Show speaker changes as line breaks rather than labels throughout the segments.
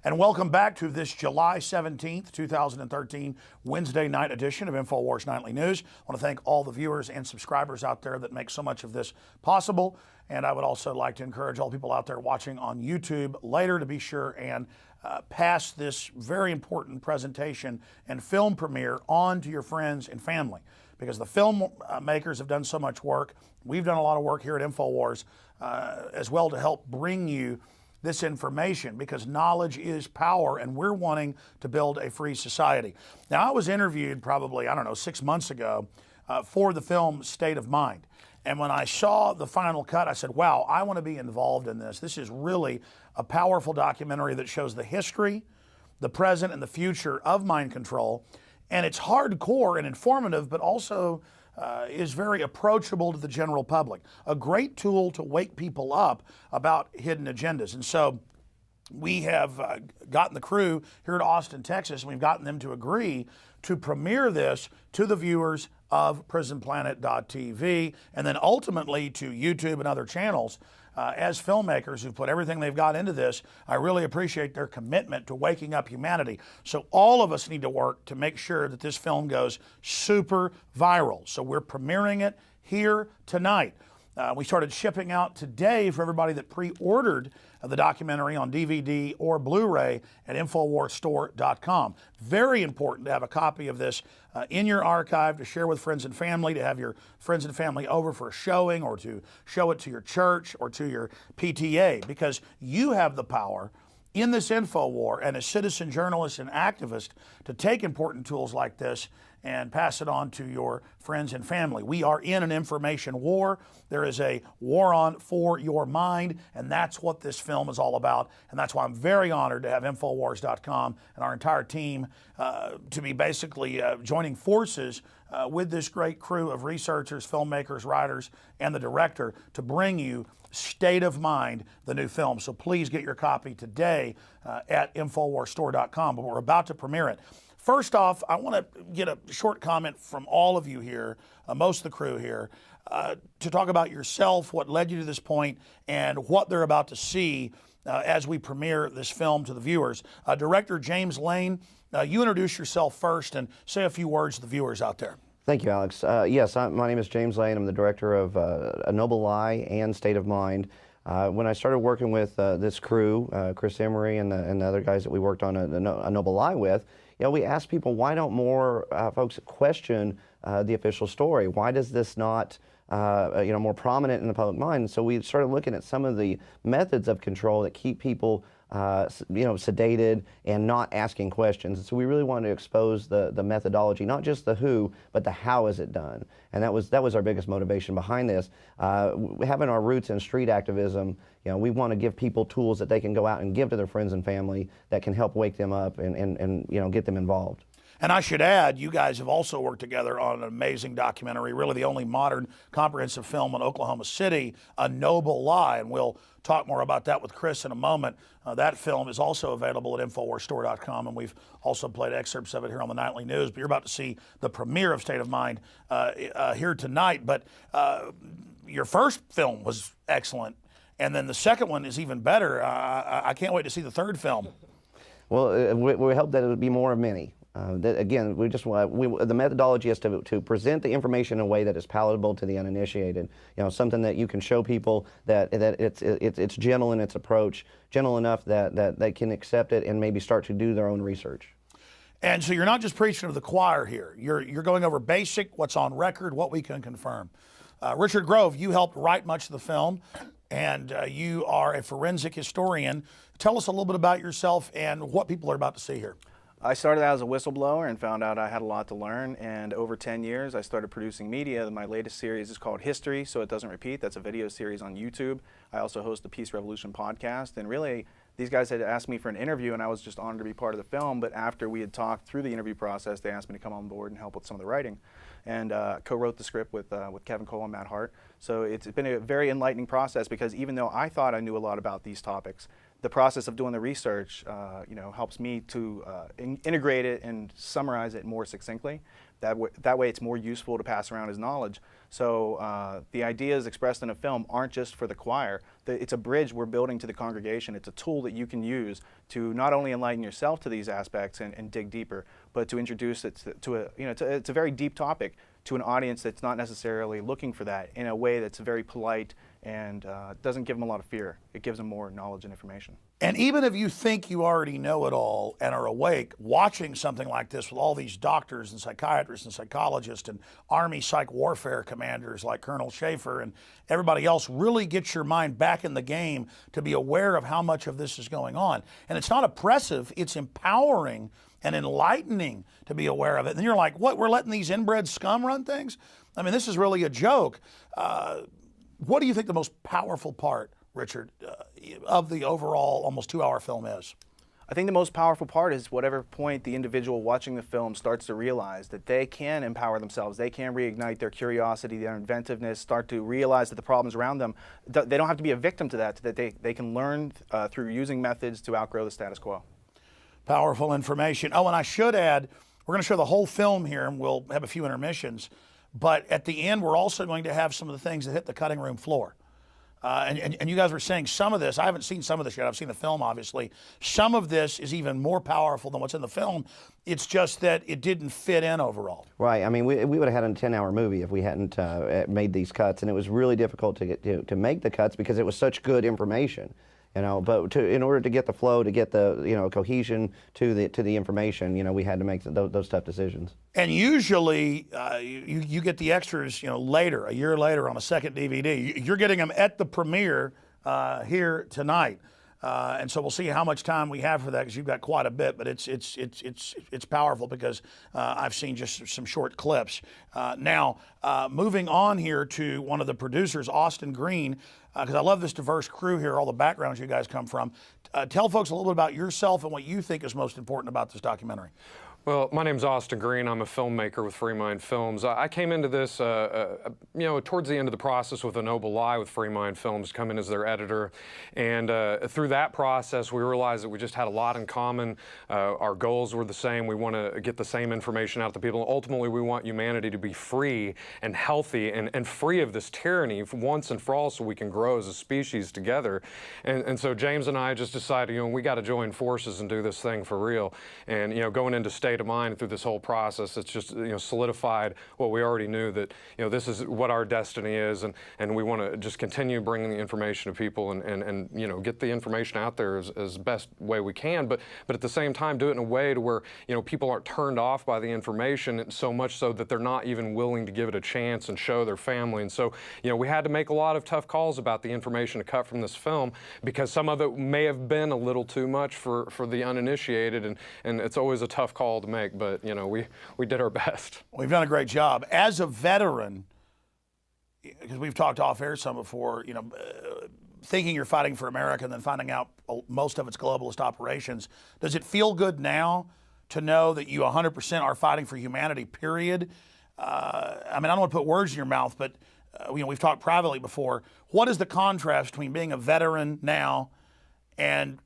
And welcome back to this July 17th, 2013, Wednesday night edition of InfoWars Nightly News. I want to thank all the viewers and subscribers out there that make so much of this possible. And I would also like to encourage all people out there watching on YouTube later to be sure and pass this very important presentation and film premiere on to your friends and family. Because the film makers have done so much work. We've done a lot of work here at InfoWars as well to help bring you this information, because knowledge is power, and we're wanting to build a free society. Now, I was interviewed probably, 6 months ago for the film State of Mind. And when I saw the final cut, I said, wow, I want to be involved in this. This is really a powerful documentary that shows the history, the present, and the future of mind control. And it's hardcore and informative, but also is very approachable to the general public. A great tool to wake people up about hidden agendas. And so we have gotten the crew here at Austin, Texas, and we've gotten them to agree to premiere this to the viewers of prisonplanet.tv and then ultimately to YouTube and other channels. As filmmakers who've put everything they've got into this, I really appreciate their commitment to waking up humanity. So all of us need to work to make sure that this film goes super viral. So we're premiering it here tonight. We started shipping out today for everybody that pre-ordered the documentary on DVD or Blu-ray at InfoWarsStore.com. Very important to have a copy of this in your archive to share with friends and family, to have your friends and family over for a showing, or to show it to your church or to your PTA, because you have the power in this info war and as citizen journalists and activists to take important tools like this and pass it on to your friends and family. We are in an information war. There is a war on for your mind, and that's what this film is all about. And that's why I'm very honored to have Infowars.com and our entire team to be basically joining forces with this great crew of researchers, filmmakers, writers, and the director to bring you State of Mind, the new film. So please get your copy today at InfoWarsStore.com, but we're about to premiere it. First off, I want to get a short comment from all of you here, most of the crew here, to talk about yourself, what led you to this point, and what they're about to see as we premiere this film to the viewers. Director James Lane, you introduce yourself first and say a few words to the viewers out there.
Thank you, Alex. Yes, my name is James Lane. I'm the director of A Noble Lie and State of Mind. When I started working with this crew, Chris Emery and the other guys that we worked on A Noble Lie with, we asked people, why don't more folks question the official story? Why does this not, more prominent in the public mind? And so we started looking at some of the methods of control that keep people sedated and not asking questions. And so we really wanted to expose the methodology, not just the who, but the how is it done. And that was our biggest motivation behind this. Having our roots in street activism, we want to give people tools that they can go out and give to their friends and family that can help wake them up and get them involved.
And I should add, you guys have also worked together on an amazing documentary, really the only modern comprehensive film in Oklahoma City, A Noble Lie, and we'll talk more about that with Chris in a moment. That film is also available at InfoWarsStore.com, and we've also played excerpts of it here on the Nightly News, but you're about to see the premiere of State of Mind here tonight. But your first film was excellent, and then the second one is even better. I can't wait to see the third film.
Well, we hope that it would be more of many. Again, the methodology is to present the information in a way that is palatable to the uninitiated. Something that you can show people that it's gentle in its approach, gentle enough that they can accept it and maybe start to do their own research.
And so you're not just preaching to the choir here. You're going over basic, what's on record, what we can confirm. Richard Grove, you helped write much of the film, and you are a forensic historian. Tell us a little bit about yourself and what people are about to see here.
I started out as a whistleblower and found out I had a lot to learn, and over 10 years I started producing media. My latest series is called History, So It Doesn't Repeat. That's a video series on YouTube. I also host the Peace Revolution podcast, and really these guys had asked me for an interview and I was just honored to be part of the film, but after we had talked through the interview process, they asked me to come on board and help with some of the writing, and co-wrote the script with Kevin Cole and Matt Hart. So it's been a very enlightening process, because even though I thought I knew a lot about these topics, the process of doing the research, helps me to integrate it and summarize it more succinctly. That way it's more useful to pass around as knowledge. So the ideas expressed in a film aren't just for the choir. It's a bridge we're building to the congregation. It's a tool that you can use to not only enlighten yourself to these aspects and dig deeper, but to introduce it to a, it's a very deep topic to an audience that's not necessarily looking for that, in a way that's very polite and doesn't give them a lot of fear. It gives them more knowledge and information.
And even if you think you already know it all and are awake, watching something like this with all these doctors and psychiatrists and psychologists and Army psych warfare commanders like Colonel Schaefer and everybody else really gets your mind back in the game to be aware of how much of this is going on. And it's not oppressive, it's empowering and enlightening to be aware of it. And you're like, what, we're letting these inbred scum run things? I mean, this is really a joke. What do you think the most powerful part, Richard, of the overall almost 2-hour film is?
I think the most powerful part is whatever point the individual watching the film starts to realize that they can empower themselves, they can reignite their curiosity, their inventiveness, start to realize that the problems around them, they don't have to be a victim to that they can learn through using methods to outgrow the status quo.
Powerful information. Oh, and I should add, we're going to show the whole film here, and we'll have a few intermissions, but at the end, we're also going to have some of the things that hit the cutting room floor. And you guys were saying some of this, I haven't seen some of this yet, I've seen the film obviously. Some of this is even more powerful than what's in the film. It's just that it didn't fit in overall.
Right, I mean, we would have had a 10-hour movie if we hadn't made these cuts, and it was really difficult to make the cuts because it was such good information. But in order to get the flow, to get the cohesion to the information, we had to make those tough decisions. And
usually, you get the extras, later, a year later on a second DVD. You're getting them at the premiere here tonight, and so we'll see how much time we have for that because you've got quite a bit. But it's powerful because I've seen just some short clips. Now, moving on here to one of the producers, Austin Green. Because I love this diverse crew here, all the backgrounds you guys come from. Tell folks a little bit about yourself and what you think is most important about this documentary.
Well, my name's Austin Green. I'm a filmmaker with Free Mind Films. I came into this, towards the end of the process with A Noble Lie with Free Mind Films, come in as their editor. And through that process, we realized that we just had a lot in common. Our goals were the same. We want to get the same information out to people. Ultimately, we want humanity to be free and healthy and free of this tyranny once and for all so we can grow as a species together. And so James and I just decided, we got to join forces and do this thing for real. And, going into State of Mind through this whole process, it's just solidified what we already knew, that this is what our destiny is, and we want to just continue bringing the information to people and get the information out there as best way we can, but at the same time do it in a way to where people aren't turned off by the information so much so that they're not even willing to give it a chance and show their family. And so we had to make a lot of tough calls about the information to cut from this film because some of it may have been a little too much for the uninitiated, and it's always a tough call to make, but we did our best.
We've done a great job. As a veteran, because we've talked off air some before, thinking you're fighting for America and then finding out most of its globalist operations, does it feel good now to know that you 100% are fighting for humanity, period? I don't want to put words in your mouth, but we've talked privately before. What is the contrast between being a veteran now and,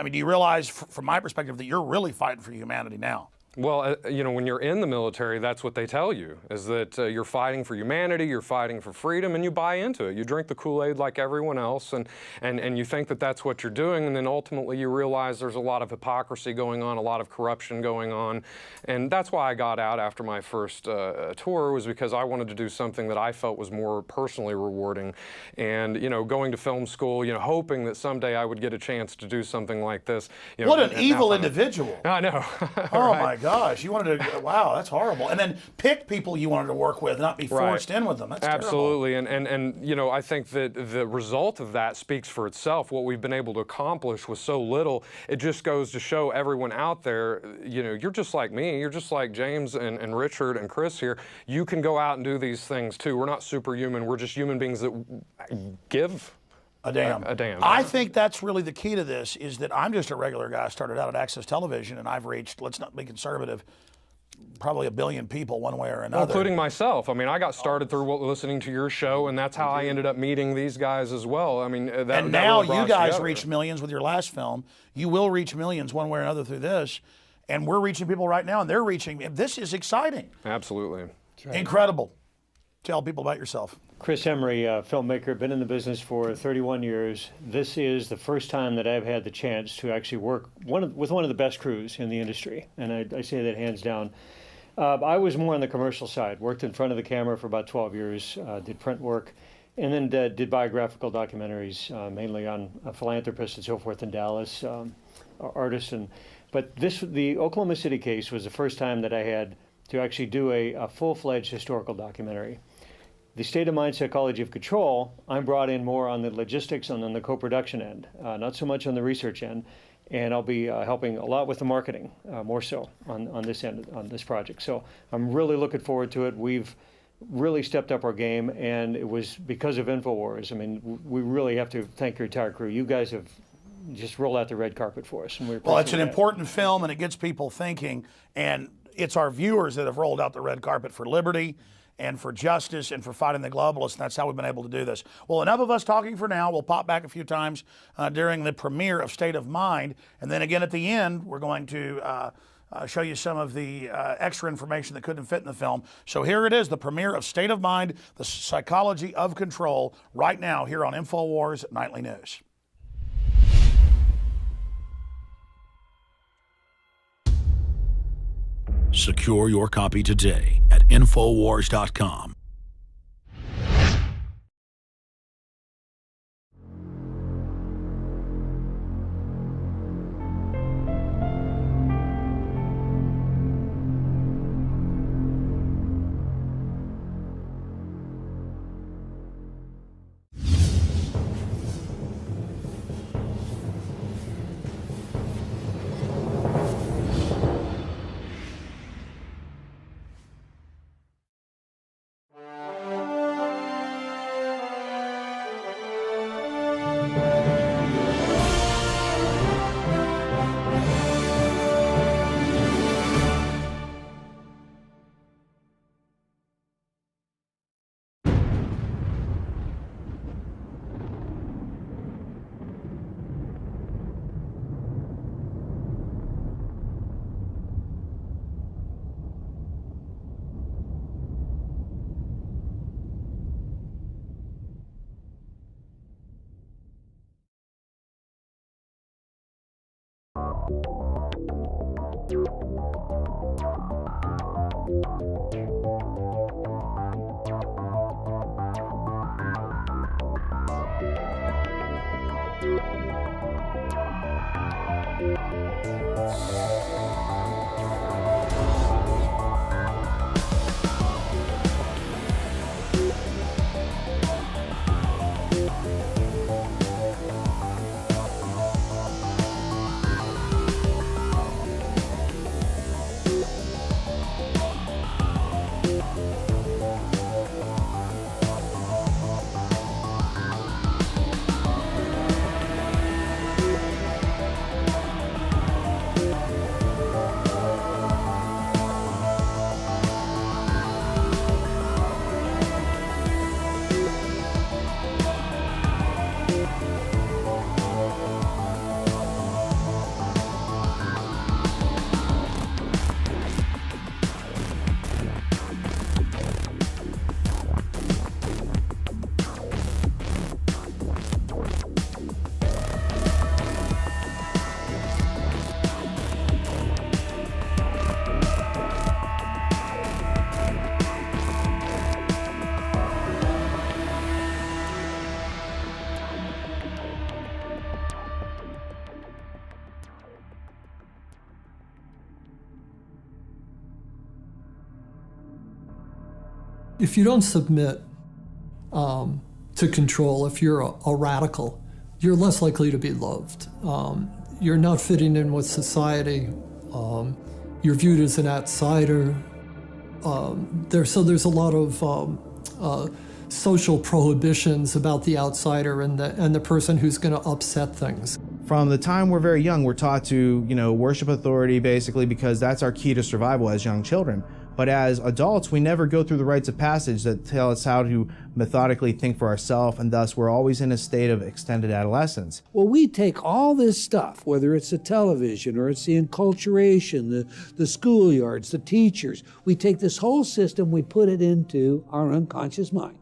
do you realize, from my perspective, that you're really fighting for humanity now?
Well, when you're in the military, that's what they tell you, is that you're fighting for humanity, you're fighting for freedom, and you buy into it. You drink the Kool-Aid like everyone else, and you think that that's what you're doing, and then ultimately you realize there's a lot of hypocrisy going on, a lot of corruption going on, and that's why I got out after my first tour, was because I wanted to do something that I felt was more personally rewarding, and, going to film school, hoping that someday I would get a chance to do something like this.
What an evil individual.
I know.
Oh,
right?
My gosh, you wanted to, wow, that's horrible. And then pick people you wanted to work with, not be forced in with them. That's
absolutely.
Terrible.
And I think that the result of that speaks for itself. What we've been able to accomplish with so little, it just goes to show everyone out there, you're just like me, you're just like James and Richard and Chris here. You can go out and do these things too. We're not superhuman, we're just human beings that give
a damn.
A damn.
I think that's really the key to this, is that I'm just a regular guy. I started out at Access Television, and I've reached, let's not be conservative, probably 1 billion people one way or another.
Including myself. I got started through listening to your show, and that's how I ended up meeting these guys as well.
And now you guys reached millions with your last film. You will reach millions one way or another through this, and we're reaching people right now, and they're reaching. This is exciting.
Absolutely.
Incredible. Tell people about yourself.
Chris Emery, filmmaker, been in the business for 31 years. This is the first time that I've had the chance to actually work with one of the best crews in the industry, and I say that hands down. I was more on the commercial side, worked in front of the camera for about 12 years, did print work, and then did biographical documentaries, mainly on philanthropists and so forth in Dallas, artists. But the Oklahoma City case was the first time that I had to actually do a full-fledged historical documentary. The state of mind psychology of control, I'm brought in more on the logistics and on the co-production end, not so much on the research end, and I'll be helping a lot with the marketing, more so on this end, on this project. So I'm really looking forward to it. We've really stepped up our game, and it was because of InfoWars. I mean, we really have to thank your entire crew. You guys have just rolled out the red carpet for us. And
well, it's an important film, and it gets people thinking, and it's our viewers that have rolled out the red carpet for liberty and for justice and for fighting the globalists, and that's how we've been able to do this. Well, enough of us talking for now. We'll pop back a few times during the premiere of State of Mind, and then again at the end, we're going to show you some of the extra information that couldn't fit in the film. So here it is, the premiere of State of Mind, the psychology of control, right now here on InfoWars Nightly News.
Secure your copy today at Infowars.com.
If you don't submit to control, if you're a radical, you're less likely to be loved. You're not fitting in with society. You're viewed as an outsider. So there's a lot of social prohibitions about the outsider and the person who's going to upset things.
From the time we're very young, we're taught to, worship authority basically because that's our key to survival as young children. But as adults, we never go through the rites of passage that tell us how to methodically think for ourselves, and thus we're always in a state of extended adolescence.
Well, we take all this stuff, whether it's the television or it's the enculturation, the schoolyards, the teachers, we take this whole system, we put it into our unconscious mind.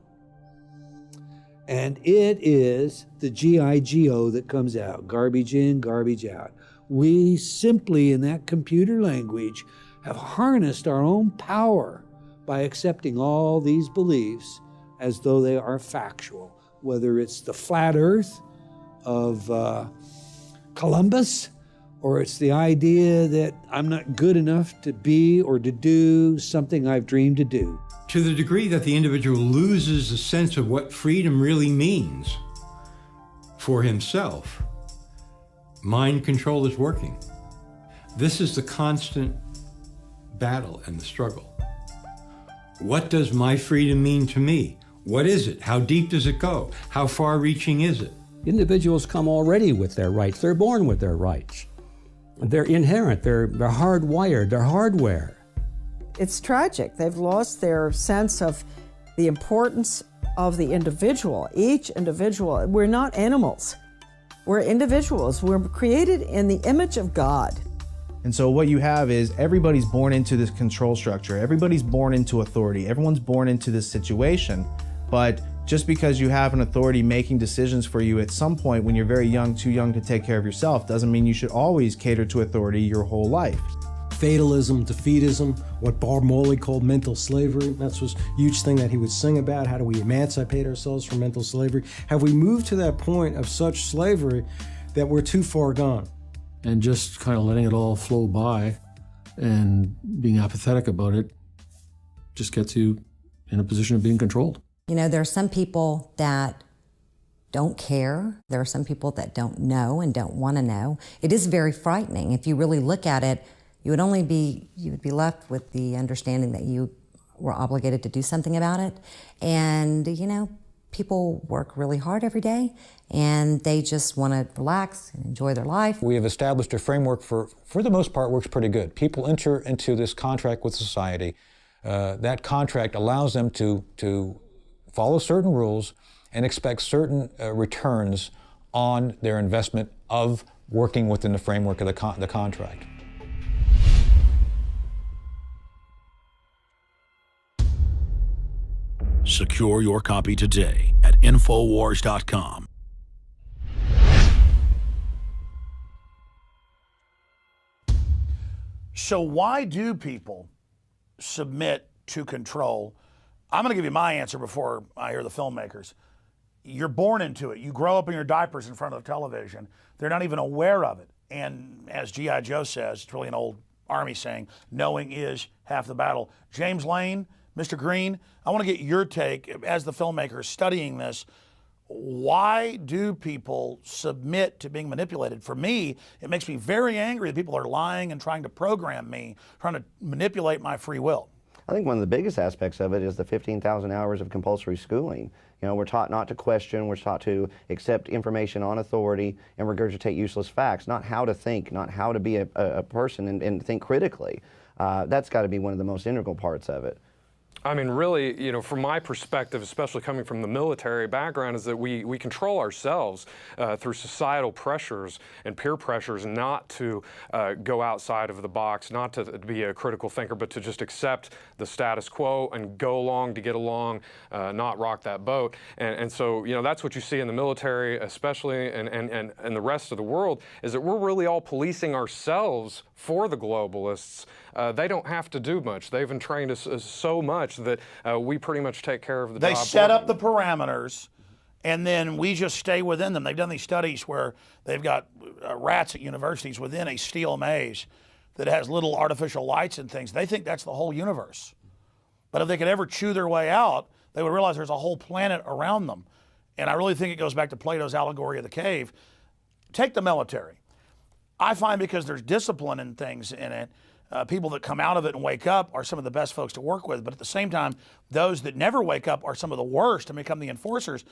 And it is the G-I-G-O that comes out, garbage in, garbage out. We simply, in that computer language, have harnessed our own power by accepting all these beliefs as though they are factual, whether it's the flat earth of Columbus, or it's the idea that I'm not good enough to be or to do something I've dreamed to do.
To the degree that the individual loses a sense of what freedom really means for himself, mind control is working. This is the constant battle and the struggle. What does my freedom mean to me? What is it? How deep does it go? How far-reaching is it?
Individuals come already with their rights. They're born with their rights. They're inherent. They're hardwired. They're hardware.
It's tragic. They've lost their sense of the importance of the individual. Each individual. We're not animals. We're individuals. We're created in the image of God.
And so what you have is everybody's born into this control structure. Everybody's born into authority. Everyone's born into this situation. But just because you have an authority making decisions for you at some point when you're very young, too young to take care of yourself, doesn't mean you should always cater to authority your whole life.
Fatalism, defeatism, what Bob Morley called mental slavery. That's was a huge thing that he would sing about. How do we emancipate ourselves from mental slavery? Have we moved to that point of such slavery that we're too far gone?
And just kind of letting it all flow by and being apathetic about it just gets you in a position of being controlled.
You know, there are some people that don't care. There are some people that don't know and don't want to know. It is very frightening. If you really look at it, you would be left with the understanding that you were obligated to do something about it. And, you know, people work really hard every day and they just want to relax and enjoy their life.
We have established a framework for the most part, works pretty good. People enter into this contract with society. That contract allows them to follow certain rules and expect certain returns on their investment of working within the framework of the contract.
Secure your copy today at Infowars.com.
So why do people submit to control? I'm going to give you my answer before I hear the filmmakers. You're born into it. You grow up in your diapers in front of the television. They're not even aware of it. And as G.I. Joe says, it's really an old Army saying, knowing is half the battle. James Lane, Mr. Green, I want to get your take as the filmmaker studying this. Why do people submit to being manipulated? For me, it makes me very angry that people are lying and trying to program me, trying to manipulate my free will.
I think one of the biggest aspects of it is the 15,000 hours of compulsory schooling. You know, we're taught not to question, we're taught to accept information on authority and regurgitate useless facts, not how to think, not how to be a person and think critically. That's got to be one of the most integral parts of it.
I mean, really, you know, from my perspective, especially coming from the military background, is that we control ourselves through societal pressures and peer pressures not to go outside of the box, not to be a critical thinker, but to just accept the status quo and go along to get along, not rock that boat. And so, you know, that's what you see in the military, especially, and the rest of the world, is that we're really all policing ourselves for the globalists. They don't have to do much. They've entrained us so much that we pretty much take care of the job.
They set up the parameters, and then we just stay within them. They've done these studies where they've got rats at universities within a steel maze that has little artificial lights and things. They think that's the whole universe. But if they could ever chew their way out, they would realize there's a whole planet around them. And I really think it goes back to Plato's allegory of the cave. Take the military. I find because there's discipline and things in it, people that come out of it and wake up are some of the best folks to work with. But at the same time, those that never wake up are some of the worst and become the enforcers.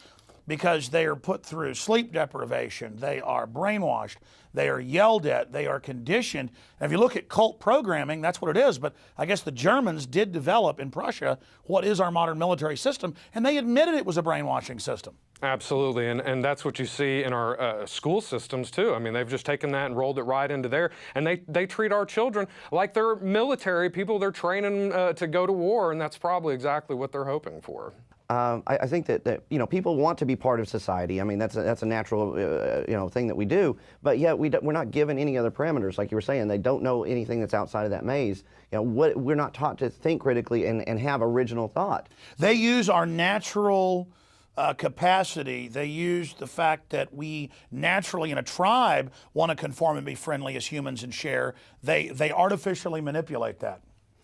because they are put through sleep deprivation, they are brainwashed, they are yelled at, they are conditioned. And if you look at cult programming, that's what it is. But I guess the Germans did develop in Prussia what is our modern military system, and they admitted it was a brainwashing system.
Absolutely, and that's what you see in our school systems too. I mean, they've just taken that and rolled it right into there, and they treat our children like they're military people. They're training to go to war, and that's probably exactly what they're hoping for.
I think that you know, people want to be part of society. I mean, that's a natural you know, thing that we do. But yet we're not given any other parameters, like you were saying. They don't know anything that's outside of that maze. You know, we're not taught to think critically and have original thought.
They use our natural capacity. They use the fact that we naturally in a tribe want to conform and be friendly as humans and share. They artificially manipulate that.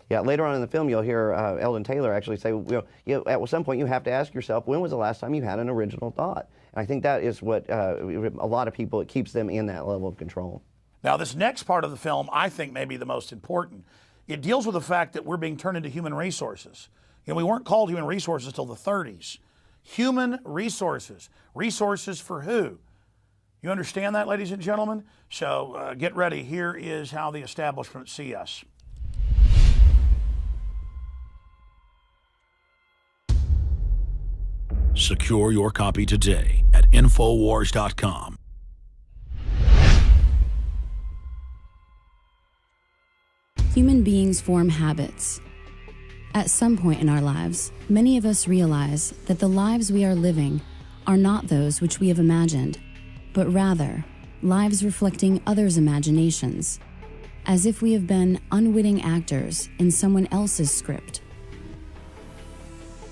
Yeah, later on in the film, you'll hear Eldon Taylor actually say, you know, at some point you have to ask yourself, when was the last time you had an original thought? And I think that is what a lot of people, it keeps them in that level of control.
Now, this next part of the film, I think may be the most important. It deals with the fact that we're being turned into human resources. You know, we weren't called human resources till the 30s. Human resources. Resources for who? You understand that, ladies and gentlemen? So get ready. Here is how the establishment see us.
Secure your copy today at Infowars.com.
Human beings form habits. At some point in our lives, many of us realize that the lives we are living are not those which we have imagined, but rather lives reflecting others' imaginations, as if we have been unwitting actors in someone else's script.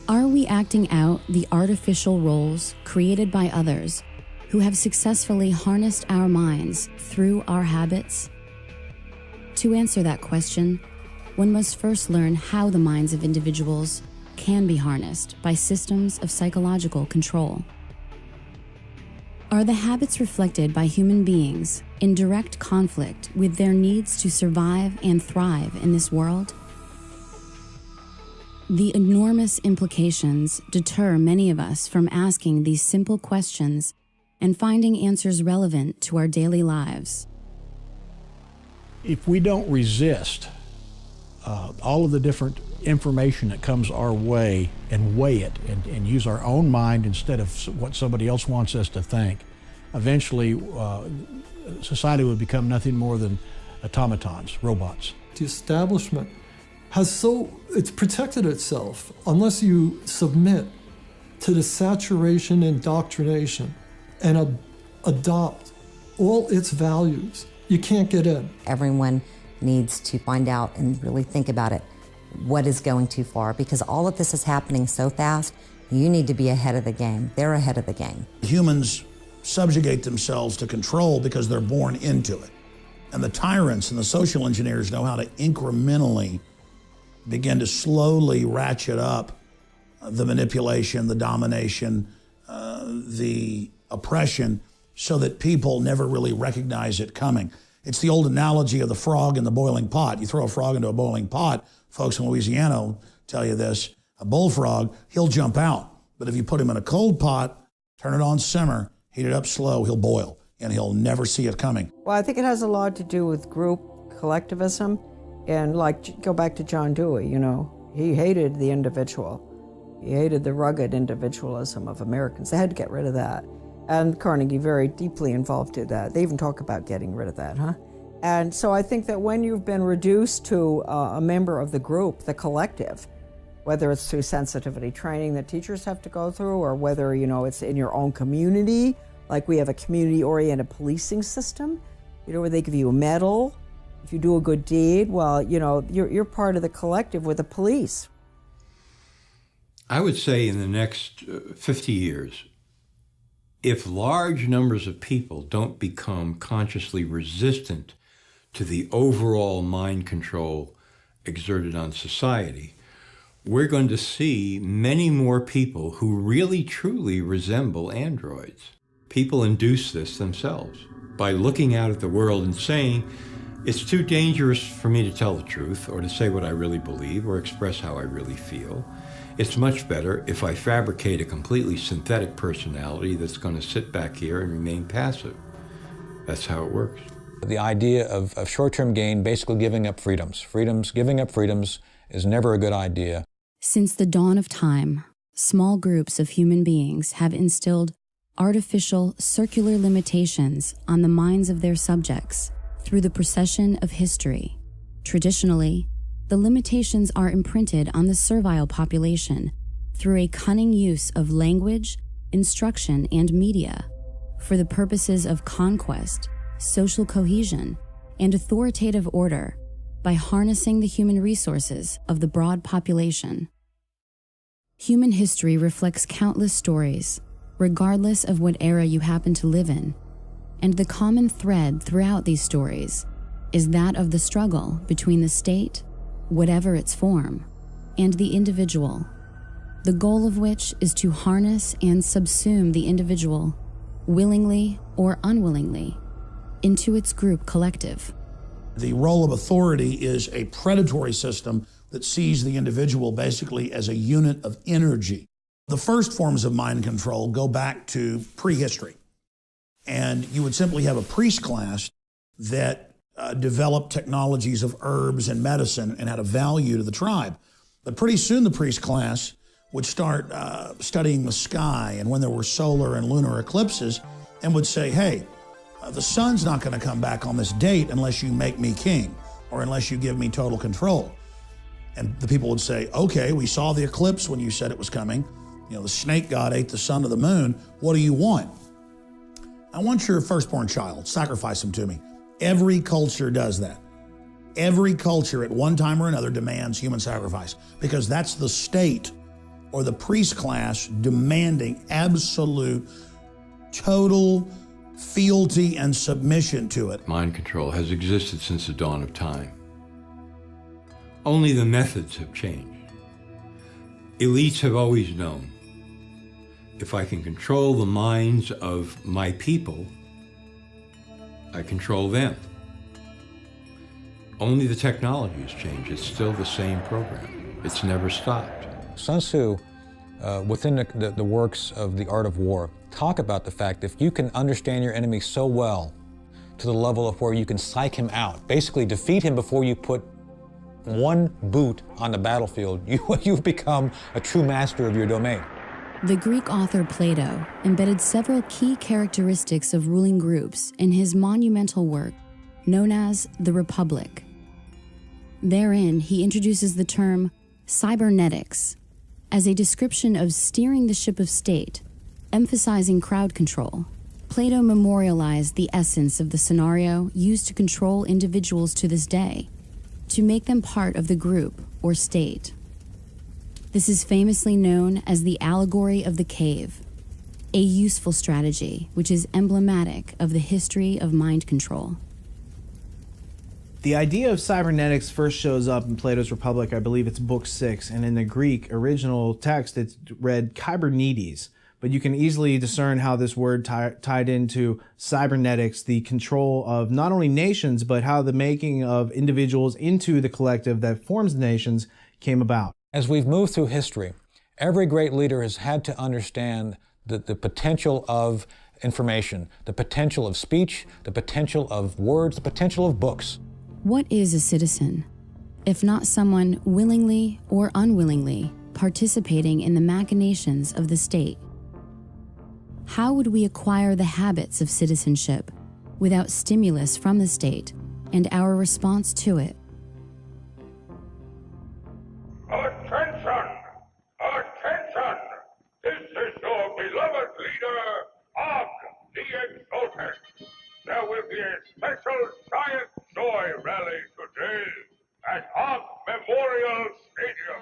Are we acting out the artificial roles created by others who have successfully harnessed our minds through our habits? To answer that question, one must first learn how the minds of individuals can be harnessed by systems of psychological control. Are the habits reflected by human beings in direct conflict with their needs to survive and thrive in this world? The enormous implications deter many of us from asking these simple questions and finding answers relevant to our daily lives.
If we don't resist all of the different information that comes our way and weigh it and use our own mind instead of what somebody else wants us to think, eventually society would become nothing more than automatons, robots.
The establishment it's protected itself unless you submit to the saturation indoctrination and adopt all its values. You can't get in.
Everyone needs to find out and really think about it. What is going too far? Because all of this is happening so fast, you need to be ahead of the game. They're ahead of the game.
Humans subjugate themselves to control because they're born into it. And the tyrants and the social engineers know how to incrementally begin to slowly ratchet up the manipulation, the domination, the oppression, so that people never really recognize it coming. It's the old analogy of the frog in the boiling pot. You throw a frog into a boiling pot, folks in Louisiana will tell you this, a bullfrog, he'll jump out. But if you put him in a cold pot, turn it on simmer, heat it up slow, he'll boil, and he'll never see it coming.
Well, I think it has a lot to do with group collectivism. And like, go back to John Dewey, you know, he hated the individual. He hated the rugged individualism of Americans. They had to get rid of that. And Carnegie very deeply involved in that. They even talk about getting rid of that, huh? And so I think that when you've been reduced to a member of the group, the collective, whether it's through sensitivity training that teachers have to go through, or whether, you know, it's in your own community, like we have a community-oriented policing system, you know, where they give you a medal. If you do a good deed, well, you know, you're part of the collective with the police.
I would say in the next 50 years, if large numbers of people don't become consciously resistant to the overall mind control exerted on society, we're going to see many more people who really truly resemble androids. People induce this themselves by looking out at the world and saying, it's too dangerous for me to tell the truth or to say what I really believe or express how I really feel. It's much better if I fabricate a completely synthetic personality that's going to sit back here and remain passive. That's how it works.
The idea of short-term gain, basically giving up freedoms. Giving up freedoms is never a good idea.
Since the dawn of time, small groups of human beings have instilled artificial circular limitations on the minds of their subjects through the procession of history. Traditionally, the limitations are imprinted on the servile population through a cunning use of language, instruction, and media for the purposes of conquest, social cohesion, and authoritative order by harnessing the human resources of the broad population. Human history reflects countless stories, regardless of what era you happen to live in, and the common thread throughout these stories is that of the struggle between the state, whatever its form, and the individual, the goal of which is to harness and subsume the individual, willingly or unwillingly, into its group collective.
The role of authority is a predatory system that sees the individual basically as a unit of energy. The first forms of mind control go back to prehistory. And you would simply have a priest class that developed technologies of herbs and medicine and had a value to the tribe. But pretty soon the priest class would start studying the sky and when there were solar and lunar eclipses and would say, hey, the sun's not going to come back on this date unless you make me king or unless you give me total control. And the people would say, okay, we saw the eclipse when you said it was coming. You know, the snake god ate the sun of the moon. What do you want? I want your firstborn child. Sacrifice him to me. Every culture does that. Every culture at one time or another demands human sacrifice because that's the state or the priest class demanding absolute, total fealty and submission to it.
Mind control has existed since the dawn of time. Only the methods have changed. Elites have always known, if I can control the minds of my people, I control them. Only the technology has changed. It's still the same program. It's never stopped.
Sun Tzu, within the works of The Art of War, talk about the fact if you can understand your enemy so well to the level of where you can psych him out, basically defeat him before you put one boot on the battlefield, you've become a true master of your domain.
The Greek author Plato embedded several key characteristics of ruling groups in his monumental work known as The Republic. Therein, he introduces the term cybernetics as a description of steering the ship of state, emphasizing crowd control. Plato memorialized the essence of the scenario used to control individuals to this day, to make them part of the group or state. This is famously known as the allegory of the cave, a useful strategy which is emblematic of the history of mind control.
The idea of cybernetics first shows up in Plato's Republic, I believe it's book 6, and in the Greek original text it's read kybernetes. But you can easily discern how this word tied into cybernetics, the control of not only nations, but how the making of individuals into the collective that forms the nations came about.
As we've moved through history, every great leader has had to understand the potential of information, the potential of speech, the potential of words, the potential of books.
What is a citizen, if not someone willingly or unwillingly participating in the machinations of the state? How would we acquire the habits of citizenship without stimulus from the state and our response to it?
Attention! Attention! This is your beloved leader, Og the Exalted. There will be a special Giant Joy rally today at Og Memorial Stadium.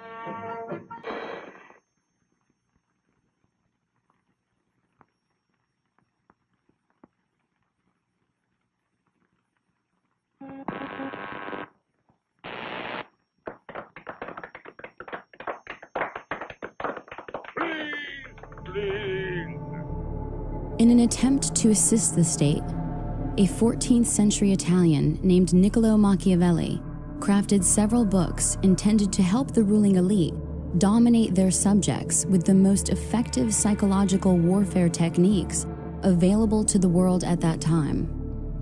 In an attempt to assist the state, a 14th century Italian named Niccolo Machiavelli crafted several books intended to help the ruling elite dominate their subjects with the most effective psychological warfare techniques available to the world at that time.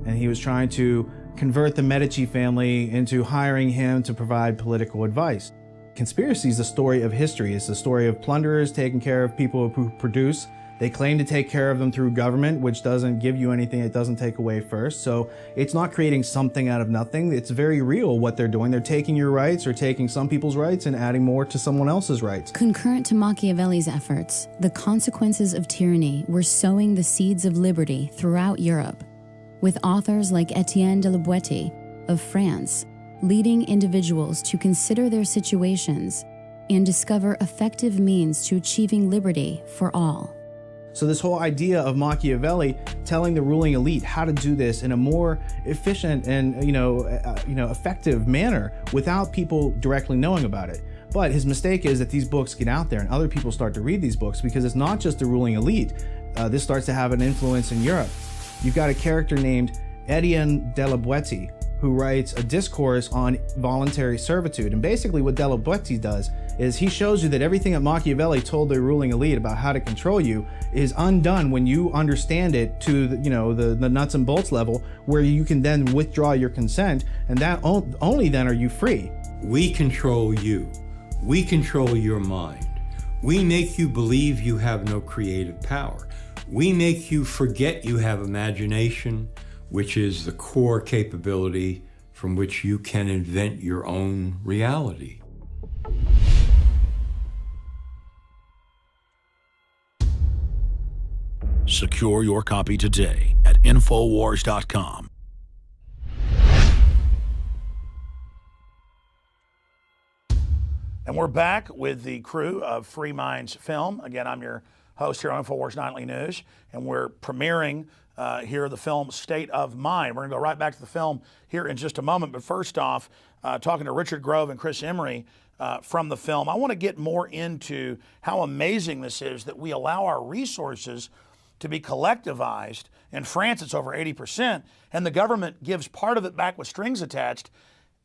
And he was trying to convert the Medici family into hiring him to provide political advice. Conspiracy is the story of history. It's the story of plunderers taking care of people who produce. They claim to take care of them through government, which doesn't give you anything, it doesn't take away first. So it's not creating something out of nothing. It's very real what they're doing. They're taking your rights or taking some people's rights and adding more to someone else's rights.
Concurrent to Machiavelli's efforts, the consequences of tyranny were sowing the seeds of liberty throughout Europe, with authors like Etienne de la Boétie of France leading individuals to consider their situations and discover effective means to achieving liberty for all.
So this whole idea of Machiavelli telling the ruling elite how to do this in a more efficient and effective manner without people directly knowing about it. But his mistake is that these books get out there and other people start to read these books because it's not just the ruling elite. This starts to have an influence in Europe. You've got a character named Etienne de la Boétie who writes a discourse on voluntary servitude. And basically what de la Boétie does is he shows you that everything that Machiavelli told the ruling elite about how to control you is undone when you understand it to the nuts and bolts level, where you can then withdraw your consent, and that only then are you free.
We control you. We control your mind. We make you believe you have no creative power. We make you forget you have imagination, which is the core capability from which you can invent your own reality.
Secure your copy today at Infowars.com.
And we're back with the crew of Free Minds Film. Again, I'm your host here on Infowars Nightly News, and we're premiering here the film State of Mind. We're going to go right back to the film here in just a moment. But first off, talking to Richard Grove and Chris Emery from the film, I want to get more into how amazing this is that we allow our resources to be collectivized. In France, it's over 80%, and the government gives part of it back with strings attached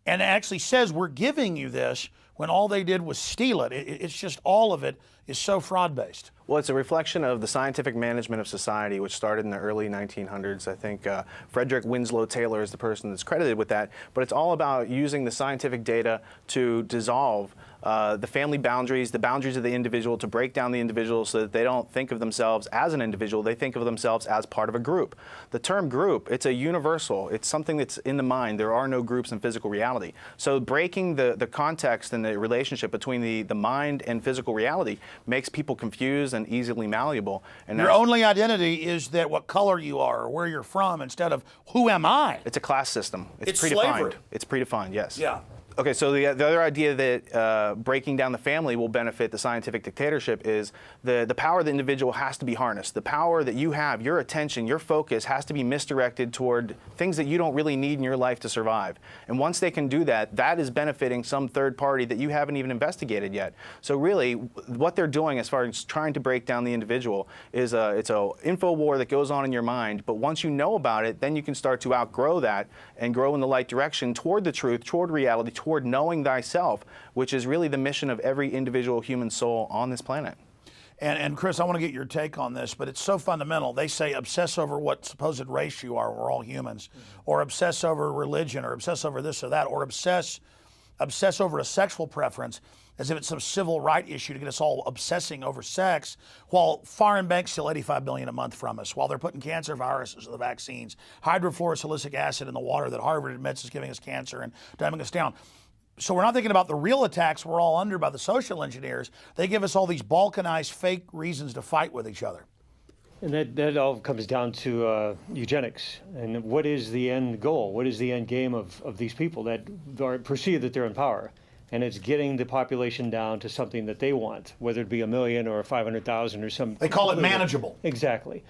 and actually says, we're giving you this, when all they did was steal it. It's just all of it is so fraud-based.
Well, it's a reflection of the scientific management of society, which started in the early 1900s. I think Frederick Winslow Taylor is the person that's credited with that. But it's all about using the scientific data to dissolve the family boundaries, the boundaries of the individual, to break down the individual so that they don't think of themselves as an individual, they think of themselves as part of a group. The term group, it's a universal, it's something that's in the mind. There are no groups in physical reality. So breaking the context and the relationship between the mind and physical reality makes people confused and easily malleable. And
your only identity is that what color you are or where you're from instead of who am I?
It's a class system. It's predefined.
Slavery.
It's predefined, yes.
Yeah.
Okay, so the other idea that breaking down the family will benefit the scientific dictatorship is the power of the individual has to be harnessed. The power that you have, your attention, your focus has to be misdirected toward things that you don't really need in your life to survive. And once they can do that, that is benefiting some third party that you haven't even investigated yet. So really, what they're doing as far as trying to break down the individual is it's an info war that goes on in your mind. But once you know about it, then you can start to outgrow that and grow in the right direction toward the truth, toward reality, toward knowing thyself, which is really the mission of every individual human soul on this planet.
And Chris, I want to get your take on this, but it's so fundamental. They say obsess over what supposed race you are, we're all humans, or obsess over religion, or obsess over this or that, or obsess over a sexual preference as if it's some civil right issue to get us all obsessing over sex, while foreign banks steal $85 billion a month from us, while they're putting cancer viruses in the vaccines, hydrofluorosilicic acid in the water that Harvard admits is giving us cancer and dumbing us down. So we're not thinking about the real attacks we're all under by the social engineers. They give us all these balkanized fake reasons to fight with each other.
And that all comes down to eugenics. And what is the end goal? What is the end game of these people that perceive that they're in power? And it's getting the population down to something that they want, whether it be 1 million or 500,000 or something.
They call it manageable.
Exactly.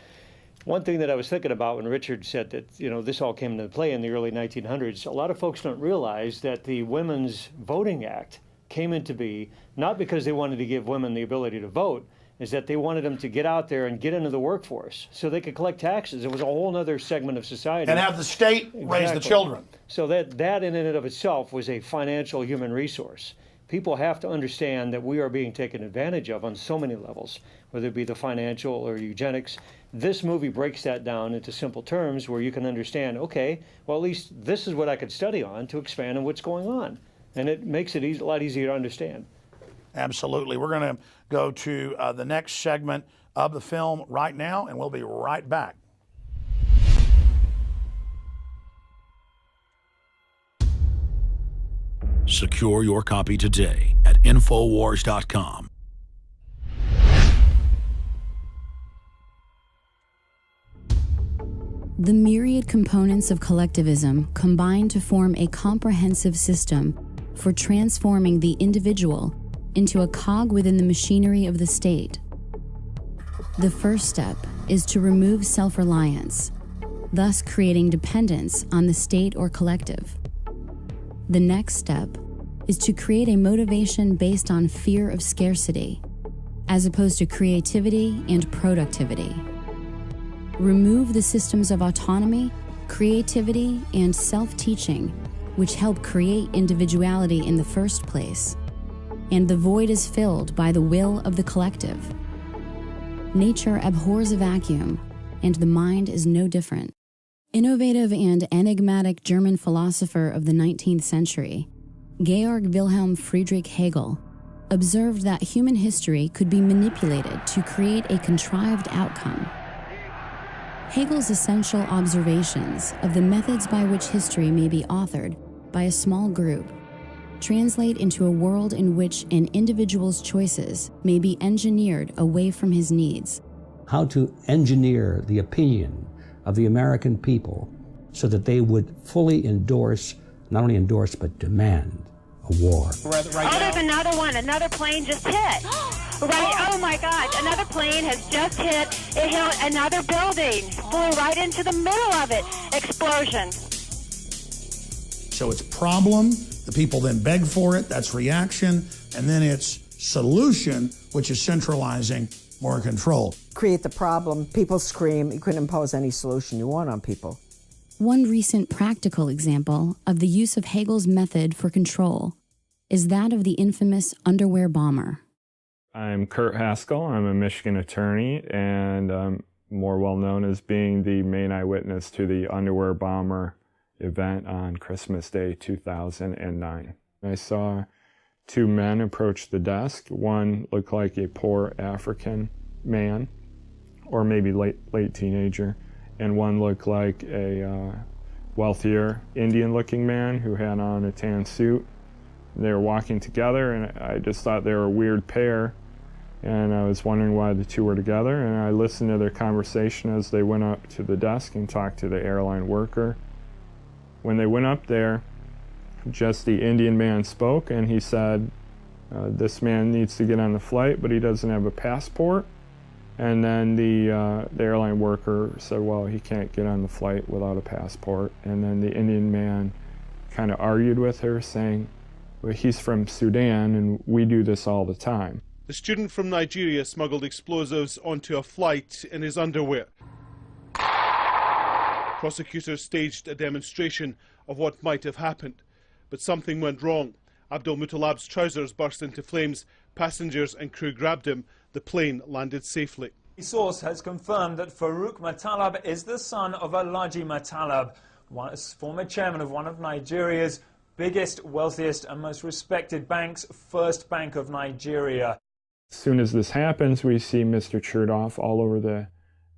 One thing that I was thinking about when Richard said that, this all came into play in the early 1900s, a lot of folks don't realize that the Women's Voting Act came into being not because they wanted to give women the ability to vote, is that they wanted them to get out there and get into the workforce so they could collect taxes. It was a whole other segment of society.
And have the state raise the children.
So that in and of itself was a financial human resource. People have to understand that we are being taken advantage of on so many levels, whether it be the financial or eugenics. This movie breaks that down into simple terms where you can understand, okay, well, at least this is what I could study on to expand on what's going on. And it makes it a lot easier to understand.
Absolutely. We're going to go to the next segment of the film right now, and we'll be right back.
Secure your copy today at Infowars.com.
The myriad components of collectivism combine to form a comprehensive system for transforming the individual into a cog within the machinery of the state. The first step is to remove self-reliance, thus creating dependence on the state or collective. The next step is to create a motivation based on fear of scarcity, as opposed to creativity and productivity. Remove the systems of autonomy, creativity, and self-teaching, which help create individuality in the first place, and the void is filled by the will of the collective. Nature abhors a vacuum, and the mind is no different. Innovative and enigmatic German philosopher of the 19th century, Georg Wilhelm Friedrich Hegel, observed that human history could be manipulated to create a contrived outcome. Hegel's essential observations of the methods by which history may be authored by a small group translate into a world in which an individual's choices may be engineered away from his needs.
How to engineer the opinion of the American people so that they would fully endorse, not only endorse, but demand a war.
There's another one. Another plane just hit. Right, oh my gosh, another plane has just hit. It hit another building. Flew right into the middle of it. Explosion.
So it's problem, the people then beg for it, that's reaction, and then it's solution, which is centralizing more control.
Create the problem, people scream, you couldn't impose any solution you want on people.
One recent practical example of the use of Hegel's method for control is that of the infamous underwear bomber.
I'm Kurt Haskell. I'm a Michigan attorney, and I'm more well known as being the main eyewitness to the underwear bomber event on Christmas Day 2009. I saw two men approach the desk. One looked like a poor African man, or maybe late teenager, and one looked like a wealthier Indian-looking man who had on a tan suit. They were walking together, and I just thought they were a weird pair, and I was wondering why the two were together, and I listened to their conversation as they went up to the desk and talked to the airline worker. When they went up there, just the Indian man spoke, and he said, this man needs to get on the flight, but he doesn't have a passport. And then the airline worker said, well, he can't get on the flight without a passport. And then the Indian man kind of argued with her, saying, well, he's from Sudan, and we do this all the time.
The student from Nigeria smuggled explosives onto a flight in his underwear. Prosecutors staged a demonstration of what might have happened, but something went wrong. Abdul Muttalab's trousers burst into flames. Passengers and crew grabbed him. The plane landed safely.
A source has confirmed that Farouk Muttalab is the son of Alhaji Muttalab, former chairman of one of Nigeria's biggest, wealthiest and most respected banks, First Bank of Nigeria.
As soon as this happens, we see Mr. Chertoff all over the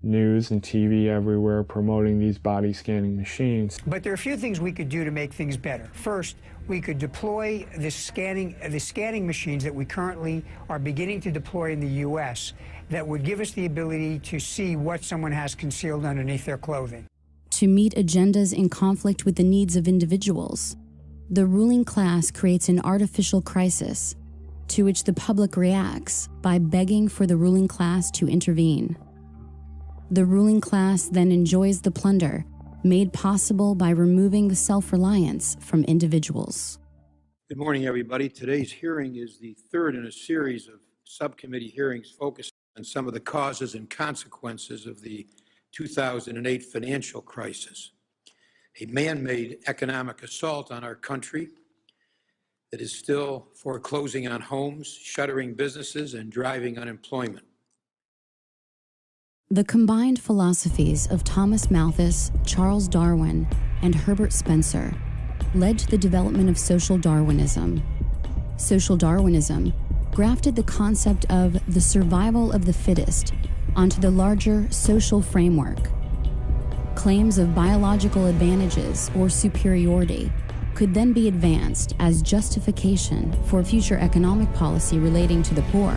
news and TV everywhere promoting these body scanning machines.
But there are a few things we could do to make things better. First, we could deploy the scanning machines that we currently are beginning to deploy in the U.S. that would give us the ability to see what someone has concealed underneath their clothing.
To meet agendas in conflict with the needs of individuals, the ruling class creates an artificial crisis to which the public reacts by begging for the ruling class to intervene. The ruling class then enjoys the plunder made possible by removing the self-reliance from individuals.
Good morning, everybody. Today's hearing is the third in a series of subcommittee hearings focused on some of the causes and consequences of the 2008 financial crisis, a man-made economic assault on our country that is still foreclosing on homes, shuttering businesses, and driving unemployment.
The combined philosophies of Thomas Malthus, Charles Darwin, and Herbert Spencer led to the development of social Darwinism. Social Darwinism grafted the concept of the survival of the fittest onto the larger social framework. Claims of biological advantages or superiority could then be advanced as justification for future economic policy relating to the poor,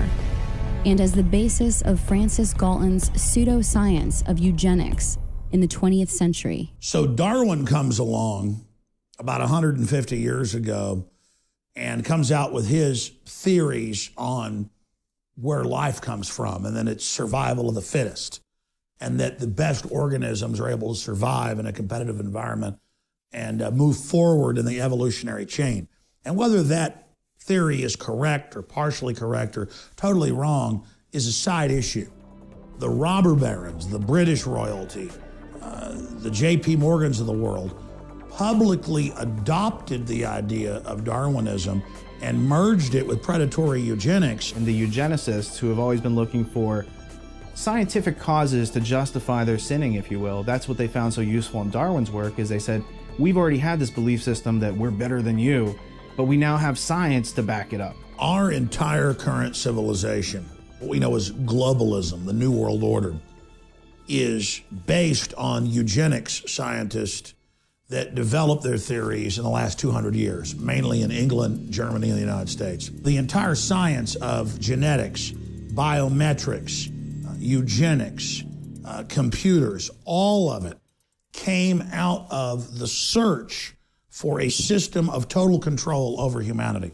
and as the basis of Francis Galton's pseudoscience of eugenics in the 20th century.
So Darwin comes along about 150 years ago and comes out with his theories on where life comes from, and then it's survival of the fittest, and that the best organisms are able to survive in a competitive environment and move forward in the evolutionary chain. And whether that theory is correct or partially correct or totally wrong is a side issue. The robber barons, the British royalty, the J.P. Morgans of the world publicly adopted the idea of Darwinism and merged it with predatory eugenics.
And the eugenicists, who have always been looking for scientific causes to justify their sinning, if you will, that's what they found so useful in Darwin's work, is they said, we've already had this belief system that we're better than you, but we now have science to back it up.
Our entire current civilization, what we know as globalism, the New World Order, is based on eugenics scientists that developed their theories in the last 200 years, mainly in England, Germany, and the United States. The entire science of genetics, biometrics, eugenics, computers, all of it came out of the search for a system of total control over humanity.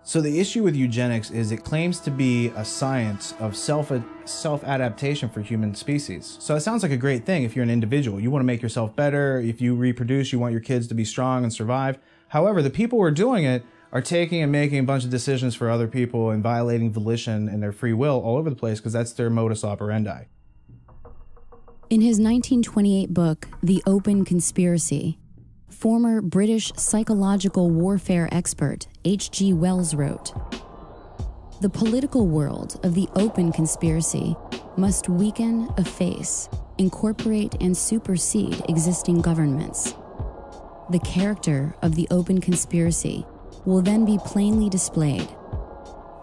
So the issue with eugenics is it claims to be a science of self-adaptation for human species. So it sounds like a great thing if you're an individual. You want to make yourself better. If you reproduce, you want your kids to be strong and survive. However, the people who are doing it are taking and making a bunch of decisions for other people and violating volition and their free will all over the place because that's their modus operandi.
In his 1928 book, The Open Conspiracy, former British psychological warfare expert H.G. Wells wrote, "The political world of the open conspiracy must weaken, efface, incorporate, and supersede existing governments. The character of the open conspiracy will then be plainly displayed.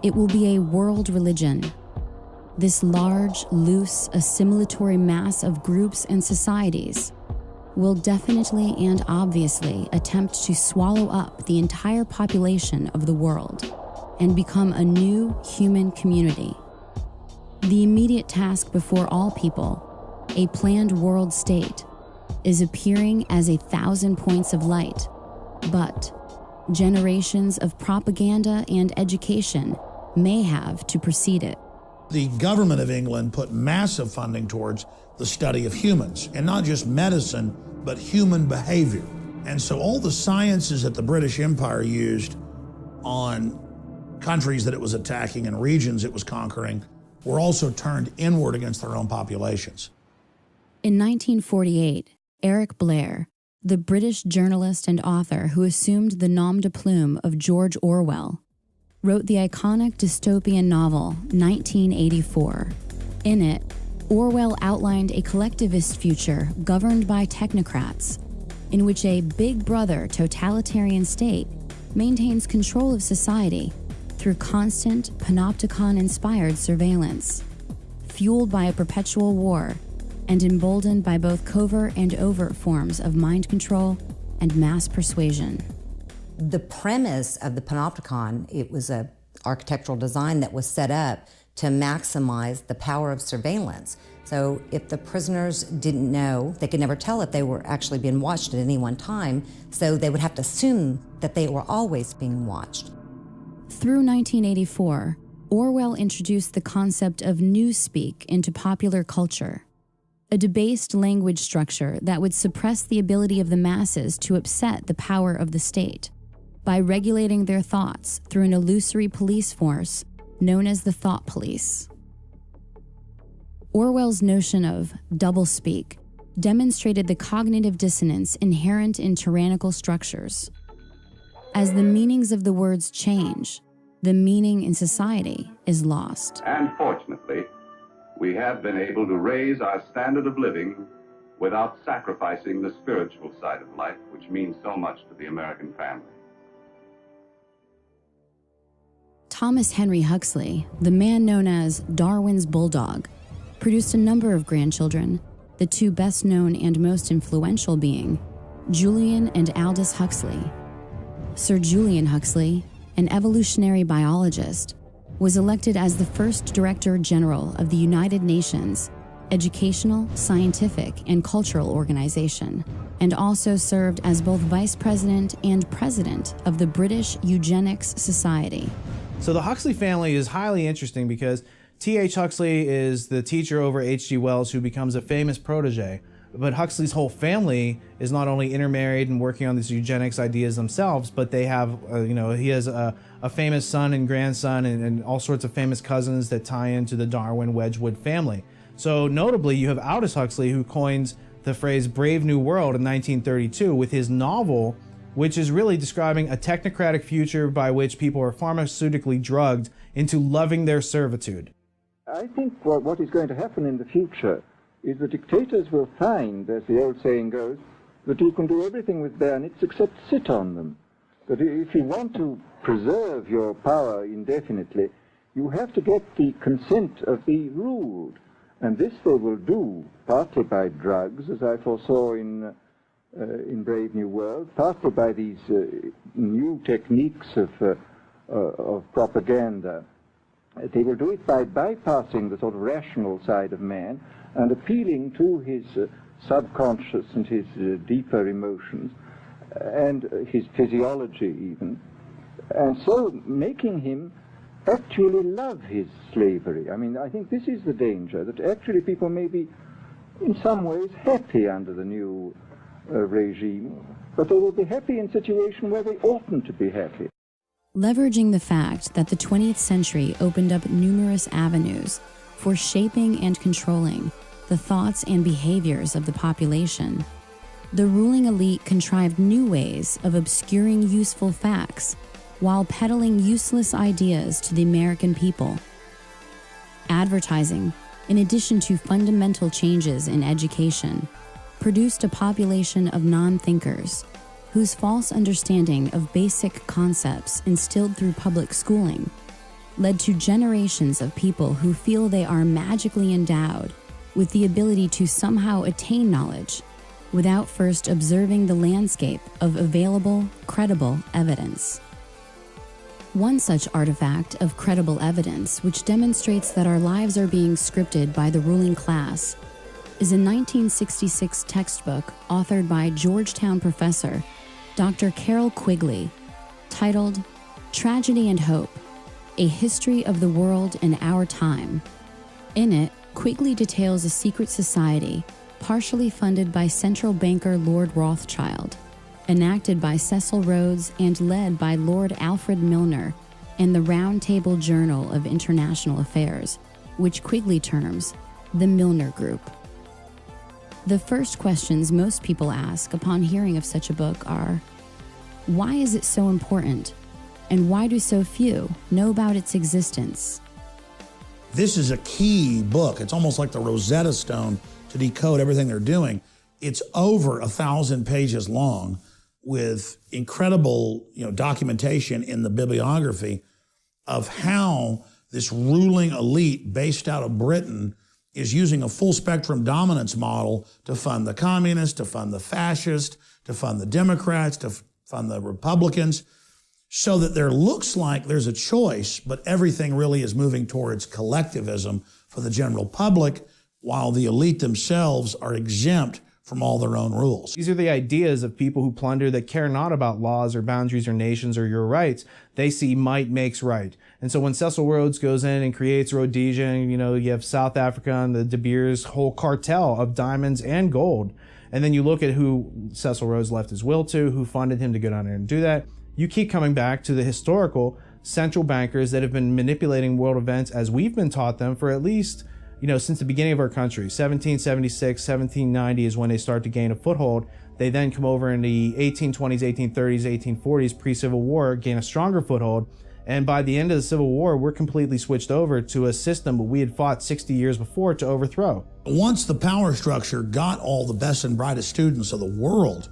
It will be a world religion. This large, loose, assimilatory mass of groups and societies will definitely and obviously attempt to swallow up the entire population of the world and become a new human community. The immediate task before all people, a planned world state, is appearing as 1,000 points of light, but generations of propaganda and education may have to precede it."
The government of England put massive funding towards the study of humans, and not just medicine, but human behavior. And so all the sciences that the British Empire used on countries that it was attacking and regions it was conquering were also turned inward against their own populations.
In 1948, Eric Blair, the British journalist and author who assumed the nom de plume of George Orwell, wrote the iconic dystopian novel 1984. In it, Orwell outlined a collectivist future governed by technocrats, in which a Big Brother totalitarian state maintains control of society through constant panopticon-inspired surveillance, fueled by a perpetual war and emboldened by both covert and overt forms of mind control and mass persuasion.
The premise of the panopticon, it was an architectural design that was set up to maximize the power of surveillance. So if the prisoners didn't know, they could never tell if they were actually being watched at any one time, so they would have to assume that they were always being watched.
Through 1984, Orwell introduced the concept of newspeak into popular culture, a debased language structure that would suppress the ability of the masses to upset the power of the state by regulating their thoughts through an illusory police force known as the thought police. Orwell's notion of doublespeak demonstrated the cognitive dissonance inherent in tyrannical structures. As the meanings of the words change, the meaning in society is lost.
And fortunately, we have been able to raise our standard of living without sacrificing the spiritual side of life, which means so much to the American family.
Thomas Henry Huxley, the man known as Darwin's bulldog, produced a number of grandchildren, the two best known and most influential being Julian and Aldous Huxley. Sir Julian Huxley, an evolutionary biologist, was elected as the first Director General of the United Nations Educational, Scientific, and Cultural Organization, and also served as both Vice President and President of the British Eugenics Society.
So the Huxley family is highly interesting because T.H. Huxley is the teacher over H.G. Wells, who becomes a famous protege. But Huxley's whole family is not only intermarried and working on these eugenics ideas themselves, but they have, he has a famous son and grandson and all sorts of famous cousins that tie into the Darwin-Wedgwood family. So notably, you have Aldous Huxley, who coins the phrase Brave New World in 1932 with his novel, which is really describing a technocratic future by which people are pharmaceutically drugged into loving their servitude.
I think what is going to happen in the future is the dictators will find, as the old saying goes, that you can do everything with bayonets except sit on them. That if you want to preserve your power indefinitely, you have to get the consent of the ruled. And this they will do partly by drugs, as I foresaw in Brave New World, partly by these new techniques of propaganda. They will do it by bypassing the sort of rational side of man and appealing to his subconscious and his deeper emotions and his physiology even, and so making him actually love his slavery. I mean, I think this is the danger, that actually people may be in some ways happy under the new regime, but they will be happy in a situation where they oughtn't to be happy.
Leveraging the fact that the 20th century opened up numerous avenues for shaping and controlling the thoughts and behaviors of the population, the ruling elite contrived new ways of obscuring useful facts while peddling useless ideas to the American people. Advertising, in addition to fundamental changes in education, produced a population of non-thinkers whose false understanding of basic concepts instilled through public schooling led to generations of people who feel they are magically endowed with the ability to somehow attain knowledge without first observing the landscape of available, credible evidence. One such artifact of credible evidence which demonstrates that our lives are being scripted by the ruling class is a 1966 textbook authored by Georgetown professor Dr. Carroll Quigley, titled Tragedy and Hope, A History of the World in Our Time. In it, Quigley details a secret society partially funded by central banker Lord Rothschild, enacted by Cecil Rhodes and led by Lord Alfred Milner in the Round Table Journal of International Affairs, which Quigley terms the Milner Group. The first questions most people ask upon hearing of such a book are, why is it so important? And why do so few know about its existence?
This is a key book. It's almost like the Rosetta Stone to decode everything they're doing. It's over 1,000 pages long with incredible, documentation in the bibliography of how this ruling elite based out of Britain is using a full spectrum dominance model to fund the communists, to fund the fascists, to fund the Democrats, to fund the Republicans, so that there looks like there's a choice, but everything really is moving towards collectivism for the general public, while the elite themselves are exempt from all their own rules.
These are the ideas of people who plunder that care not about laws or boundaries or nations or your rights. They see might makes right. And so when Cecil Rhodes goes in and creates Rhodesia, and, you have South Africa and the De Beers whole cartel of diamonds and gold. And then you look at who Cecil Rhodes left his will to, who funded him to go down there and do that. You keep coming back to the historical central bankers that have been manipulating world events as we've been taught them for at least since the beginning of our country. 1776, 1790 is when they start to gain a foothold. They then come over in the 1820s, 1830s, 1840s, pre-Civil War, gain a stronger foothold. And by the end of the Civil War, we're completely switched over to a system that we had fought 60 years before to overthrow.
Once the power structure got all the best and brightest students of the world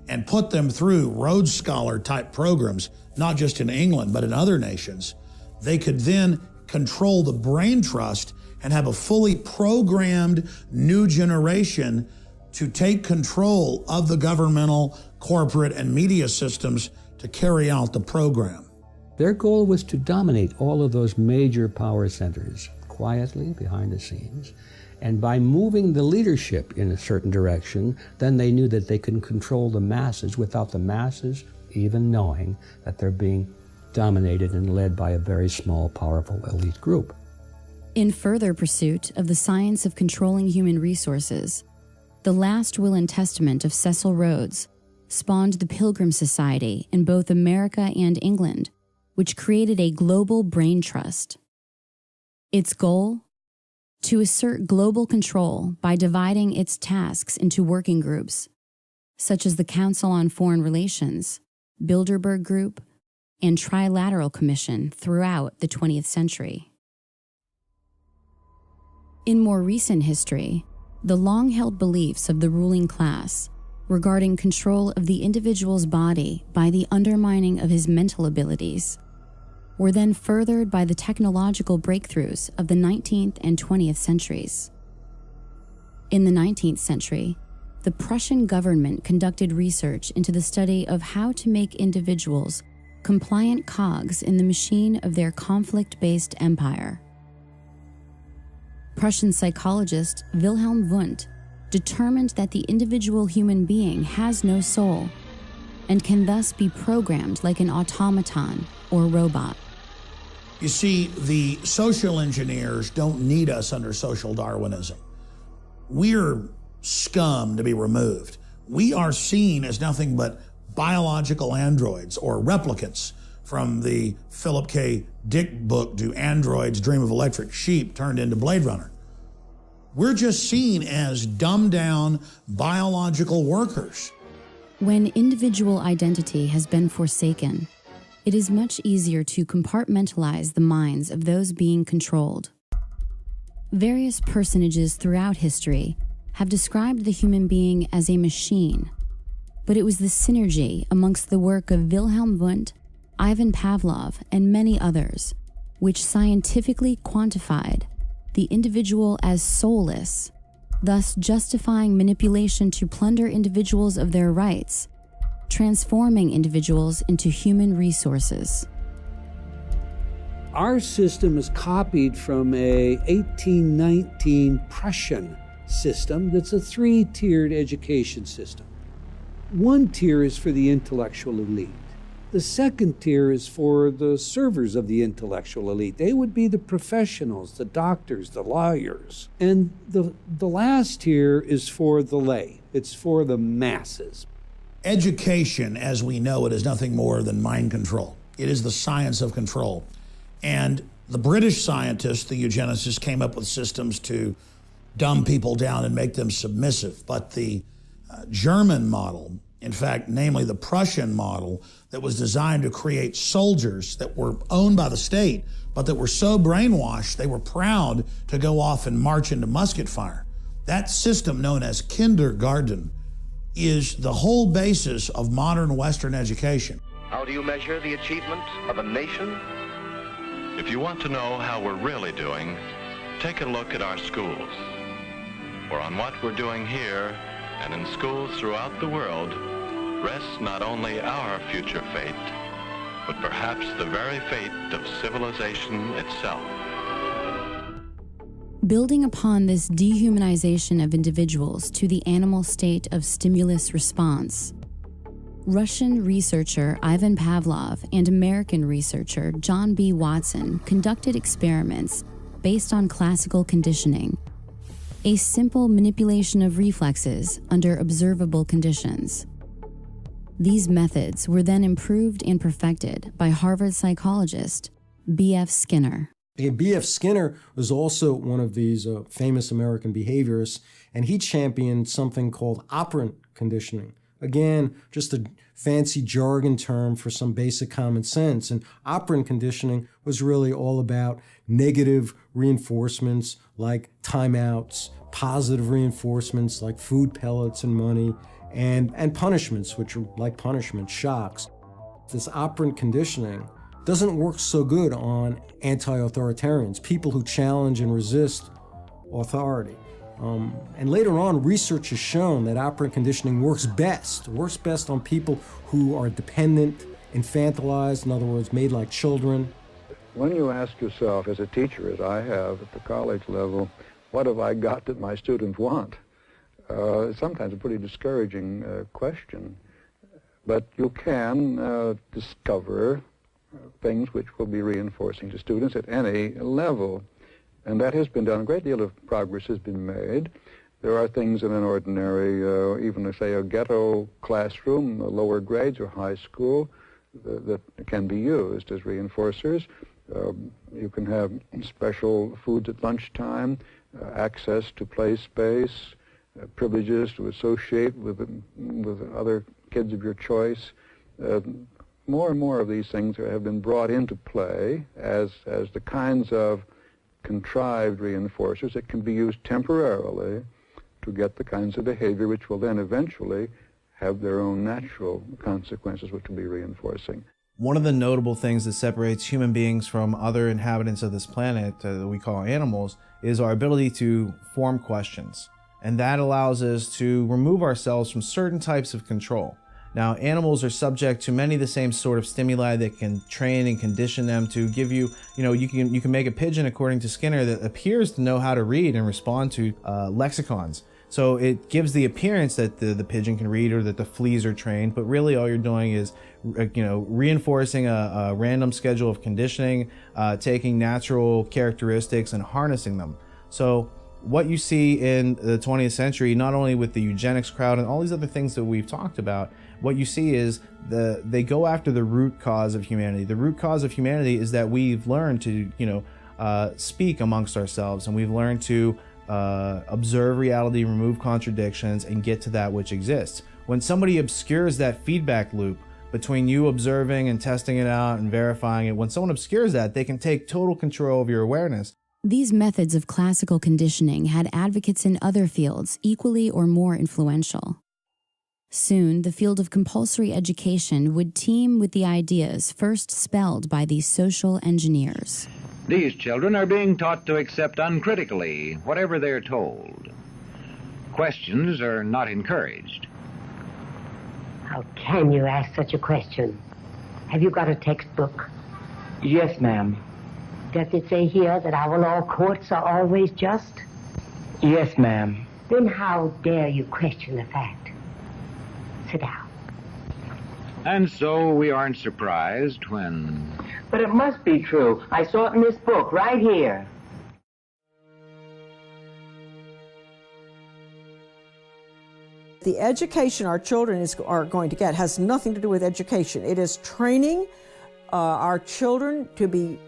and put them through Rhodes Scholar type programs, not just in England, but in other nations, they could then control the brain trust and have a fully programmed new generation to take control of the governmental, corporate, and media systems to carry out the program.
Their goal was to dominate all of those major power centers quietly behind the scenes. And by moving the leadership in a certain direction, then they knew that they could control the masses without the masses even knowing that they're being dominated and led by a very small, powerful elite group.
In further pursuit of the science of controlling human resources, the last will and testament of Cecil Rhodes spawned the Pilgrim Society in both America and England, which created a global brain trust. Its goal? To assert global control by dividing its tasks into working groups, such as the Council on Foreign Relations, Bilderberg Group, and Trilateral Commission throughout the 20th century. In more recent history, the long-held beliefs of the ruling class regarding control of the individual's body by the undermining of his mental abilities were then furthered by the technological breakthroughs of the 19th and 20th centuries. In the 19th century, the Prussian government conducted research into the study of how to make individuals compliant cogs in the machine of their conflict-based empire. Prussian psychologist Wilhelm Wundt determined that the individual human being has no soul and can thus be programmed like an automaton or robot.
You see, the social engineers don't need us under social Darwinism. We're scum to be removed. We are seen as nothing but biological androids or replicants from the Philip K. Dick book, Do Androids Dream of Electric Sheep, turned into Blade Runner. We're just seen as dumbed down biological workers.
When individual identity has been forsaken, it is much easier to compartmentalize the minds of those being controlled. Various personages throughout history have described the human being as a machine, but it was the synergy amongst the work of Wilhelm Wundt, Ivan Pavlov, and many others, which scientifically quantified the individual as soulless, thus justifying manipulation to plunder individuals of their rights, transforming individuals into human resources.
Our system is copied from a 1819 Prussian system that's a three-tiered education system. One tier is for the intellectual elite. The second tier is for the servers of the intellectual elite. They would be the professionals, the doctors, the lawyers. And the last tier is for the lay. It's for the masses.
Education, as we know it, is nothing more than mind control. It is the science of control. And the British scientists, the eugenicists, came up with systems to dumb people down and make them submissive. But the German model, in fact, namely the Prussian model, that was designed to create soldiers that were owned by the state, but that were so brainwashed they were proud to go off and march into musket fire. That system, known as kindergarten, is the whole basis of modern Western education.
How do you measure the achievement of a nation?
If you want to know how we're really doing, take a look at our schools. For on what we're doing here and in schools throughout the world rests not only our future fate, but perhaps the very fate of civilization itself.
Building upon this dehumanization of individuals to the animal state of stimulus response, Russian researcher Ivan Pavlov and American researcher John B. Watson conducted experiments based on classical conditioning, a simple manipulation of reflexes under observable conditions. These methods were then improved and perfected by Harvard psychologist B.F. Skinner.
B.F. Skinner was also one of these famous American behaviorists, and he championed something called operant conditioning. Again, just a fancy jargon term for some basic common sense. And operant conditioning was really all about negative reinforcements like timeouts, positive reinforcements like food pellets and money, and punishments, which are like punishment, shocks. This operant conditioning doesn't work so good on anti-authoritarians, people who challenge and resist authority. And later on, research has shown that operant conditioning works best on people who are dependent, infantilized, in other words, made like children.
When you ask yourself, as a teacher, as I have at the college level, what have I got that my students want? It's sometimes a pretty discouraging question. But you can discover things which will be reinforcing to students at any level. And that has been done. A great deal of progress has been made. There are things in an ordinary, even say a ghetto classroom, lower grades or high school, that can be used as reinforcers. You can have special foods at lunchtime, access to play space, privileges to associate with other kids of your choice. More and more of these things have been brought into play as the kinds of contrived reinforcers that can be used temporarily to get the kinds of behavior which will then eventually have their own natural consequences, which will be reinforcing.
One of the notable things that separates human beings from other inhabitants of this planet that we call animals is our ability to form questions. And that allows us to remove ourselves from certain types of control. Now, animals are subject to many of the same sort of stimuli that can train and condition them to give you, you can make a pigeon, according to Skinner, that appears to know how to read and respond to lexicons. So it gives the appearance that the pigeon can read or that the fleas are trained, but really all you're doing is, reinforcing a random schedule of conditioning, taking natural characteristics and harnessing them. So what you see in the 20th century, not only with the eugenics crowd and all these other things that we've talked about, what you see is they go after the root cause of humanity. The root cause of humanity is that we've learned to, speak amongst ourselves, and we've learned to observe reality, remove contradictions, and get to that which exists. When somebody obscures that feedback loop between you observing and testing it out and verifying it, when someone obscures that, they can take total control of your awareness.
These methods of classical conditioning had advocates in other fields equally or more influential. Soon, the field of compulsory education would teem with the ideas first spelled by these social engineers.
These children are being taught to accept uncritically whatever they're told. Questions are not encouraged.
How can you ask such a question? Have you got a textbook?
Yes, ma'am.
Does it say here that our law courts are always just?
Yes, ma'am.
Then how dare you question the fact? Sit down.
And so we aren't surprised when...
But it must be true. I saw it in this book right here.
The education our children are going to get has nothing to do with education. It is training our children to be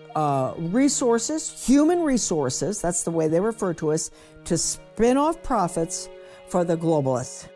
resources, human resources, that's the way they refer to us, to spin off profits for the globalists.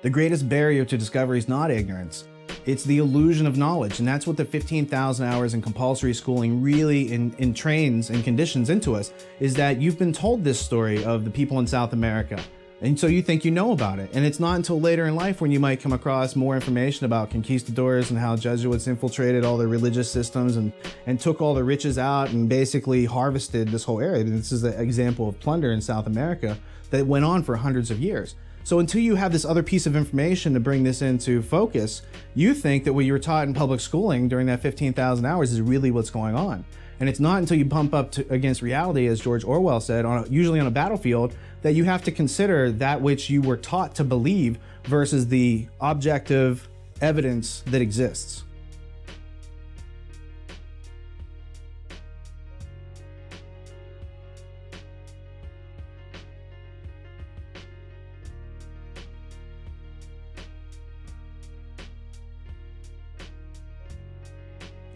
The greatest barrier to discovery is not ignorance. It's the illusion of knowledge, and that's what the 15,000 hours in compulsory schooling really entrains and conditions into us, is that you've been told this story of the people in South America, and so you think you know about it. And it's not until later in life when you might come across more information about conquistadors and how Jesuits infiltrated all the religious systems and took all the riches out and basically harvested this whole area. This is an example of plunder in South America that went on for hundreds of years. So until you have this other piece of information to bring this into focus, you think that what you were taught in public schooling during that 15,000 hours is really what's going on. And it's not until you bump up against reality, as George Orwell said, usually on a battlefield, that you have to consider that which you were taught to believe versus the objective evidence that exists.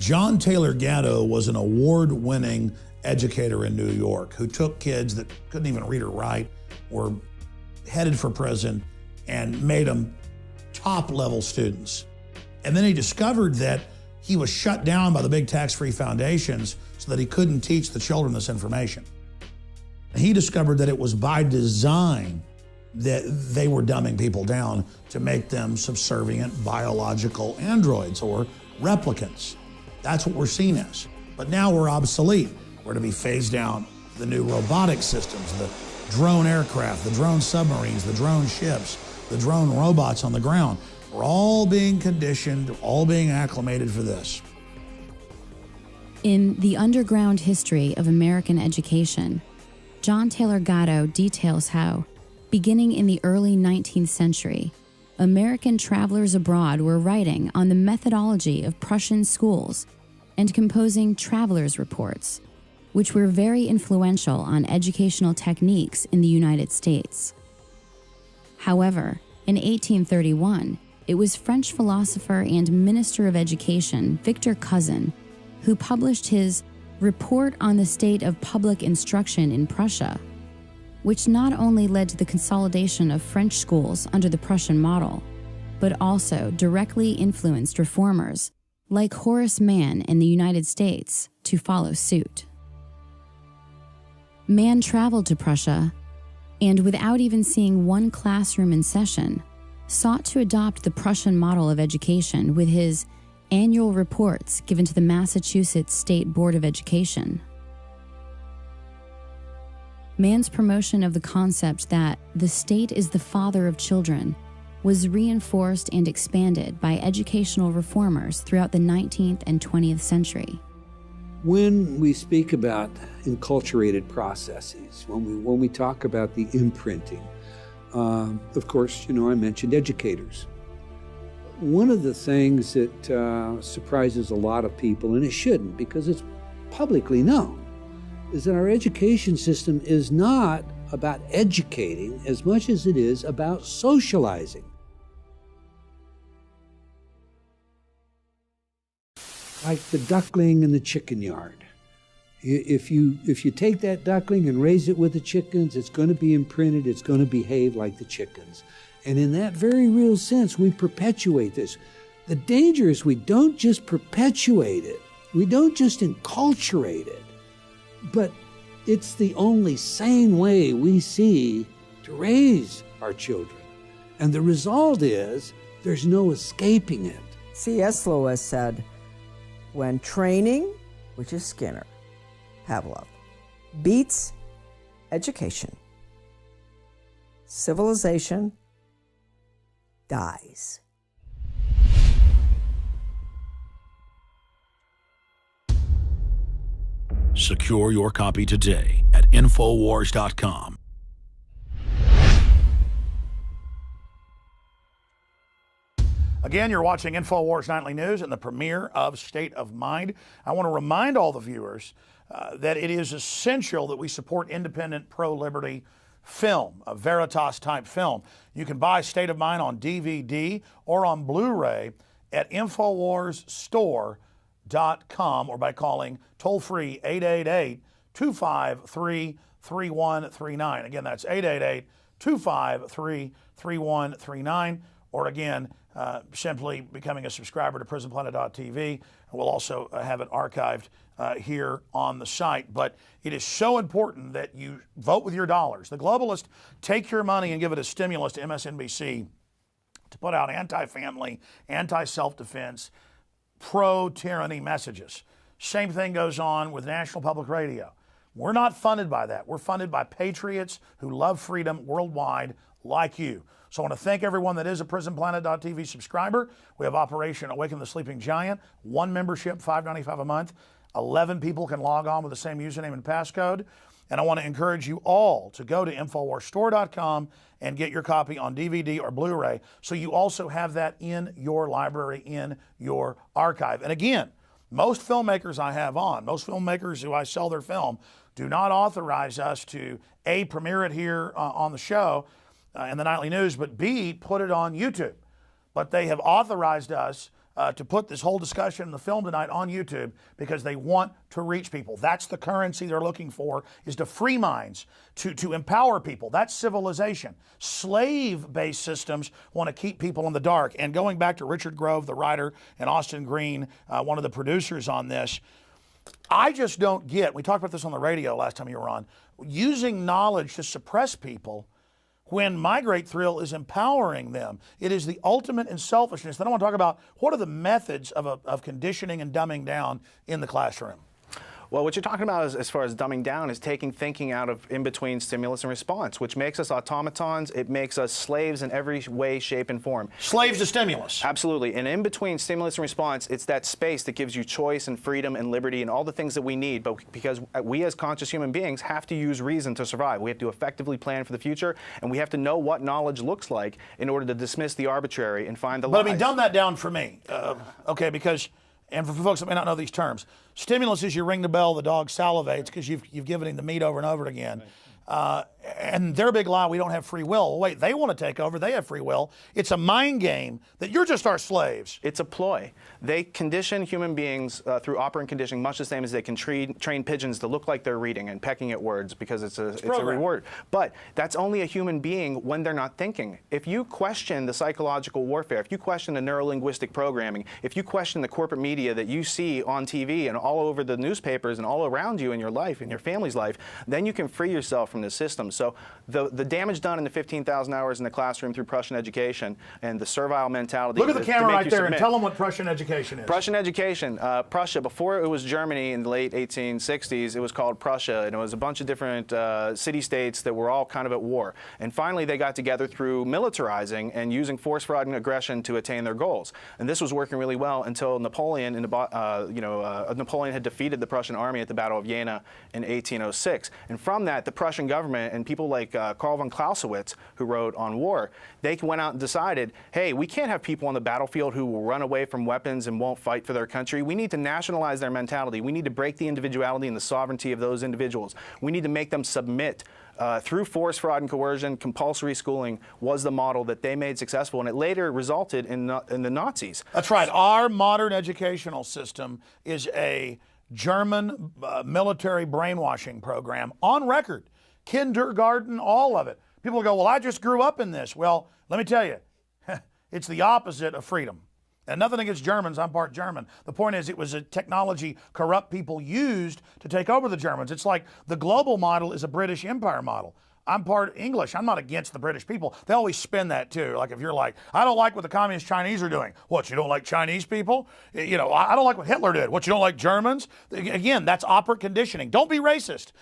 John Taylor Gatto was an award-winning educator in New York who took kids that couldn't even read or write, were headed for prison, and made them top-level students. And then he discovered that he was shut down by the big tax-free foundations so that he couldn't teach the children this information. He discovered that it was by design that they were dumbing people down to make them subservient biological androids or replicants. That's what we're seen as. But now we're obsolete. We're to be phased down the new robotic systems, the drone aircraft, the drone submarines, the drone ships, the drone robots on the ground. We're all being conditioned, all being acclimated for this.
In The Underground History of American Education, John Taylor Gatto details how, beginning in the early 19th century, American travelers abroad were writing on the methodology of Prussian schools and composing travelers' reports, which were very influential on educational techniques in the United States. However, in 1831, it was French philosopher and Minister of Education Victor Cousin who published his Report on the State of Public Instruction in Prussia, which not only led to the consolidation of French schools under the Prussian model, but also directly influenced reformers like Horace Mann in the United States to follow suit. Mann traveled to Prussia and, without even seeing one classroom in session, sought to adopt the Prussian model of education with his annual reports given to the Massachusetts State Board of Education. Mann's promotion of the concept that the state is the father of children was reinforced and expanded by educational reformers throughout the 19th and 20th century.
When we speak about enculturated processes, when we talk about the imprinting, of course, I mentioned educators. One of the things that surprises a lot of people, and it shouldn't because it's publicly known, is that our education system is not about educating as much as it is about socializing. Like the duckling in the chicken yard. If you take that duckling and raise it with the chickens, it's going to be imprinted, it's going to behave like the chickens. And in that very real sense, we perpetuate this. The danger is we don't just perpetuate it, we don't just enculturate it, but it's the only sane way we see to raise our children. And the result is there's no escaping it.
C.S. Lewis said, when training, which is Skinner, Pavlov, beats education, civilization dies.
Secure your copy today at Infowars.com. Again, you're watching Infowars Nightly News and the premiere of State of Mind. I want to remind all the viewers that it is essential that we support independent pro-liberty film, a Veritas-type film. You can buy State of Mind on DVD or on Blu-ray at InfoWarsStore.com or by calling toll-free 888-253-3139. Again, that's 888-253-3139. Or again, simply becoming a subscriber to PrisonPlanet.tv. We'll also have it archived here on the site. But it is so important that you vote with your dollars. The globalists take your money and give it as stimulus to MSNBC to put out anti-family, anti-self-defense, pro-tyranny messages. Same thing goes on with National Public Radio. We're not funded by that. We're funded by patriots who love freedom worldwide like you. So I want to thank everyone that is a PrisonPlanet.tv subscriber. We have Operation Awaken the Sleeping Giant, one membership, $5.95 a month. 11 people can log on with the same username and passcode. And I want to encourage you all to go to InfoWarsStore.com and get your copy on DVD or Blu-ray so you also have that in your library, in your archive. And again, most filmmakers I have on, most filmmakers who I sell their film, do not authorize us to A, premiere it here on the show, in the Nightly News, but B, put it on YouTube. But they have authorized us to put this whole discussion in the film tonight on YouTube because they want to reach people. That's the currency they're looking for, is to free minds, to empower people. That's civilization. Slave-based systems want to keep people in the dark. And going back to Richard Grove, the writer, and Austin Green, one of the producers on this, I just don't get, we talked about this on the radio last time you were on, using knowledge to suppress people when my great thrill is empowering them. It is the ultimate in selfishness. Then I want to talk about what are the methods of conditioning and dumbing down in the classroom.
Well, what you're talking about is, as far as dumbing down, is taking thinking out of in between stimulus and response, which makes us automatons. It makes us slaves in every way, shape, and form.
Slaves to stimulus.
Absolutely. And in between stimulus and response, it's that space that gives you choice and freedom and liberty and all the things that we need. But because we as conscious human beings have to use reason to survive. We have to effectively plan for the future, and we have to know what knowledge looks like in order to dismiss the arbitrary and find the lies.
But I mean, dumb that down for me. Okay, because, and for folks that may not know these terms, stimulus is you ring the bell, the dog salivates because you've given him the meat over and over again. And their big lie, we don't have free will. Well, wait, they want to take over. They have free will. It's a mind game that you're just our slaves.
It's a ploy. They condition human beings through operant conditioning much the same as they can train pigeons to look like they're reading and pecking at words because it's a reward. But that's only a human being when they're not thinking. If you question the psychological warfare, if you question the neurolinguistic programming, if you question the corporate media that you see on TV and all over the newspapers and all around you in your life, in your family's life, then you can free yourself from the system. So the damage done in the 15,000 hours in the classroom through Prussian education and the servile mentality.
Look at the camera right there and tell them what Prussian education is.
Prussian education, Prussia, before it was Germany in the late 1860s, it was called Prussia, and it was a bunch of different city-states that were all kind of at war. And finally, they got together through militarizing and using force, fraud, and aggression to attain their goals. And this was working really well until Napoleon, Napoleon had defeated the Prussian army at the Battle of Jena in 1806. And from that, the Prussian government and people like Karl von Clausewitz, who wrote on war, they went out and decided, hey, we can't have people on the battlefield who will run away from weapons and won't fight for their country. We need to nationalize their mentality. We need to break the individuality and the sovereignty of those individuals. We need to make them submit. Through force, fraud, and coercion, compulsory schooling was the model that they made successful, and it later resulted in the Nazis.
That's right. Our modern educational system is a German military brainwashing program on record. Kindergarten, all of it. People go, well, I just grew up in this. Well, let me tell you, it's the opposite of freedom. And nothing against Germans, I'm part German. The point is, it was a technology corrupt people used to take over the Germans. It's like the global model is a British Empire model. I'm part English. I'm not against the British people. They always spin that too. Like if you're like, I don't like what the communist Chinese are doing. What, you don't like Chinese people? You know, I don't like what Hitler did. What, you don't like Germans? Again, that's operant conditioning. Don't be racist.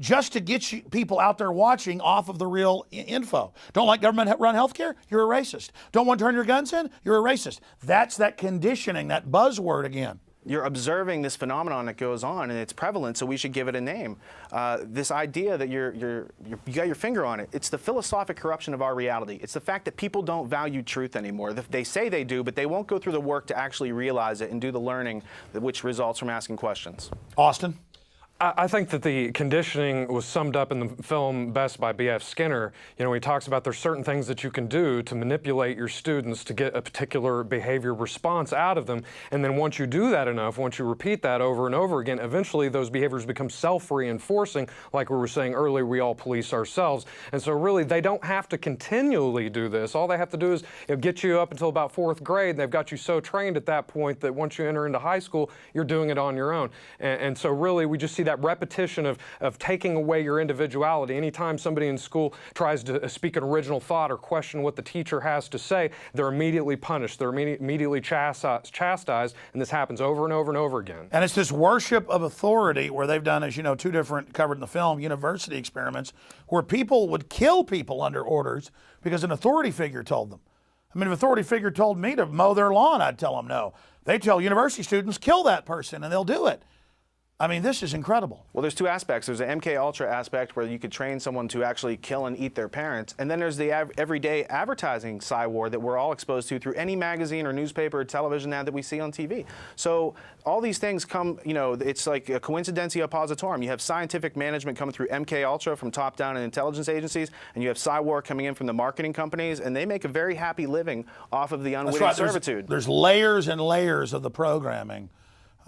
Just to get you people out there watching off of the real info. Don't like government-run healthcare? You're a racist. Don't want to turn your guns in? You're a racist. That's that conditioning, that buzzword again.
You're observing this phenomenon that goes on, and it's prevalent, so we should give it a name. This idea that you got your finger on it, it's the philosophic corruption of our reality. It's the fact that people don't value truth anymore. They say they do, but they won't go through the work to actually realize it and do the learning which results from asking questions.
Austin?
I think that the conditioning was summed up in the film best by B.F. Skinner. You know, he talks about there's certain things that you can do to manipulate your students to get a particular behavior response out of them. And then once you do that enough, once you repeat that over and over again, eventually those behaviors become self-reinforcing. Like we were saying earlier, we all police ourselves. And so really, they don't have to continually do this. All they have to do is get you up until about 4th grade. And they've got you so trained at that point that once you enter into high school, you're doing it on your own. And so really, we just see that repetition of taking away your individuality. Anytime somebody in school tries to speak an original thought or question what the teacher has to say, they're immediately punished. They're immediately chastised, and this happens over and over and over again.
And it's this worship of authority where they've done, as you know, 2 different, covered in the film, university experiments, where people would kill people under orders because an authority figure told them. I mean, if an authority figure told me to mow their lawn, I'd tell them no. They tell university students, kill that person, and they'll do it. I mean, this is incredible.
Well, there's two aspects. There's an MK Ultra aspect where you could train someone to actually kill and eat their parents. And then there's the everyday advertising war that we're all exposed to through any magazine or newspaper or television ad that we see on TV. So all these things come, you know, it's like a coincidentia positorum. You have scientific management coming through MK Ultra from top down in intelligence agencies, and you have war coming in from the marketing companies, and they make a very happy living off of the unwitting servitude.
There's layers and layers of the programming.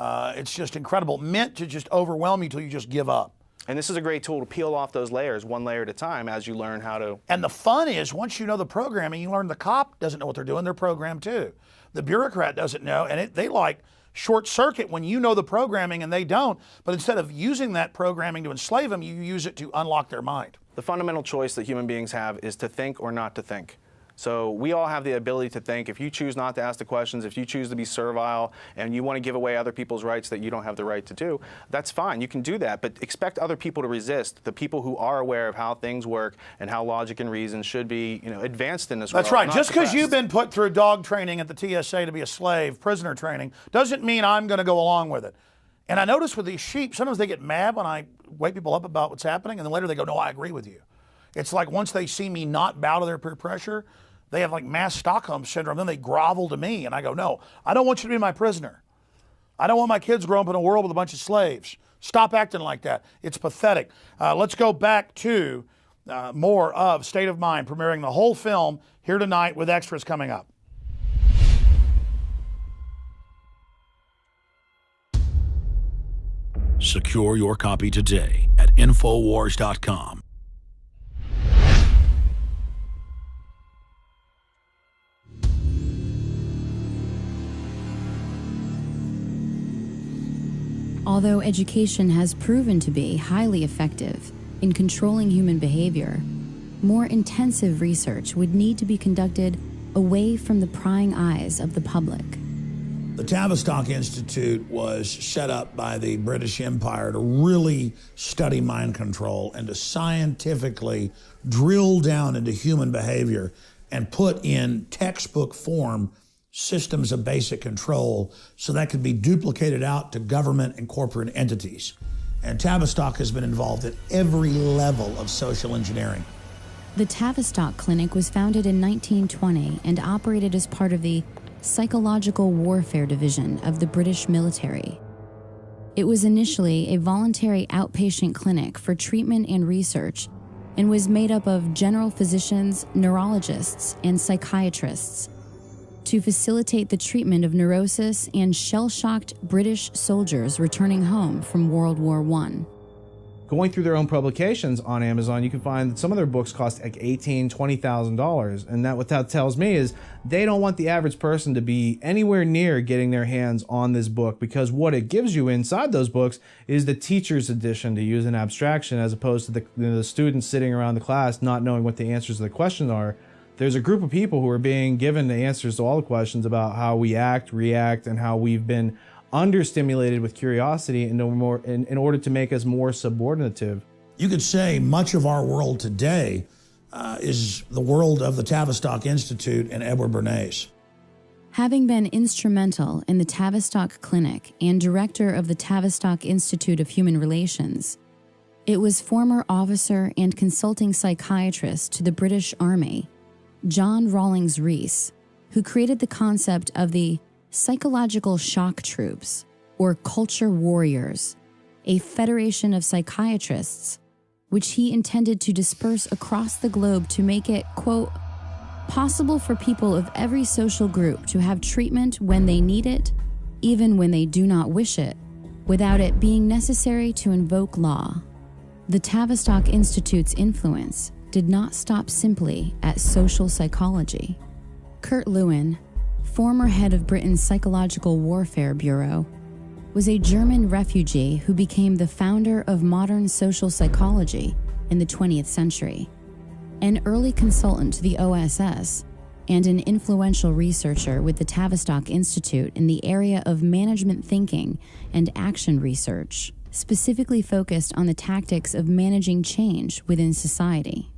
It's just incredible, meant to just overwhelm you till you just give up.
And this is a great tool to peel off those layers one layer at a time as you learn how to.
And the fun is, once you know the programming, you learn the cop doesn't know what they're doing. They're programmed too. The bureaucrat doesn't know, and they like short circuit when you know the programming and they don't. But instead of using that programming to enslave them, you use it to unlock their mind.
The fundamental choice that human beings have is to think or not to think. So we all have the ability to think. If you choose not to ask the questions, if you choose to be servile, and you want to give away other people's rights that you don't have the right to do, that's fine. You can do that, but expect other people to resist. The people who are aware of how things work and how logic and reason should be, you know, advanced in this world.
That's right. Just because you've been put through dog training at the TSA to be a slave, prisoner training, doesn't mean I'm going to go along with it. And I notice with these sheep, sometimes they get mad when I wake people up about what's happening, and then later they go, no, I agree with you. It's like once they see me not bow to their peer pressure, they have like mass Stockholm syndrome, then they grovel to me, and I go, no, I don't want you to be my prisoner. I don't want my kids growing up in a world with a bunch of slaves. Stop acting like that. It's pathetic. Let's go back to more of State of Mind, premiering the whole film here tonight with extras coming up.
Secure your copy today at Infowars.com.
Although education has proven to be highly effective in controlling human behavior, more intensive research would need to be conducted away from the prying eyes of the public.
The Tavistock Institute was set up by the British Empire to really study mind control and to scientifically drill down into human behavior and put in textbook form systems of basic control so that could be duplicated out to government and corporate entities. And Tavistock has been involved at every level of social engineering.
The Tavistock Clinic was founded in 1920 and operated as part of the Psychological Warfare Division of the British military. It was initially a voluntary outpatient clinic for treatment and research and was made up of general physicians, neurologists, and psychiatrists to facilitate the treatment of neurosis and shell-shocked British soldiers returning home from World War I.
Going through their own publications on Amazon, you can find that some of their books cost like $18,000, $20,000. And what that tells me is they don't want the average person to be anywhere near getting their hands on this book, because what it gives you inside those books is the teacher's edition, to use an abstraction, as opposed to the students sitting around the class not knowing what the answers to the questions are. There's a group of people who are being given the answers to all the questions about how we act, react, and how we've been understimulated with curiosity in order to make us more subordinative.
You could say much of our world today is the world of the Tavistock Institute and Edward Bernays.
Having been instrumental in the Tavistock Clinic and director of the Tavistock Institute of Human Relations, it was former officer and consulting psychiatrist to the British Army, John Rawlings Rees, who created the concept of the psychological shock troops, or culture warriors, a federation of psychiatrists, which he intended to disperse across the globe to make it, quote, possible for people of every social group to have treatment when they need it, even when they do not wish it, without it being necessary to invoke law. The Tavistock Institute's influence did not stop simply at social psychology. Kurt Lewin, former head of Britain's Psychological Warfare Bureau, was a German refugee who became the founder of modern social psychology in the 20th century, an early consultant to the OSS, and an influential researcher with the Tavistock Institute in the area of management thinking and action research, specifically focused on the tactics of managing change within society.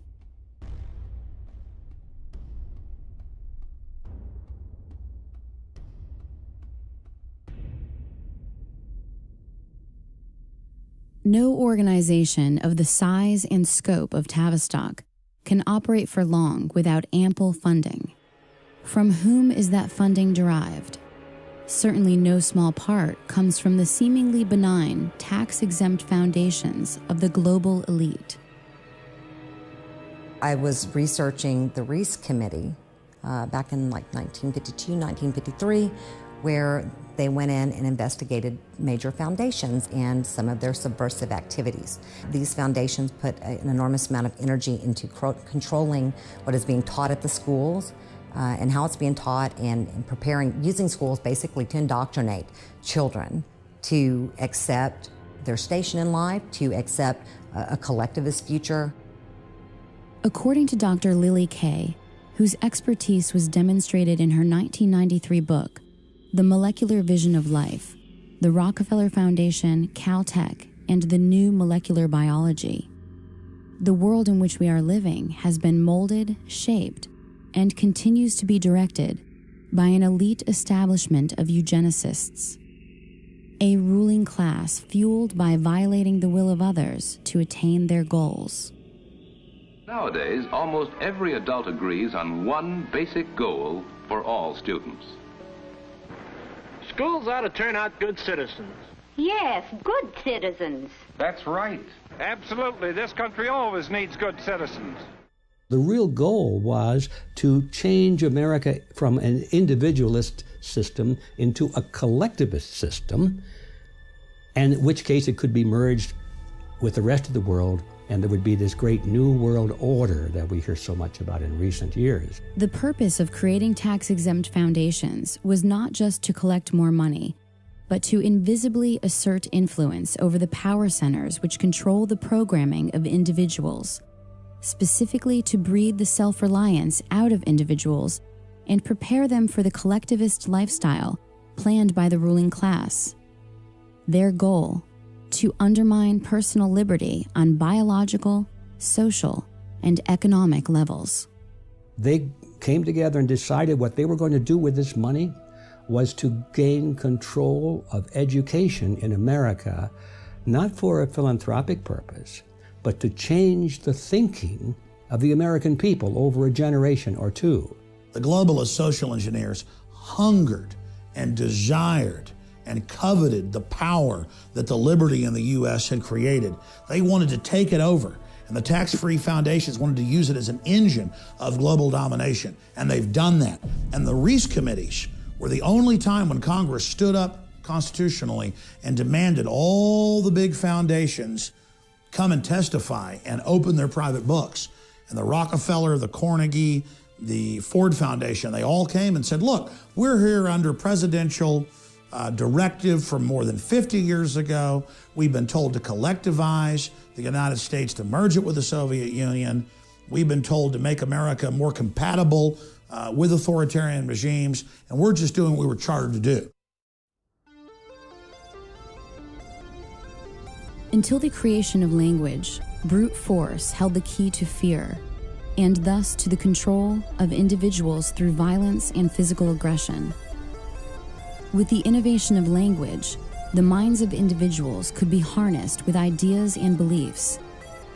No organization of the size and scope of Tavistock can operate for long without ample funding. From whom is that funding derived? Certainly no small part comes from the seemingly benign, tax-exempt foundations of the global elite.
I was researching the Reese Committee back in like 1952, 1953, where they went in and investigated major foundations and some of their subversive activities. These foundations put an enormous amount of energy into controlling what is being taught at the schools and how it's being taught, and preparing, using schools basically to indoctrinate children to accept their station in life, to accept a collectivist future.
According to Dr. Lily Kay, whose expertise was demonstrated in her 1993 book, The Molecular Vision of Life, the Rockefeller Foundation, Caltech, and the New Molecular Biology, the world in which we are living has been molded, shaped, and continues to be directed by an elite establishment of eugenicists, a ruling class fueled by violating the will of others to attain their goals.
Nowadays, almost every adult agrees on one basic goal for all students.
Schools ought to turn out good citizens.
Yes, good citizens.
That's right. Absolutely. This country always needs good citizens.
The real goal was to change America from an individualist system into a collectivist system, and in which case it could be merged with the rest of the world, and there would be this great new world order that we hear so much about in recent years.
The purpose of creating tax-exempt foundations was not just to collect more money, but to invisibly assert influence over the power centers which control the programming of individuals, specifically to breed the self-reliance out of individuals and prepare them for the collectivist lifestyle planned by the ruling class. Their goal: to undermine personal liberty on biological, social, and economic levels.
They came together and decided what they were going to do with this money was to gain control of education in America, not for a philanthropic purpose, but to change the thinking of the American people over a generation or two.
The globalist social engineers hungered and desired and coveted the power that the liberty in the U.S. had created. They wanted to take it over, and the tax-free foundations wanted to use it as an engine of global domination, and they've done that. And the Reese committees were the only time when Congress stood up constitutionally and demanded all the big foundations come and testify and open their private books. And the Rockefeller, the Carnegie, the Ford Foundation, they all came and said, look, we're here under presidential directive from more than 50 years ago. We've been told to collectivize the United States, to merge it with the Soviet Union. We've been told to make America more compatible with authoritarian regimes, and we're just doing what we were chartered to do.
Until the creation of language, brute force held the key to fear, and thus to the control of individuals through violence and physical aggression. With the innovation of language, the minds of individuals could be harnessed with ideas and beliefs,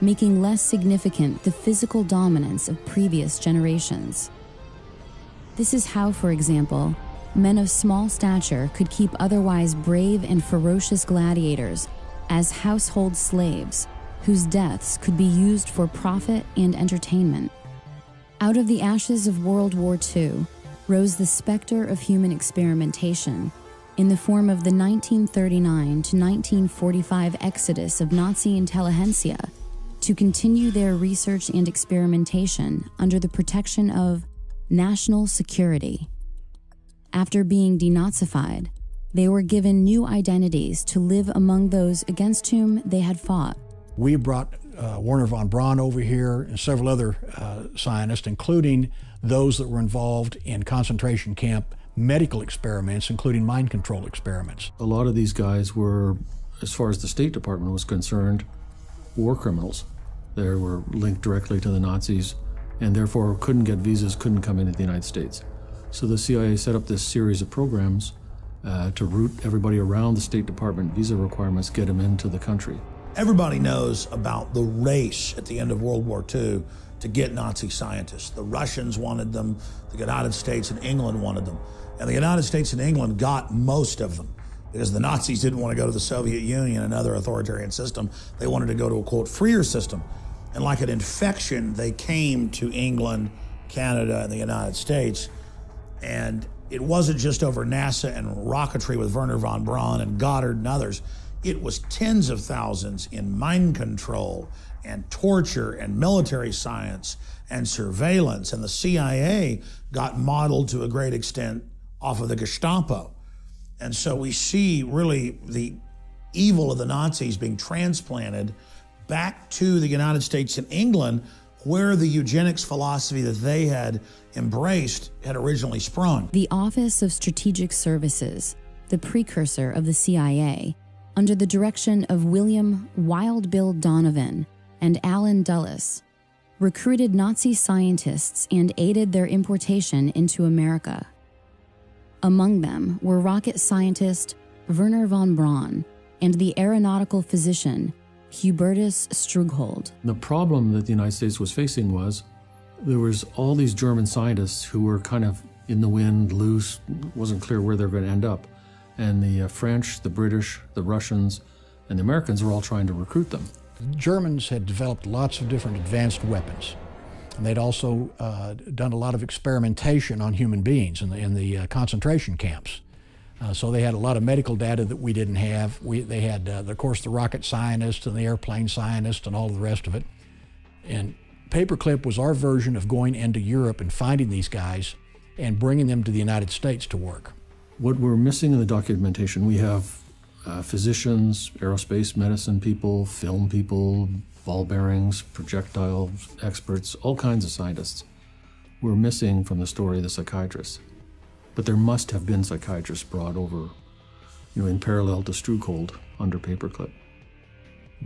making less significant the physical dominance of previous generations. This is how, for example, men of small stature could keep otherwise brave and ferocious gladiators as household slaves, whose deaths could be used for profit and entertainment. Out of the ashes of World War II rose the specter of human experimentation in the form of the 1939 to 1945 exodus of Nazi intelligentsia to continue their research and experimentation under the protection of national security. After being denazified, they were given new identities to live among those against whom they had fought.
We brought Werner von Braun over here and several other scientists, including those that were involved in concentration camp medical experiments, including mind control experiments.
A lot of these guys were, as far as the State Department was concerned, war criminals. They were linked directly to the Nazis and therefore couldn't get visas, couldn't come into the United States. So the CIA set up this series of programs to route everybody around the State Department visa requirements, get them into the country.
Everybody knows about the race at the end of World War II to get Nazi scientists. The Russians wanted them, the United States and England wanted them. And the United States and England got most of them because the Nazis didn't want to go to the Soviet Union, another authoritarian system. They wanted to go to a, quote, freer system. And like an infection, they came to England, Canada, and the United States. And it wasn't just over NASA and rocketry with Wernher von Braun and Goddard and others. It was tens of thousands in mind control and torture and military science and surveillance. And the CIA got modeled to a great extent off of the Gestapo. And so we see really the evil of the Nazis being transplanted back to the United States and England, where the eugenics philosophy that they had embraced had originally sprung.
The Office of Strategic Services, the precursor of the CIA, under the direction of William Wild Bill Donovan and Allen Dulles, recruited Nazi scientists and aided their importation into America. Among them were rocket scientist Wernher von Braun and the aeronautical physician Hubertus Strughold.
The problem that the United States was facing was there was all these German scientists who were kind of in the wind, loose, wasn't clear where they're going to end up. And the French, the British, the Russians, and the Americans were all trying to recruit them.
The Germans had developed lots of different advanced weapons. And they'd also done a lot of experimentation on human beings in the concentration camps. So they had a lot of medical data that we didn't have. They had, of course, the rocket scientists and the airplane scientists and all the rest of it. And Paperclip was our version of going into Europe and finding these guys and bringing them to the United States to work.
What we're missing in the documentation, we have physicians, aerospace medicine people, film people, ball bearings, projectile experts, all kinds of scientists. We're missing from the story the psychiatrists. But there must have been psychiatrists brought over, in parallel to Strughold under Paperclip.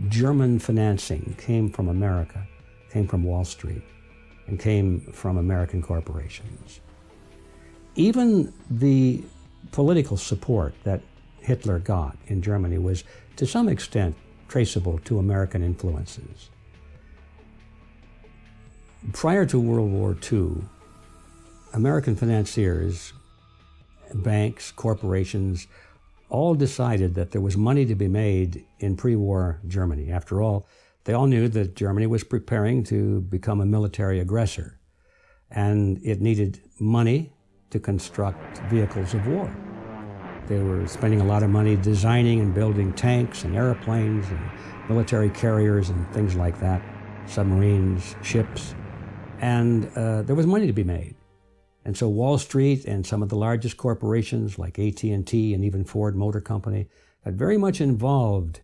German financing came from America, came from Wall Street, and came from American corporations. Even the political support that Hitler got in Germany was, to some extent, traceable to American influences. Prior to World War II, American financiers, banks, corporations, all decided that there was money to be made in pre-war Germany. After all, they all knew that Germany was preparing to become a military aggressor, and it needed money to construct vehicles of war. They were spending a lot of money designing and building tanks and airplanes and military carriers and things like that, submarines, ships, and there was money to be made. And so Wall Street and some of the largest corporations like AT&T and even Ford Motor Company got very much involved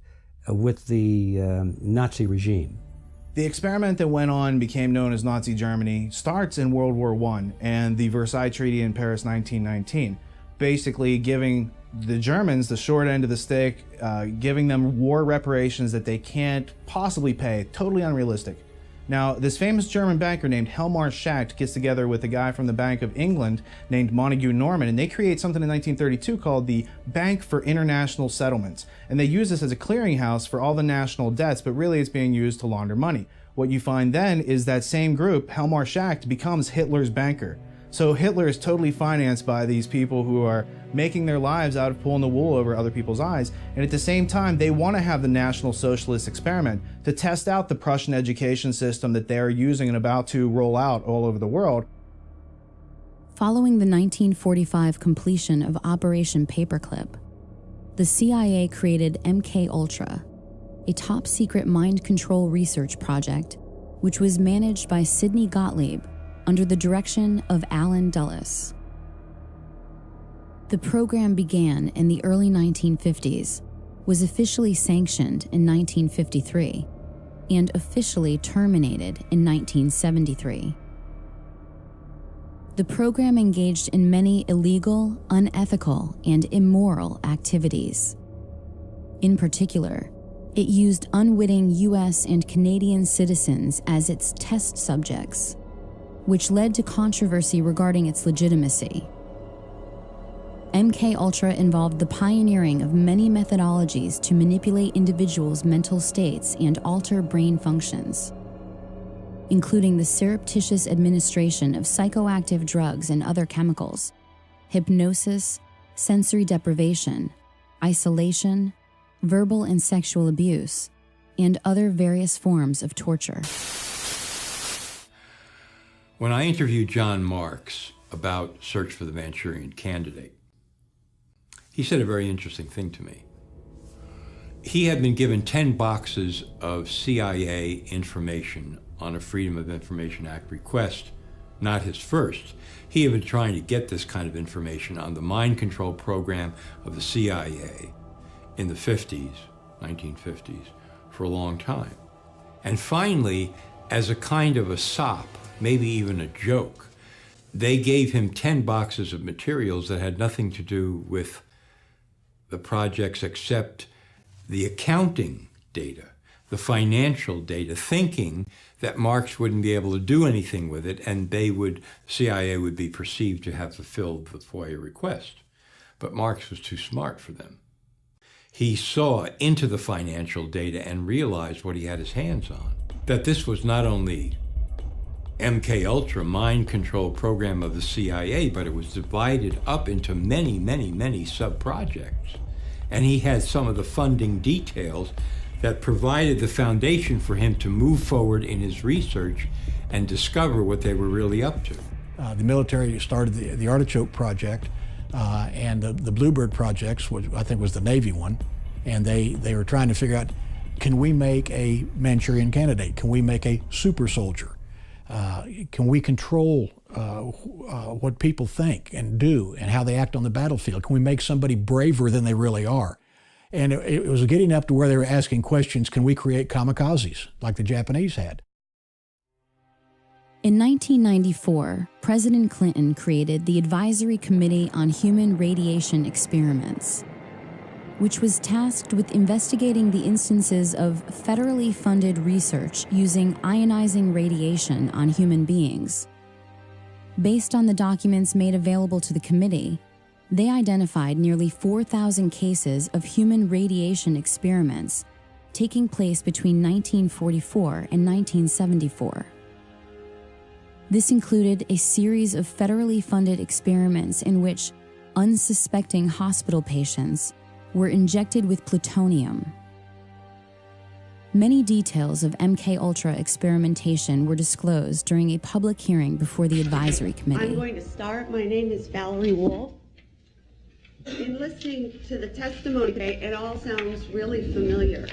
with the Nazi regime.
The experiment that went on became known as Nazi Germany starts in World War I and the Versailles Treaty in Paris 1919, basically giving the Germans the short end of the stick, giving them war reparations that they can't possibly pay, totally unrealistic. Now, this famous German banker named Hjalmar Schacht gets together with a guy from the Bank of England named Montague Norman, and they create something in 1932 called the Bank for International Settlements. And they use this as a clearinghouse for all the national debts, but really it's being used to launder money. What you find then is that same group, Hjalmar Schacht, becomes Hitler's banker. So Hitler is totally financed by these people who are making their lives out of pulling the wool over other people's eyes. And at the same time, they want to have the National Socialist experiment to test out the Prussian education system that they're using and about to roll out all over the world.
Following the 1945 completion of Operation Paperclip, the CIA created MK-Ultra, a top-secret mind control research project which was managed by Sidney Gottlieb under the direction of Allen Dulles. The program began in the early 1950s, was officially sanctioned in 1953, and officially terminated in 1973. The program engaged in many illegal, unethical, and immoral activities. In particular, it used unwitting US and Canadian citizens as its test subjects, which led to controversy regarding its legitimacy. MKUltra involved the pioneering of many methodologies to manipulate individuals' mental states and alter brain functions, including the surreptitious administration of psychoactive drugs and other chemicals, hypnosis, sensory deprivation, isolation, verbal and sexual abuse, and other various forms of torture.
When I interviewed John Marks about Search for the Manchurian Candidate, he said a very interesting thing to me. He had been given 10 boxes of CIA information on a Freedom of Information Act request, not his first. He had been trying to get this kind of information on the mind control program of the CIA in the 50s, 1950s, for a long time. And finally, as a kind of a sop, maybe even a joke, they gave him 10 boxes of materials that had nothing to do with the projects except the accounting data, the financial data, thinking that Marks wouldn't be able to do anything with it and CIA would be perceived to have fulfilled the FOIA request. But Marks was too smart for them. He saw into the financial data and realized what he had his hands on, that this was not only MKUltra, mind control program of the CIA, but it was divided up into many, many, many sub-projects. And he had some of the funding details that provided the foundation for him to move forward in his research and discover what they were really up to.
The military started the Artichoke Project, and the Bluebird projects, which I think was the Navy one, and they were trying to figure out, can we make a Manchurian Candidate? Can we make a super soldier? Can we control what people think and do and how they act on the battlefield? Can we make somebody braver than they really are? And it was getting up to where they were asking questions, can we create kamikazes like the Japanese had?
In 1994, President Clinton created the Advisory Committee on Human Radiation Experiments, which was tasked with investigating the instances of federally funded research using ionizing radiation on human beings. Based on the documents made available to the committee, they identified nearly 4,000 cases of human radiation experiments taking place between 1944 and 1974. This included a series of federally funded experiments in which unsuspecting hospital patients were injected with plutonium. Many details of MKUltra experimentation were disclosed during a public hearing before the advisory committee.
I'm going to start. My name is Valerie Wolf. In listening to the testimony today, it all sounds really familiar.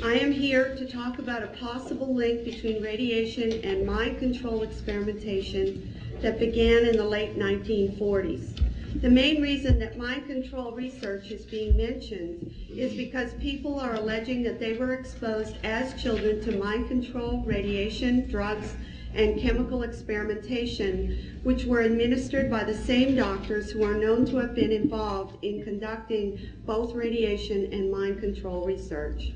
I am here to talk about a possible link between radiation and mind control experimentation that began in the late 1940s. The main reason that mind control research is being mentioned is because people are alleging that they were exposed as children to mind control, radiation, drugs, and chemical experimentation, which were administered by the same doctors who are known to have been involved in conducting both radiation and mind control research.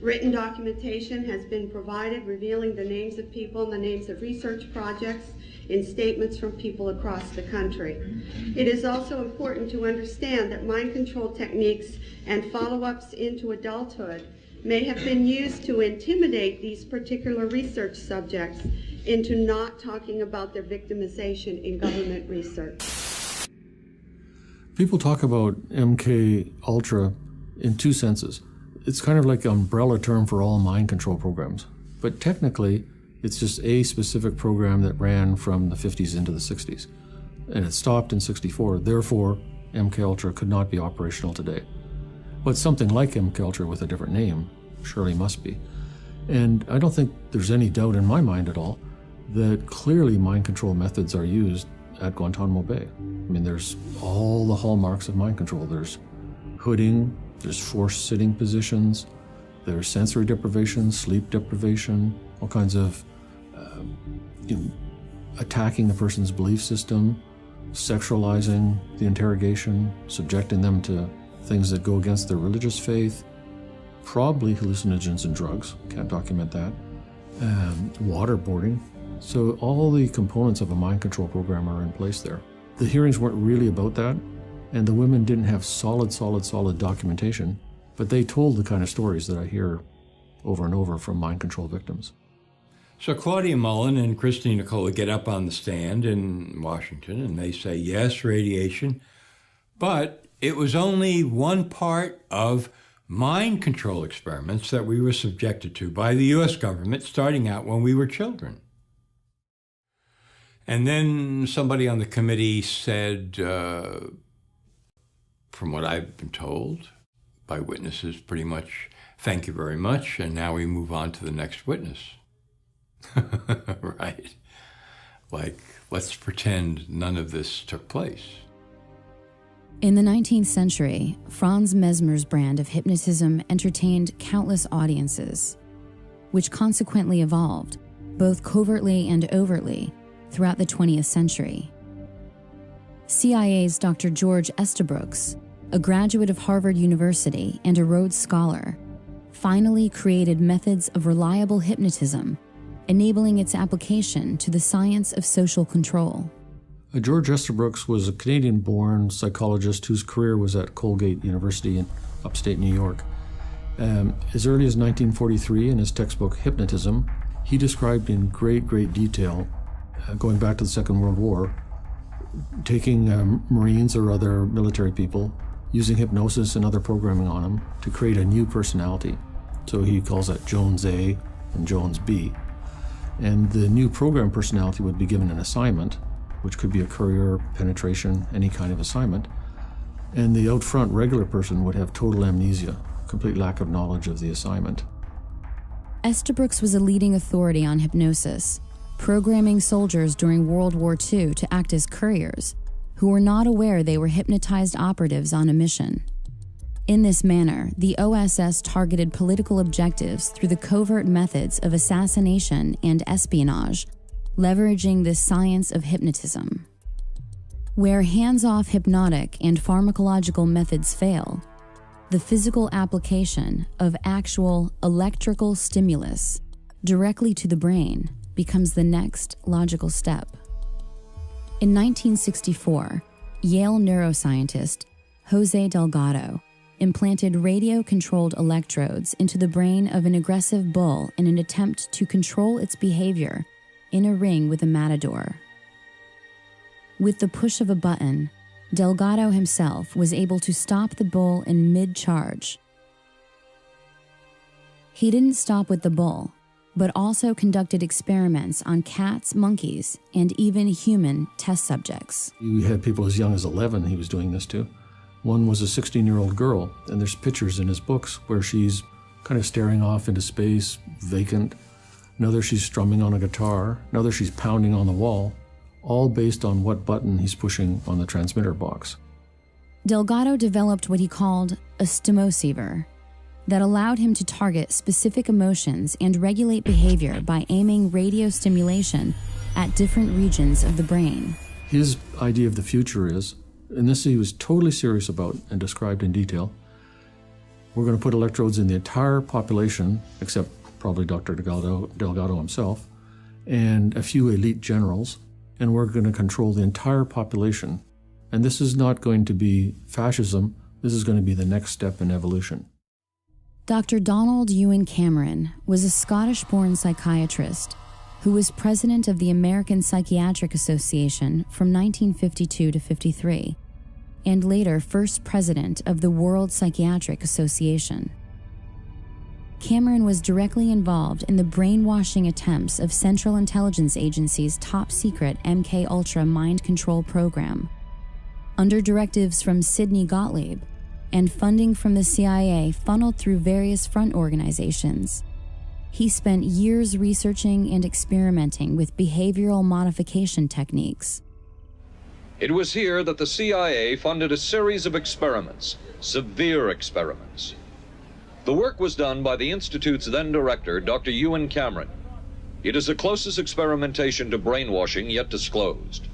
Written documentation has been provided revealing the names of people and the names of research projects in statements from people across the country. It is also important to understand that mind control techniques and follow-ups into adulthood may have been used to intimidate these particular research subjects into not talking about their victimization in government research.
People talk about MKUltra in two senses. It's kind of like an umbrella term for all mind control programs. But technically, it's just a specific program that ran from the 50s into the 60s. And it stopped in 64. Therefore, MKUltra could not be operational today. But something like MKUltra with a different name surely must be. And I don't think there's any doubt in my mind at all that clearly mind control methods are used at Guantanamo Bay. I mean, there's all the hallmarks of mind control. There's hooding, there's forced sitting positions, there's sensory deprivation, sleep deprivation, all kinds of attacking the person's belief system, sexualizing the interrogation, subjecting them to things that go against their religious faith, probably hallucinogens and drugs, can't document that, waterboarding. So all the components of a mind control program are in place there. The hearings weren't really about that. And the women didn't have solid documentation, but they told the kind of stories that I hear over and over from mind control victims.
So Claudia Mullen and Christine Nicola get up on the stand in Washington and they say, yes, radiation, but it was only one part of mind control experiments that we were subjected to by the U.S. government starting out when we were children. And then somebody on the committee said, from what I've been told by witnesses, pretty much, thank you very much, and now we move on to the next witness. Right? Like, let's pretend none of this took place.
In the 19th century, Franz Mesmer's brand of hypnotism entertained countless audiences, which consequently evolved, both covertly and overtly, throughout the 20th century. CIA's Dr. George Estabrooks, a graduate of Harvard University and a Rhodes Scholar, finally created methods of reliable hypnotism, enabling its application to the science of social control.
George Estabrooks was a Canadian-born psychologist whose career was at Colgate University in upstate New York. As early as 1943, in his textbook Hypnotism, he described in great detail, going back to the Second World War, taking Marines or other military people, using hypnosis and other programming on them to create a new personality. So he calls that Jones A and Jones B. And the new program personality would be given an assignment, which could be a courier, penetration, any kind of assignment. And the out front regular person would have total amnesia, complete lack of knowledge of the assignment.
Estabrooks was a leading authority on hypnosis, programming soldiers during World War II to act as couriers, who were not aware they were hypnotized operatives on a mission. In this manner, the OSS targeted political objectives through the covert methods of assassination and espionage, leveraging the science of hypnotism. Where hands-off hypnotic and pharmacological methods fail, the physical application of actual electrical stimulus directly to the brain becomes the next logical step. In 1964, Yale neuroscientist Jose Delgado implanted radio-controlled electrodes into the brain of an aggressive bull in an attempt to control its behavior in a ring with a matador. With the push of a button, Delgado himself was able to stop the bull in mid-charge. He didn't stop with the bull, but also conducted experiments on cats, monkeys, and even human test subjects.
You had people as young as 11 he was doing this to. One was a 16-year-old girl, and there's pictures in his books where she's kind of staring off into space, vacant. Another she's strumming on a guitar. Another she's pounding on the wall, all based on what button he's pushing on the transmitter box.
Delgado developed what he called a stimoceiver that allowed him to target specific emotions and regulate behavior by aiming radio stimulation at different regions of the brain.
His idea of the future is, and this he was totally serious about and described in detail, we're going to put electrodes in the entire population, except probably Dr. Delgado himself, and a few elite generals, and we're going to control the entire population. And this is not going to be fascism, this is going to be the next step in evolution.
Dr. Donald Ewan Cameron was a Scottish-born psychiatrist who was president of the American Psychiatric Association from 1952 to 53, and later first president of the World Psychiatric Association. Cameron was directly involved in the brainwashing attempts of Central Intelligence Agency's top-secret MK-Ultra mind control program. Under directives from Sidney Gottlieb and funding from the CIA funneled through various front organizations, he spent years researching and experimenting with behavioral modification techniques.
It was here that the CIA funded a series of experiments, severe experiments. The work was done by the Institute's then director, Dr. Ewan Cameron. It is the closest experimentation to brainwashing yet disclosed.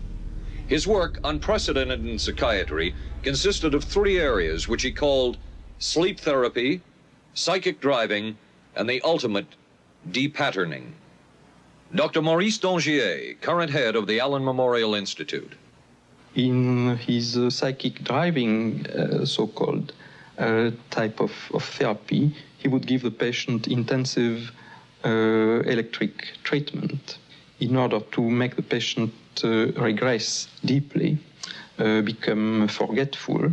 His work, unprecedented in psychiatry, consisted of 3 areas which he called sleep therapy, psychic driving, and the ultimate depatterning. Dr. Maurice Dongier, current head of the Allen Memorial Institute.
in his psychic driving, so-called type of therapy, he would give the patient intensive electric treatment in order to make the patient regress deeply, become forgetful,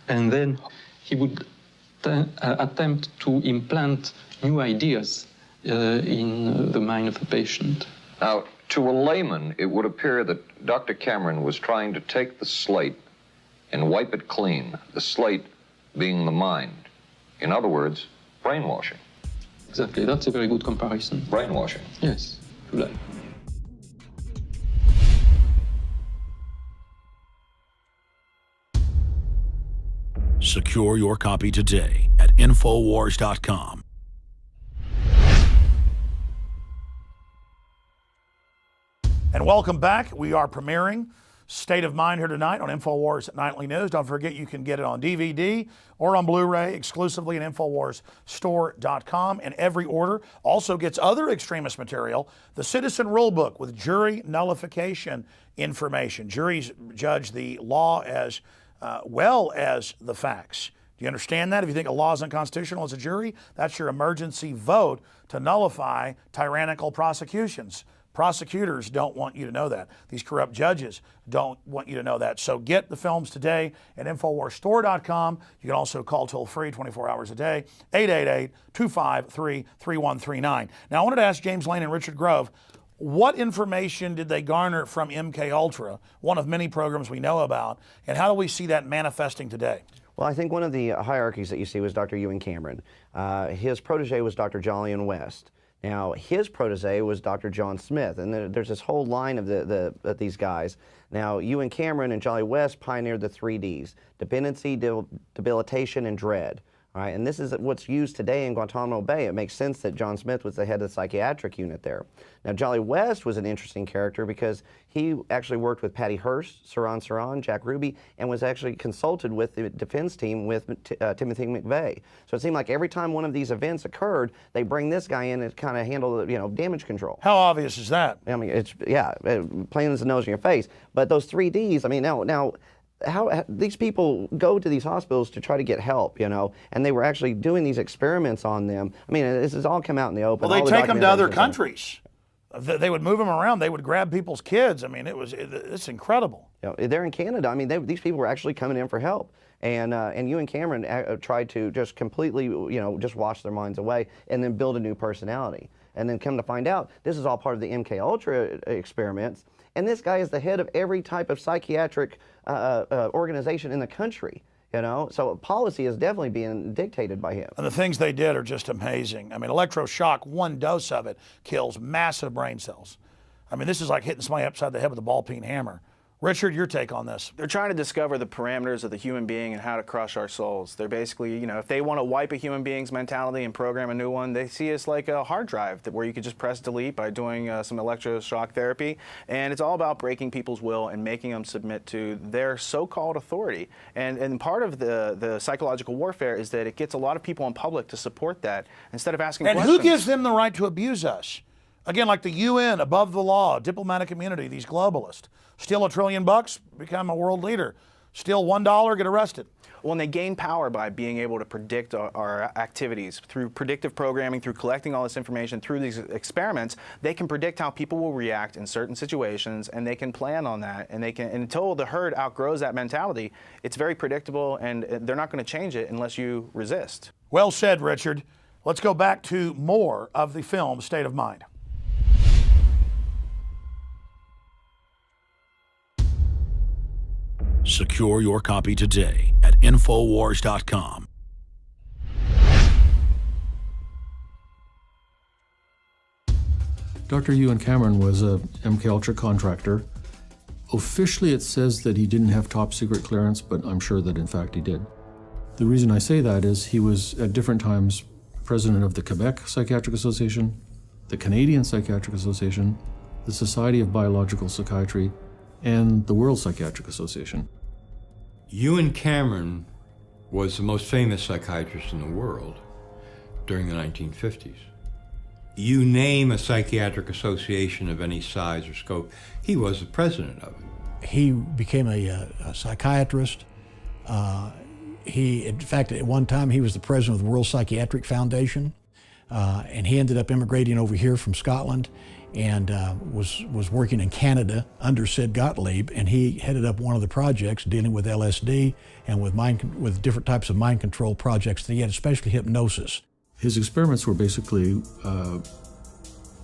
and then he would attempt to implant new ideas in the mind of the patient.
Now, to a layman, it would appear that Dr. Cameron was trying to take the slate and wipe it clean, the slate being the mind. In other words, brainwashing.
Exactly, that's a very good comparison.
Brainwashing.
Yes, if you like.
Secure your copy today at Infowars.com.
And welcome back. We are premiering State of Mind here tonight on Infowars Nightly News. Don't forget you can get it on DVD or on Blu-ray exclusively at InfoWarsStore.com. And every order also gets other extremist material, the Citizen Rulebook with jury nullification information. Juries judge the law as well as the facts. Do you understand that? If you think a law is unconstitutional as a jury, that's your emergency vote to nullify tyrannical prosecutions. Prosecutors don't want you to know that. These corrupt judges don't want you to know that. So get the films today at InfoWarsStore.com. You can also call toll-free 24 hours a day, 888-253-3139. Now, I wanted to ask James Lane and Richard Grove, what information did they garner from MKUltra, one of many programs we know about, and how do we see that manifesting today?
Well, I think one of the hierarchies that you see was Dr. Ewan Cameron. His protege was Dr. Jolyon West. Now, his protege was Dr. John Smith, and there's this whole line of these guys. Now, Ewan Cameron and Jolly West pioneered the 3 Ds, dependency, debilitation, and dread. All right, and this is what's used today in Guantanamo Bay. It makes sense that John Smith was the head of the psychiatric unit there. Now, Jolly West was an interesting character because he actually worked with Patty Hearst, Saran, Jack Ruby, and was actually consulted with the defense team with Timothy McVeigh. So it seemed like every time one of these events occurred, they bring this guy in and kind of handle, damage control.
How obvious is that?
I mean, it's, plain as the nose in your face. But those 3 Ds, I mean, now how these people go to these hospitals to try to get help, and they were actually doing these experiments on them. I mean, this has all come out in the open.
Well, they take them to other countries. They would move them around. They would grab people's kids. I mean, it's incredible.
They're in Canada. I mean, these people were actually coming in for help. And Ewan Cameron tried to just completely, just wash their minds away and then build a new personality. And then come to find out, this is all part of the MKUltra experiments. And this guy is the head of every type of psychiatric organization in the country, So policy is definitely being dictated by him.
And the things they did are just amazing. I mean, electroshock, 1 dose of it kills massive brain cells. I mean, this is like hitting somebody upside the head with a ball-peen hammer. Richard, your take on this?
They're trying to discover the parameters of the human being and how to crush our souls. They're basically, if they want to wipe a human being's mentality and program a new one, they see us like a hard drive where you could just press delete by doing some electroshock therapy. And it's all about breaking people's will and making them submit to their so-called authority. And part of the psychological warfare is that it gets a lot of people in public to support that instead of asking questions.
And who gives them the right to abuse us? Again, like the UN, above the law, diplomatic immunity, these globalists. Steal $1 trillion, become a world leader. Steal $1, get arrested.
Well, and they gain power by being able to predict our activities. Through predictive programming, through collecting all this information, through these experiments, they can predict how people will react in certain situations, and they can plan on that. And until the herd outgrows that mentality, it's very predictable, and they're not going to change it unless you resist.
Well said, Richard. Let's go back to more of the film State of Mind.
Secure your copy today at Infowars.com.
Dr. Ewan Cameron was a MKUltra contractor. Officially, it says that he didn't have top secret clearance, but I'm sure that in fact he did. The reason I say that is he was at different times president of the Quebec Psychiatric Association, the Canadian Psychiatric Association, the Society of Biological Psychiatry, and the World Psychiatric Association.
Ewan Cameron was the most famous psychiatrist in the world during the 1950s. You name a psychiatric association of any size or scope, he was the president of it.
He became a psychiatrist. In fact, at one time, he was the president of the World Psychiatric Foundation, and he ended up immigrating over here from Scotland and was working in Canada under Sid Gottlieb, and he headed up one of the projects dealing with LSD and with different types of mind control projects. He had especially hypnosis.
His experiments were basically,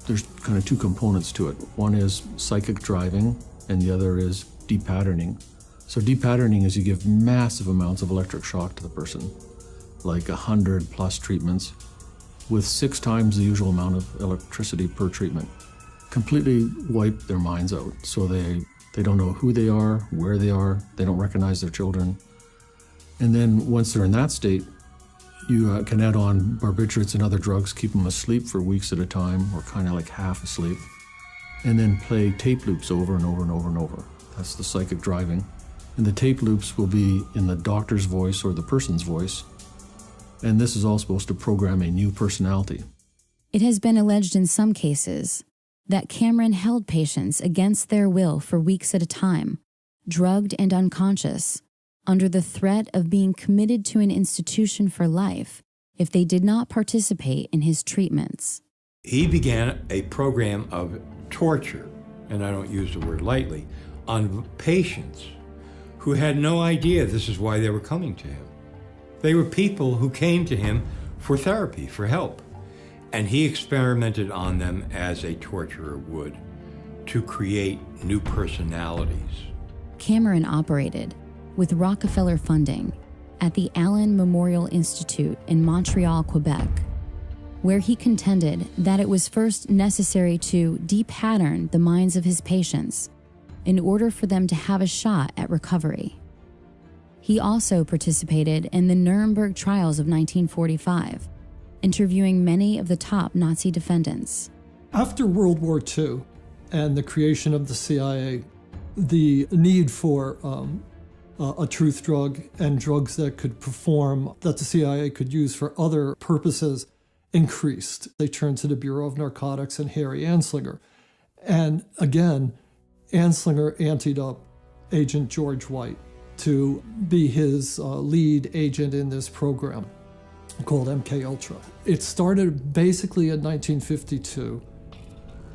there's kind of two components to it. One is psychic driving, and the other is de-patterning. So de-patterning is you give massive amounts of electric shock to the person, like 100+ treatments, with 6 times the usual amount of electricity per treatment. Completely wipe their minds out, so they don't know who they are, where they are, they don't recognize their children. And then once they're in that state, you can add on barbiturates and other drugs, keep them asleep for weeks at a time, or kind of like half asleep, and then play tape loops over and over and over and over. That's the psychic driving. And the tape loops will be in the doctor's voice or the person's voice. And this is all supposed to program a new personality.
It has been alleged in some cases that Cameron held patients against their will for weeks at a time, drugged and unconscious, under the threat of being committed to an institution for life if they did not participate in his treatments.
He began a program of torture, and I don't use the word lightly, on patients who had no idea this is why they were coming to him. They were people who came to him for therapy, for help. And he experimented on them as a torturer would to create new personalities.
Cameron operated, with Rockefeller funding, at the Allen Memorial Institute in Montreal, Quebec, where he contended that it was first necessary to de-pattern the minds of his patients in order for them to have a shot at recovery. He also participated in the Nuremberg trials of 1945, interviewing many of the top Nazi defendants.
After World War II and the creation of the CIA, the need for a truth drug and drugs that could perform, that the CIA could use for other purposes, increased. They turned to the Bureau of Narcotics and Harry Anslinger. And again, Anslinger anteed up Agent George White to be his lead agent in this program called MK-Ultra. It started basically in 1952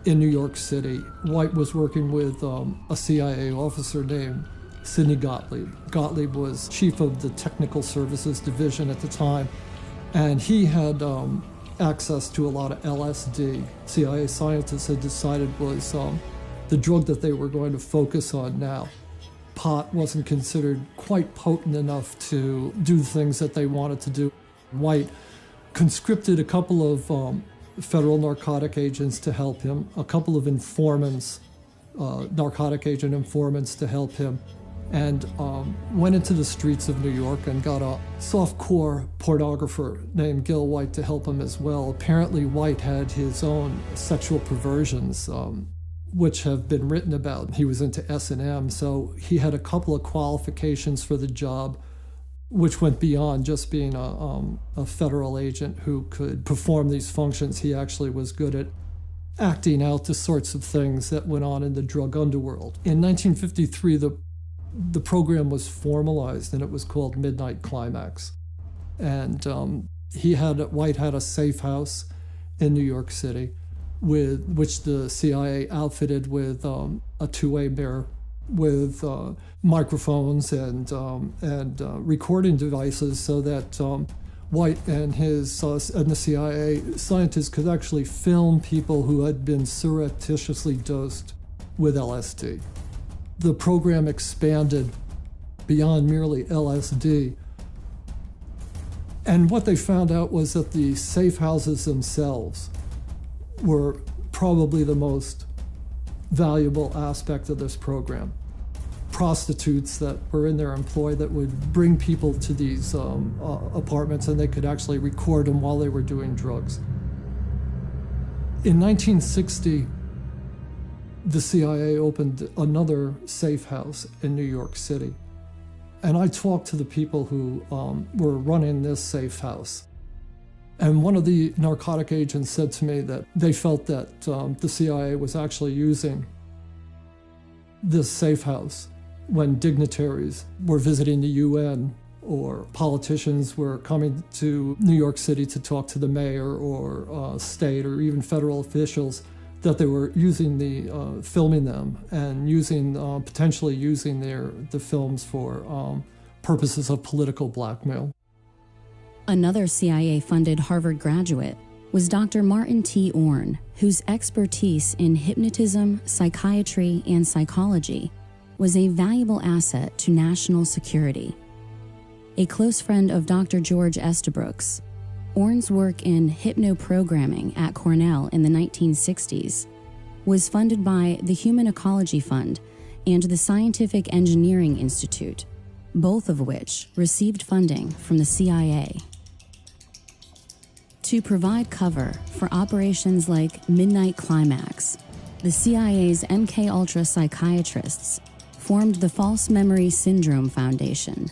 in New York City. White was working with a CIA officer named Sidney Gottlieb. Gottlieb was chief of the Technical Services Division at the time, and he had access to a lot of LSD. CIA scientists had decided was the drug that they were going to focus on now. Pot wasn't considered quite potent enough to do the things that they wanted to do. White conscripted a couple of federal narcotic agents to help him, a couple of informants, narcotic agent informants to help him, and went into the streets of New York and got a softcore pornographer named Gil White to help him as well. Apparently White had his own sexual perversions, which have been written about. He was into S&M, so he had a couple of qualifications for the job, which went beyond just being a federal agent who could perform these functions. He actually was good at acting out the sorts of things that went on in the drug underworld. In 1953, the program was formalized, and it was called Midnight Climax. And White had a safe house in New York City, which the CIA outfitted with a two-way mirror with microphones and recording devices, so that White and the CIA scientists could actually film people who had been surreptitiously dosed with LSD. The program expanded beyond merely LSD. And what they found out was that the safe houses themselves were probably the most valuable aspect of this program. Prostitutes that were in their employ that would bring people to these apartments, and they could actually record them while they were doing drugs. In 1960, the CIA opened another safe house in New York City. And I talked to the people who were running this safe house. And one of the narcotic agents said to me that they felt that the CIA was actually using this safe house when dignitaries were visiting the UN or politicians were coming to New York City to talk to the mayor or state or even federal officials, that they were using filming them and potentially using the films for purposes of political blackmail.
Another CIA-funded Harvard graduate was Dr. Martin T. Orne, whose expertise in hypnotism, psychiatry, and psychology was a valuable asset to national security. A close friend of Dr. George Estabrooks, Orne's work in hypnoprogramming at Cornell in the 1960s was funded by the Human Ecology Fund and the Scientific Engineering Institute, both of which received funding from the CIA. To provide cover for operations like Midnight Climax, the CIA's MKUltra psychiatrists formed the False Memory Syndrome Foundation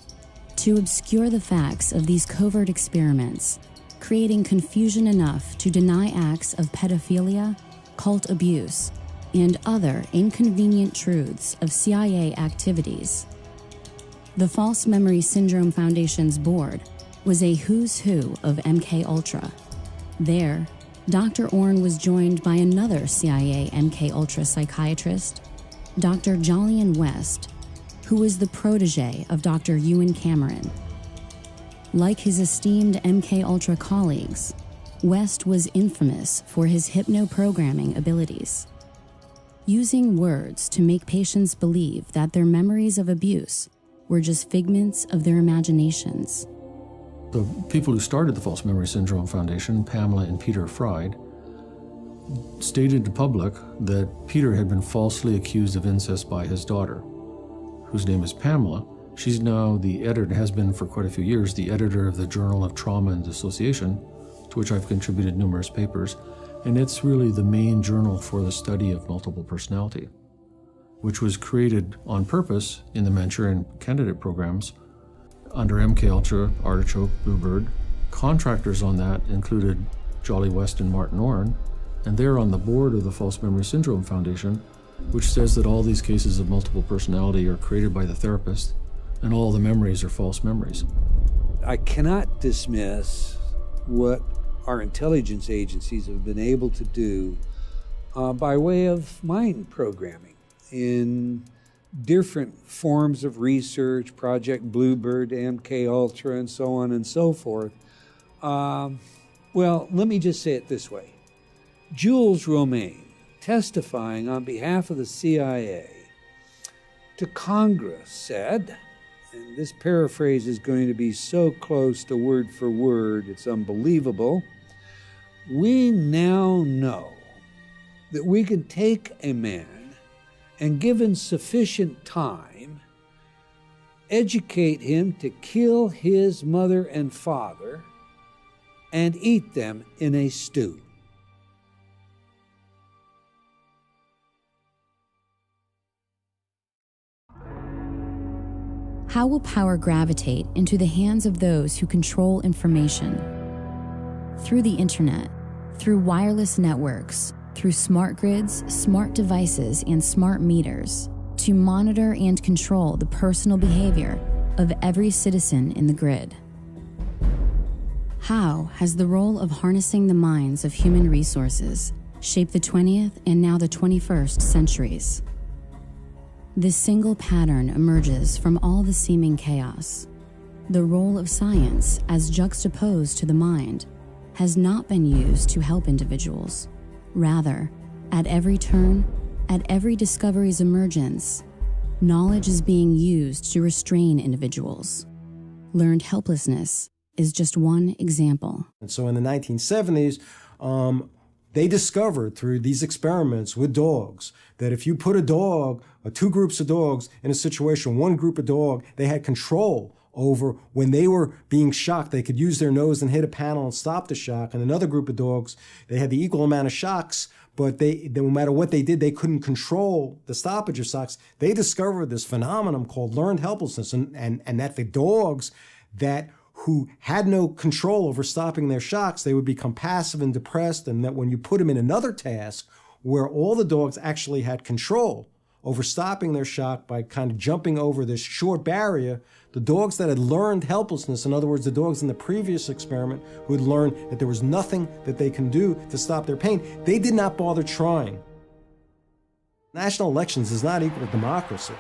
to obscure the facts of these covert experiments, creating confusion enough to deny acts of pedophilia, cult abuse, and other inconvenient truths of CIA activities. The False Memory Syndrome Foundation's board was a who's who of MKUltra. There, Dr. Orne was joined by another CIA MKUltra psychiatrist, Dr. Jolyon West, who was the protege of Dr. Ewan Cameron. Like his esteemed MKUltra colleagues, West was infamous for his hypnoprogramming abilities. Using words to make patients believe that their memories of abuse were just figments of their imaginations.
The people who started the False Memory Syndrome Foundation, Pamela and Peter Fried, stated to public that Peter had been falsely accused of incest by his daughter, whose name is Pamela. She's now the editor, has been for quite a few years, the editor of the Journal of Trauma and Dissociation, to which I've contributed numerous papers, and it's really the main journal for the study of multiple personality, which was created on purpose in the Manchurian candidate programs under MKUltra, Artichoke, Bluebird. Contractors on that included Jolly West and Martin Orne, and they're on the board of the False Memory Syndrome Foundation, which says that all these cases of multiple personality are created by the therapist, and all the memories are false memories.
I cannot dismiss what our intelligence agencies have been able to do by way of mind programming in different forms of research, Project Bluebird, MKUltra, and so on and so forth. Well, let me just say it this way. Jules Romaine, testifying on behalf of the CIA to Congress, said, and this paraphrase is going to be so close to word for word, it's unbelievable, "We now know that we can take a man and, given sufficient time, educate him to kill his mother and father and eat them in a stew."
How will power gravitate into the hands of those who control information? Through the internet, through wireless networks, through smart grids, smart devices, and smart meters, to monitor and control the personal behavior of every citizen in the grid. How has the role of harnessing the minds of human resources shaped the 20th and now the 21st centuries? This single pattern emerges from all the seeming chaos. The role of science, as juxtaposed to the mind, has not been used to help individuals. Rather, at every turn, at every discovery's emergence, knowledge is being used to restrain individuals. Learned helplessness is just one example.
And so in the 1970s, they discovered through these experiments with dogs that if you put a dog, or two groups of dogs in a situation, one group of dog, they had control over when they were being shocked, they could use their nose and hit a panel and stop the shock. And another group of dogs, they had the equal amount of shocks, but they no matter what they did, they couldn't control the stoppage of shocks. They discovered this phenomenon called learned helplessness, and that the dogs who had no control over stopping their shocks, they would become passive and depressed, and that when you put them in another task where all the dogs actually had control over stopping their shock by kind of jumping over this short barrier. The dogs that had learned helplessness, in other words, the dogs in the previous experiment who had learned that there was nothing that they can do to stop their pain, they did not bother trying. National elections is not equal to democracy.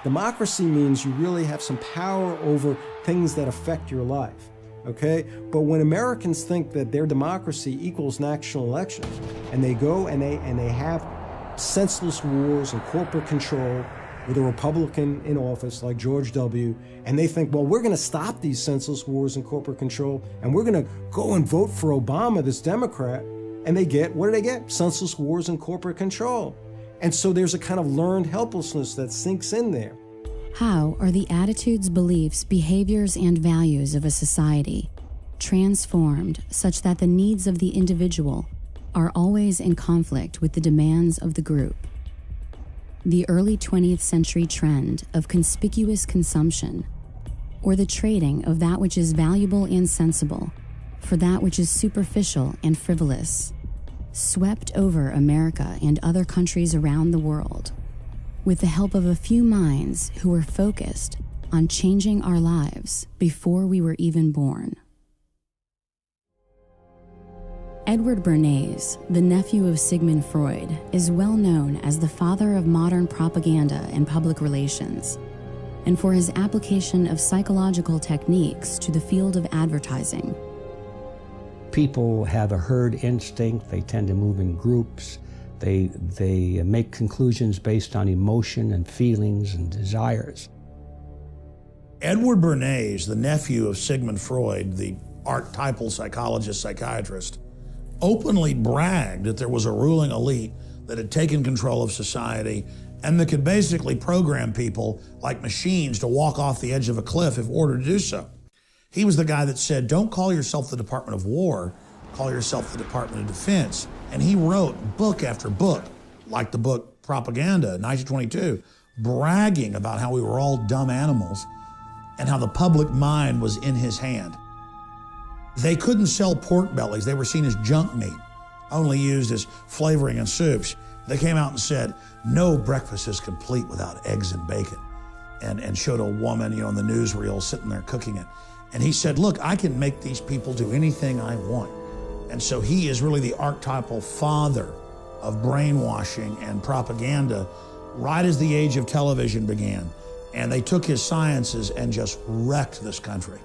Democracy means you really have some power over things that affect your life, okay? But when Americans think that their democracy equals national elections, and they go and they have senseless wars and corporate control with a Republican in office like George W., and they think, well, we're going to stop these senseless wars and corporate control, and we're going to go and vote for Obama, this Democrat, and they get, what do they get? Senseless wars and corporate control. And so there's a kind of learned helplessness that sinks in there.
How are the attitudes, beliefs, behaviors, and values of a society transformed such that the needs of the individual are always in conflict with the demands of the group? The early 20th century trend of conspicuous consumption, or the trading of that which is valuable and sensible for that which is superficial and frivolous, swept over America and other countries around the world with the help of a few minds who were focused on changing our lives before we were even born. Edward Bernays, the nephew of Sigmund Freud, is well known as the father of modern propaganda and public relations, and for his application of psychological techniques to the field of advertising.
People have a herd instinct. They tend to move in groups. They make conclusions based on emotion and feelings and desires.
Edward Bernays, the nephew of Sigmund Freud, the archetypal psychologist, psychiatrist, openly bragged that there was a ruling elite that had taken control of society and that could basically program people like machines to walk off the edge of a cliff if ordered to do so. He was the guy that said, don't call yourself the Department of War, call yourself the Department of Defense. And he wrote book after book, like the book Propaganda, 1922, bragging about how we were all dumb animals and how the public mind was in his hand. They couldn't sell pork bellies. They were seen as junk meat, only used as flavoring in soups. They came out and said, no breakfast is complete without eggs and bacon, and showed a woman, in the newsreel sitting there cooking it. And he said, look, I can make these people do anything I want. And so he is really the archetypal father of brainwashing and propaganda right as the age of television began. And they took his sciences and just wrecked this country.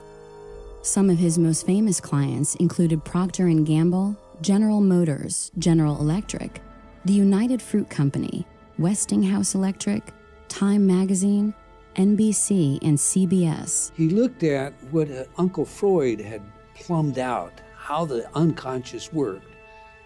Some of his most famous clients included Procter & Gamble, General Motors, General Electric, the United Fruit Company, Westinghouse Electric, Time Magazine, NBC, and CBS.
He looked at what Uncle Freud had plumbed out, how the unconscious worked,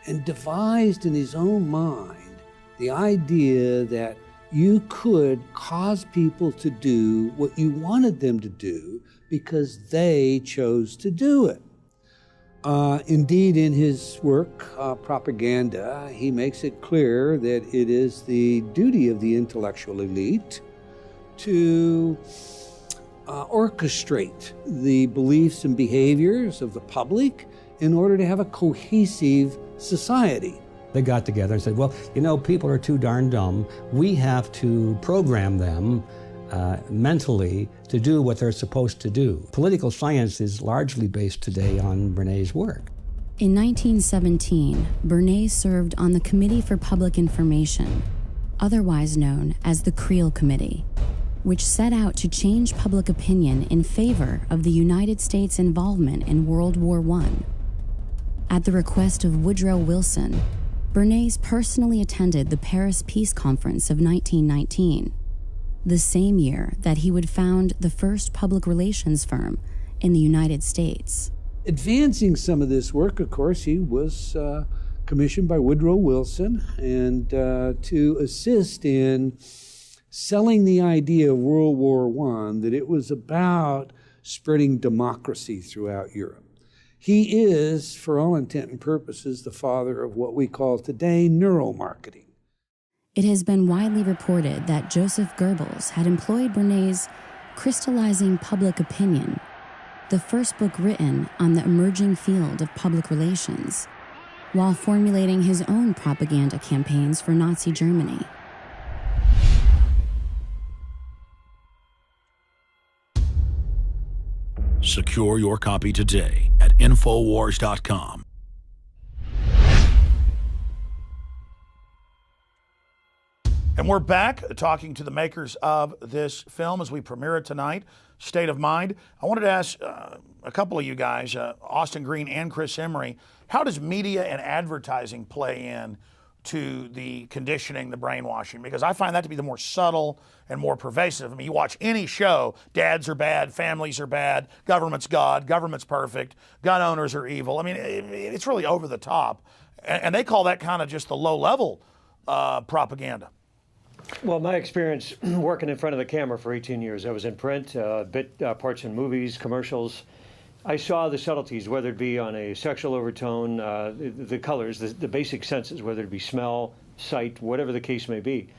and devised in his own mind the idea that you could cause people to do what you wanted them to do because they chose to do it. Indeed, in his work, Propaganda, he makes it clear that it is the duty of the intellectual elite to orchestrate the beliefs and behaviors of the public in order to have a cohesive society.
They got together and said, well, people are too darn dumb. We have to program them mentally to do what they're supposed to do. Political science is largely based today on Bernays' work.
In 1917, Bernays served on the Committee for Public Information, otherwise known as the Creel Committee, which set out to change public opinion in favor of the United States' involvement in World War I. At the request of Woodrow Wilson, Bernays personally attended the Paris Peace Conference of 1919, the same year that he would found the first public relations firm in the United States.
Advancing some of this work, of course, he was commissioned by Woodrow Wilson and to assist in selling the idea of World War I, that it was about spreading democracy throughout Europe. He is, for all intent and purposes, the father of what we call today neuromarketing.
It has been widely reported that Joseph Goebbels had employed Bernays' Crystallizing Public Opinion, the first book written on the emerging field of public relations, while formulating his own propaganda campaigns for Nazi Germany.
Secure your copy today at Infowars.com.
And we're back talking to the makers of this film as we premiere it tonight, State of Mind. I wanted to ask a couple of you guys, Austin Green and Chris Emery, how does media and advertising play in to the conditioning, the brainwashing? Because I find that to be the more subtle and more pervasive. I mean, you watch any show, dads are bad, families are bad, government's God, government's perfect, gun owners are evil. I mean, it's really over the top. And they call that kind of just the low-level propaganda.
Well, my experience working in front of the camera for 18 years, I was in print, parts in movies, commercials. I saw the subtleties, whether it be on a sexual overtone, the colors, the basic senses, whether it be smell, sight, whatever the case may be.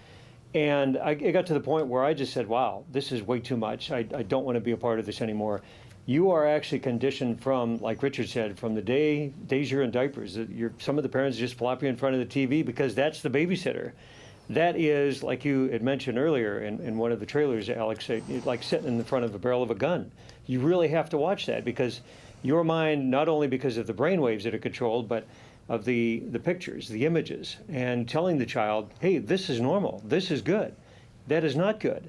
And it got to the point where I just said, wow, this is way too much. I don't want to be a part of this anymore. You are actually conditioned from, like Richard said, from the days you're in diapers. Some of the parents just flop you in front of the TV because that's the babysitter. That is, like you had mentioned earlier in one of the trailers, Alex, like sitting in the front of a barrel of a gun. You really have to watch that because your mind, not only because of the brain waves that are controlled, but of the pictures, the images, and telling the child, hey, this is normal, this is good, that is not good.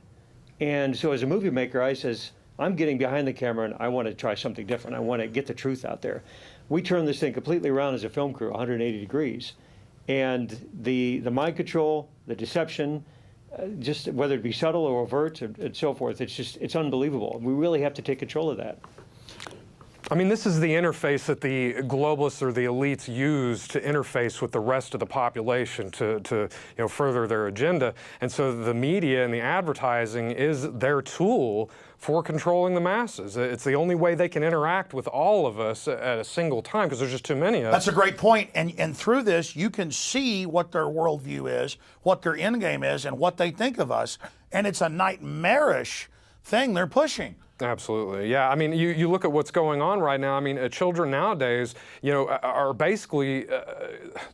And so as a movie maker, I says, I'm getting behind the camera and I want to try something different. I want to get the truth out there. We turned this thing completely around as a film crew, 180 degrees. And the mind control, the deception, just whether it be subtle or overt and so forth, it's unbelievable. We really have to take control of that.
I mean, this is the interface that the globalists or the elites use to interface with the rest of the population to further their agenda. And so the media and the advertising is their tool for controlling the masses. It's the only way they can interact with all of us at a single time because there's just too many of us.
That's a great point. And through this, you can see what their worldview is, what their end game is, and what they think of us. And it's a nightmarish thing they're pushing.
Absolutely, yeah. I mean, you look at what's going on right now. I mean, children nowadays, are basically,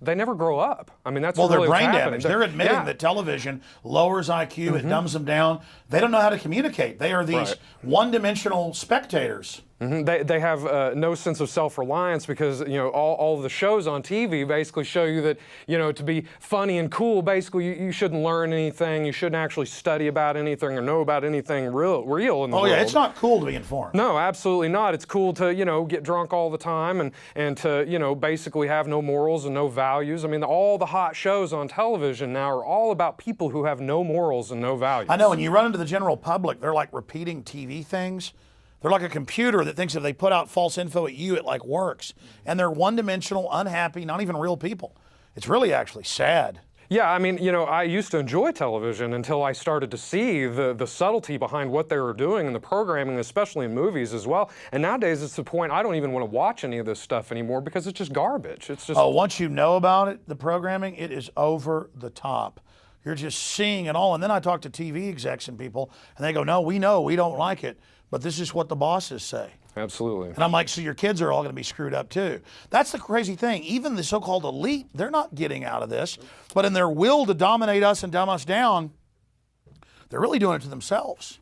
they never grow up. I mean, that's really
they're brain
what's
damaged. They're admitting that television lowers IQ, it dumbs them down. They don't know how to communicate. They are these one-dimensional spectators.
They have no sense of self-reliance because, all the shows on TV basically show you that, to be funny and cool, basically you shouldn't learn anything, you shouldn't actually study about anything or know about anything real in the world.
Oh yeah, it's not cool to be informed.
No, absolutely not. It's cool to, get drunk all the time and to, basically have no morals and no values. I mean, all the hot shows on television now are all about people who have no morals and no values.
I know, when you run into the general public, they're like repeating TV things. They're like a computer that thinks if they put out false info at you, it like works. And they're one-dimensional, unhappy, not even real people. It's really actually sad.
Yeah, I mean, I used to enjoy television until I started to see the subtlety behind what they were doing and the programming, especially in movies as well. And nowadays it's the point I don't even want to watch any of this stuff anymore because it's just garbage. It's just...
Oh, once you know about it, the programming, it is over the top. You're just seeing it all. And then I talk to TV execs and people, and they go, no, we know, we don't like it, but this is what the bosses say.
Absolutely.
And I'm like, so your kids are all going to be screwed up too. That's the crazy thing. Even the so-called elite, they're not getting out of this, but in their will to dominate us and dumb us down, they're really doing it to themselves.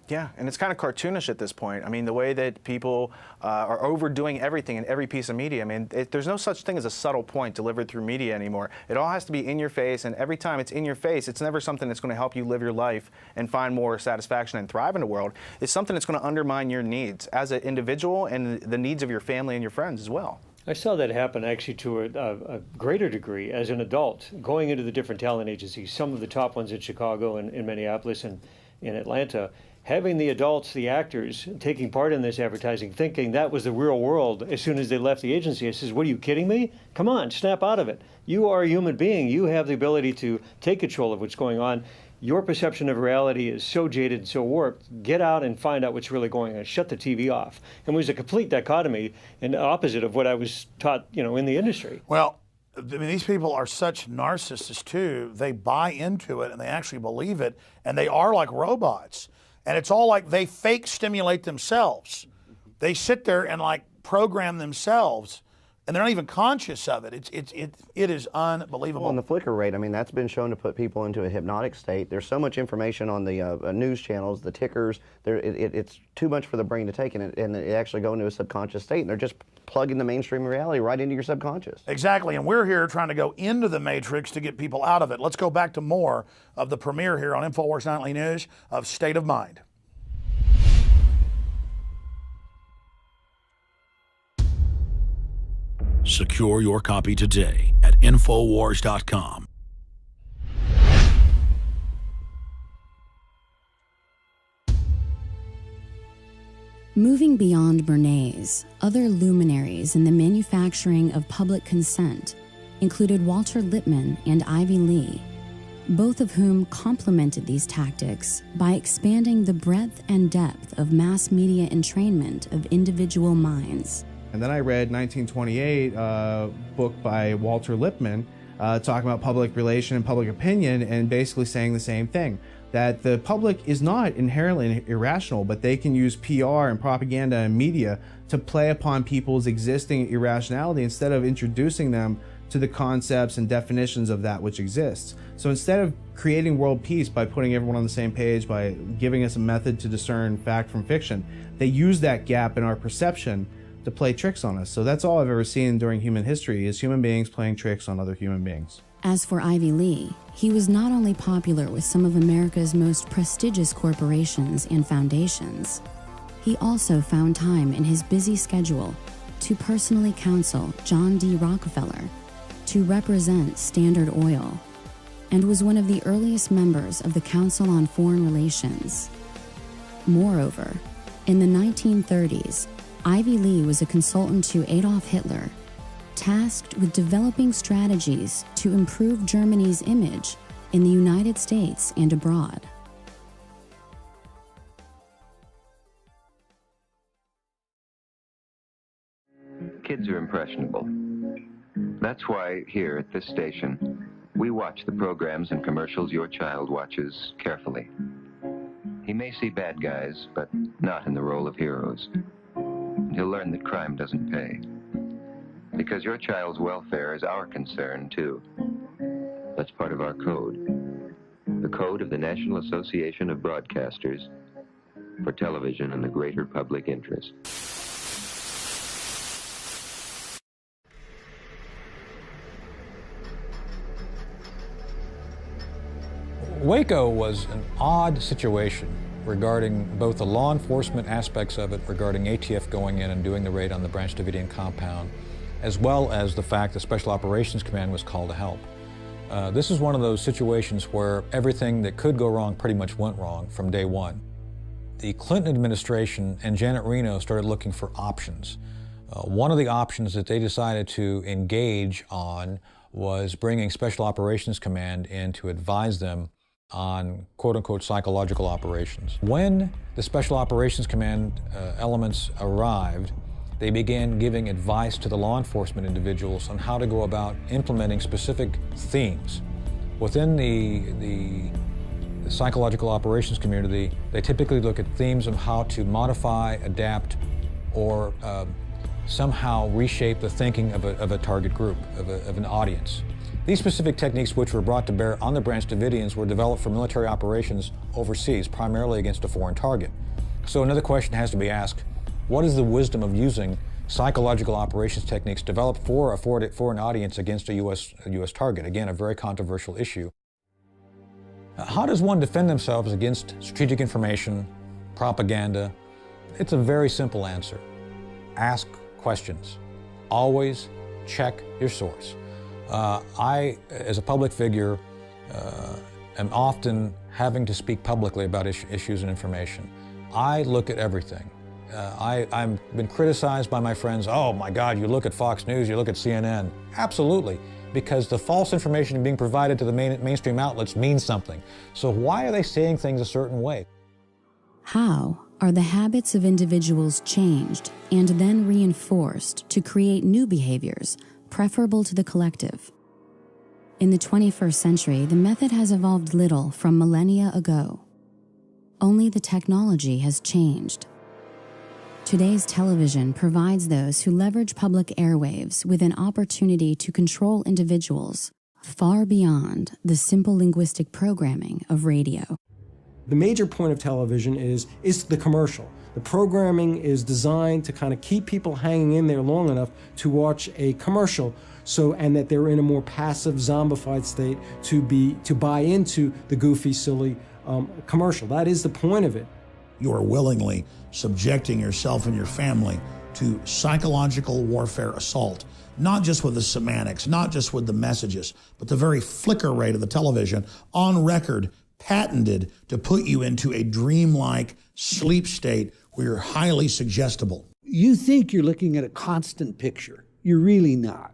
Yeah, and it's kind of cartoonish at this point. I mean, the way that people are overdoing everything in every piece of media. I mean, there's no such thing as a subtle point delivered through media anymore. It all has to be in your face, and every time it's in your face, it's never something that's going to help you live your life and find more satisfaction and thrive in the world. It's something that's going to undermine your needs as an individual and the needs of your family and your friends as well.
I saw that happen actually to a greater degree as an adult, going into the different talent agencies, some of the top ones in Chicago and in Minneapolis and in Atlanta. Having the adults, the actors, taking part in this advertising, thinking that was the real world as soon as they left the agency. I says, what are you kidding me? Come on, snap out of it. You are a human being. You have the ability to take control of what's going on. Your perception of reality is so jaded and so warped. Get out and find out what's really going on. Shut the TV off. And it was a complete dichotomy and opposite of what I was taught, in the industry.
Well, I mean, these people are such narcissists too. They buy into it and they actually believe it, and they are like robots. And it's all like they fake stimulate themselves. They sit there and like program themselves. and they're not even conscious of it. It is unbelievable.
Well, and the flicker rate, I mean, that's been shown to put people into a hypnotic state. There's so much information on the news channels, the tickers. It's too much for the brain to take, and it actually go into a subconscious state, and they're just plugging the mainstream reality right into your subconscious.
Exactly, and we're here trying to go into the matrix to get people out of it. Let's go back to more of the premiere here on InfoWars Nightly News of State of Mind.
Secure your copy today at Infowars.com.
Moving beyond Bernays, other luminaries in the manufacturing of public consent included Walter Lippmann and Ivy Lee, both of whom complemented these tactics by expanding the breadth and depth of mass media entrainment of individual minds.
And then I read 1928, book by Walter Lippmann, talking about public relation and public opinion, and basically saying the same thing, that the public is not inherently irrational, but they can use PR and propaganda and media to play upon people's existing irrationality instead of introducing them to the concepts and definitions of that which exists. So instead of creating world peace by putting everyone on the same page, by giving us a method to discern fact from fiction, they use that gap in our perception to play tricks on us. So that's all I've ever seen during human history, is human beings playing tricks on other human beings.
As for Ivy Lee, he was not only popular with some of America's most prestigious corporations and foundations, he also found time in his busy schedule to personally counsel John D. Rockefeller, to represent Standard Oil, and was one of the earliest members of the Council on Foreign Relations. Moreover, in the 1930s, Ivy Lee was a consultant to Adolf Hitler, tasked with developing strategies to improve Germany's image in the United States and abroad.
Kids are impressionable. That's why here at this station, we watch the programs and commercials your child watches carefully. He may see bad guys, but not in the role of heroes. He'll learn that crime doesn't pay. Because your child's welfare is our concern, too. That's part of our code. The code of the National Association of Broadcasters for television and the greater public interest.
Waco was an odd situation regarding both the law enforcement aspects of it, regarding ATF going in and doing the raid on the Branch Davidian compound, as well as the fact that Special Operations Command was called to help. This is one of those situations where everything that could go wrong pretty much went wrong from day one. The Clinton administration and Janet Reno started looking for options. One of the options that they decided to engage on was bringing Special Operations Command in to advise them on quote-unquote psychological operations. When the Special Operations Command elements arrived, they began giving advice to the law enforcement individuals on how to go about implementing specific themes. Within the psychological operations community, they typically look at themes of how to modify, adapt, or somehow reshape the thinking of a target group, of an audience. These specific techniques, which were brought to bear on the Branch Davidians, were developed for military operations overseas, primarily against a foreign target. So another question has to be asked: what is the wisdom of using psychological operations techniques developed for an audience against a U.S. target? Again, a very controversial issue. How does one defend themselves against strategic information, propaganda? It's a very simple answer. Ask questions. Always check your source. I, as a public figure, am often having to speak publicly about issues and information. I look at everything. I've been criticized by my friends. Oh my God, you look at Fox News, you look at CNN. Absolutely, because the false information being provided to the mainstream outlets means something. So why are they saying things a certain way?
How are the habits of individuals changed and then reinforced to create new behaviors preferable to the collective? In the 21st century, the method has evolved little from millennia ago. Only the technology has changed. Today's television provides those who leverage public airwaves with an opportunity to control individuals far beyond the simple linguistic programming of radio.
The major point of television is the commercial. The programming is designed to kind of keep people hanging in there long enough to watch a commercial, and that they're in a more passive, zombified state to buy into the goofy, silly commercial. That is the point of it.
You are willingly subjecting yourself and your family to psychological warfare assault, not just with the semantics, not just with the messages, but the very flicker rate of the television, on record, patented to put you into a dreamlike sleep state where you're highly suggestible.
You think you're looking at a constant picture. You're really not.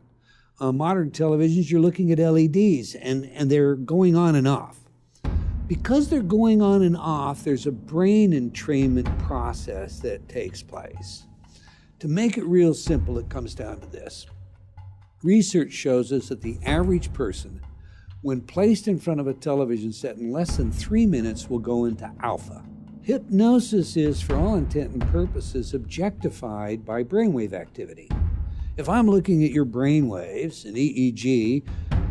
Modern televisions, you're looking at LEDs, and they're going on and off. Because they're going on and off, there's a brain entrainment process that takes place. To make it real simple, it comes down to this. Research shows us that the average person, when placed in front of a television set in less than 3 minutes, will go into alpha. Hypnosis is, for all intent and purposes, objectified by brainwave activity. If I'm looking at your brainwaves, an EEG,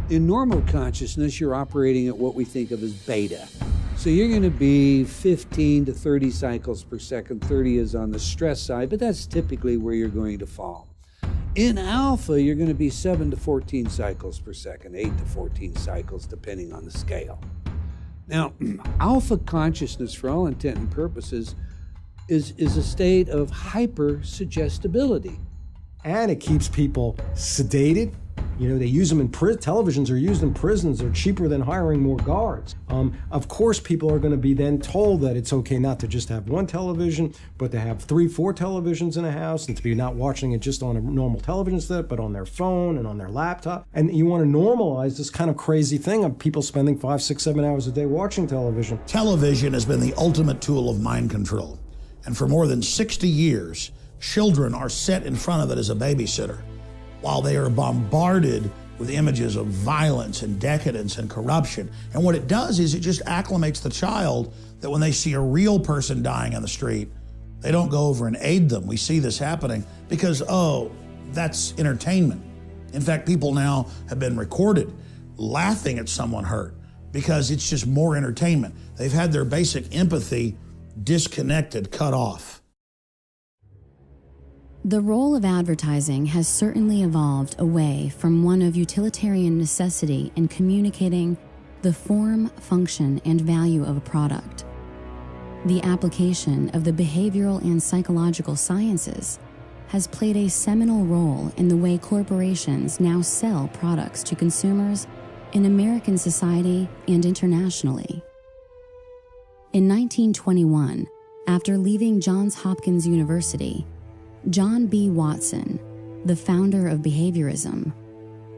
in normal consciousness, you're operating at what we think of as beta. So you're going to be 15 to 30 cycles per second. 30 is on the stress side, but that's typically where you're going to fall. In alpha, you're going to be 7 to 14 cycles per second, 8 to 14 cycles, depending on the scale. Now, alpha consciousness, for all intent and purposes, is a state of hyper-suggestibility.
And it keeps people sedated. You know, they use them in televisions are used in prisons. They're cheaper than hiring more guards. Of course, people are going to be then told that it's okay not to just have one television, but to have 3, 4 televisions in a house, and to be not watching it just on a normal television set, but on their phone and on their laptop. And you want to normalize this kind of crazy thing of people spending 5, 6, 7 hours a day watching television.
Television has been the ultimate tool of mind control. And for more than 60 years, children are set in front of it as a babysitter, while they are bombarded with images of violence and decadence and corruption. And what it does is it just acclimates the child that when they see a real person dying on the street, they don't go over and aid them. We see this happening because, oh, that's entertainment. In fact, people now have been recorded laughing at someone hurt because it's just more entertainment. They've had their basic empathy disconnected, cut off.
The role of advertising has certainly evolved away from one of utilitarian necessity in communicating the form, function, and value of a product. The application of the behavioral and psychological sciences has played a seminal role in the way corporations now sell products to consumers in American society and internationally. In 1921, after leaving Johns Hopkins University, John B. Watson, the founder of behaviorism,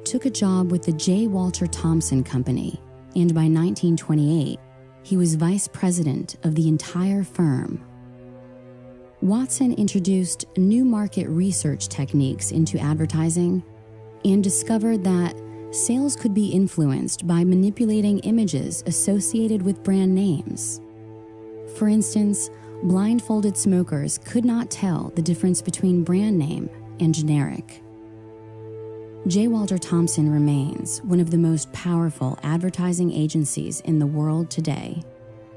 took a job with the J. Walter Thompson Company, and by 1928, he was vice president of the entire firm. Watson introduced new market research techniques into advertising and discovered that sales could be influenced by manipulating images associated with brand names. For instance, blindfolded smokers could not tell the difference between brand name and generic. J. Walter Thompson remains one of the most powerful advertising agencies in the world today.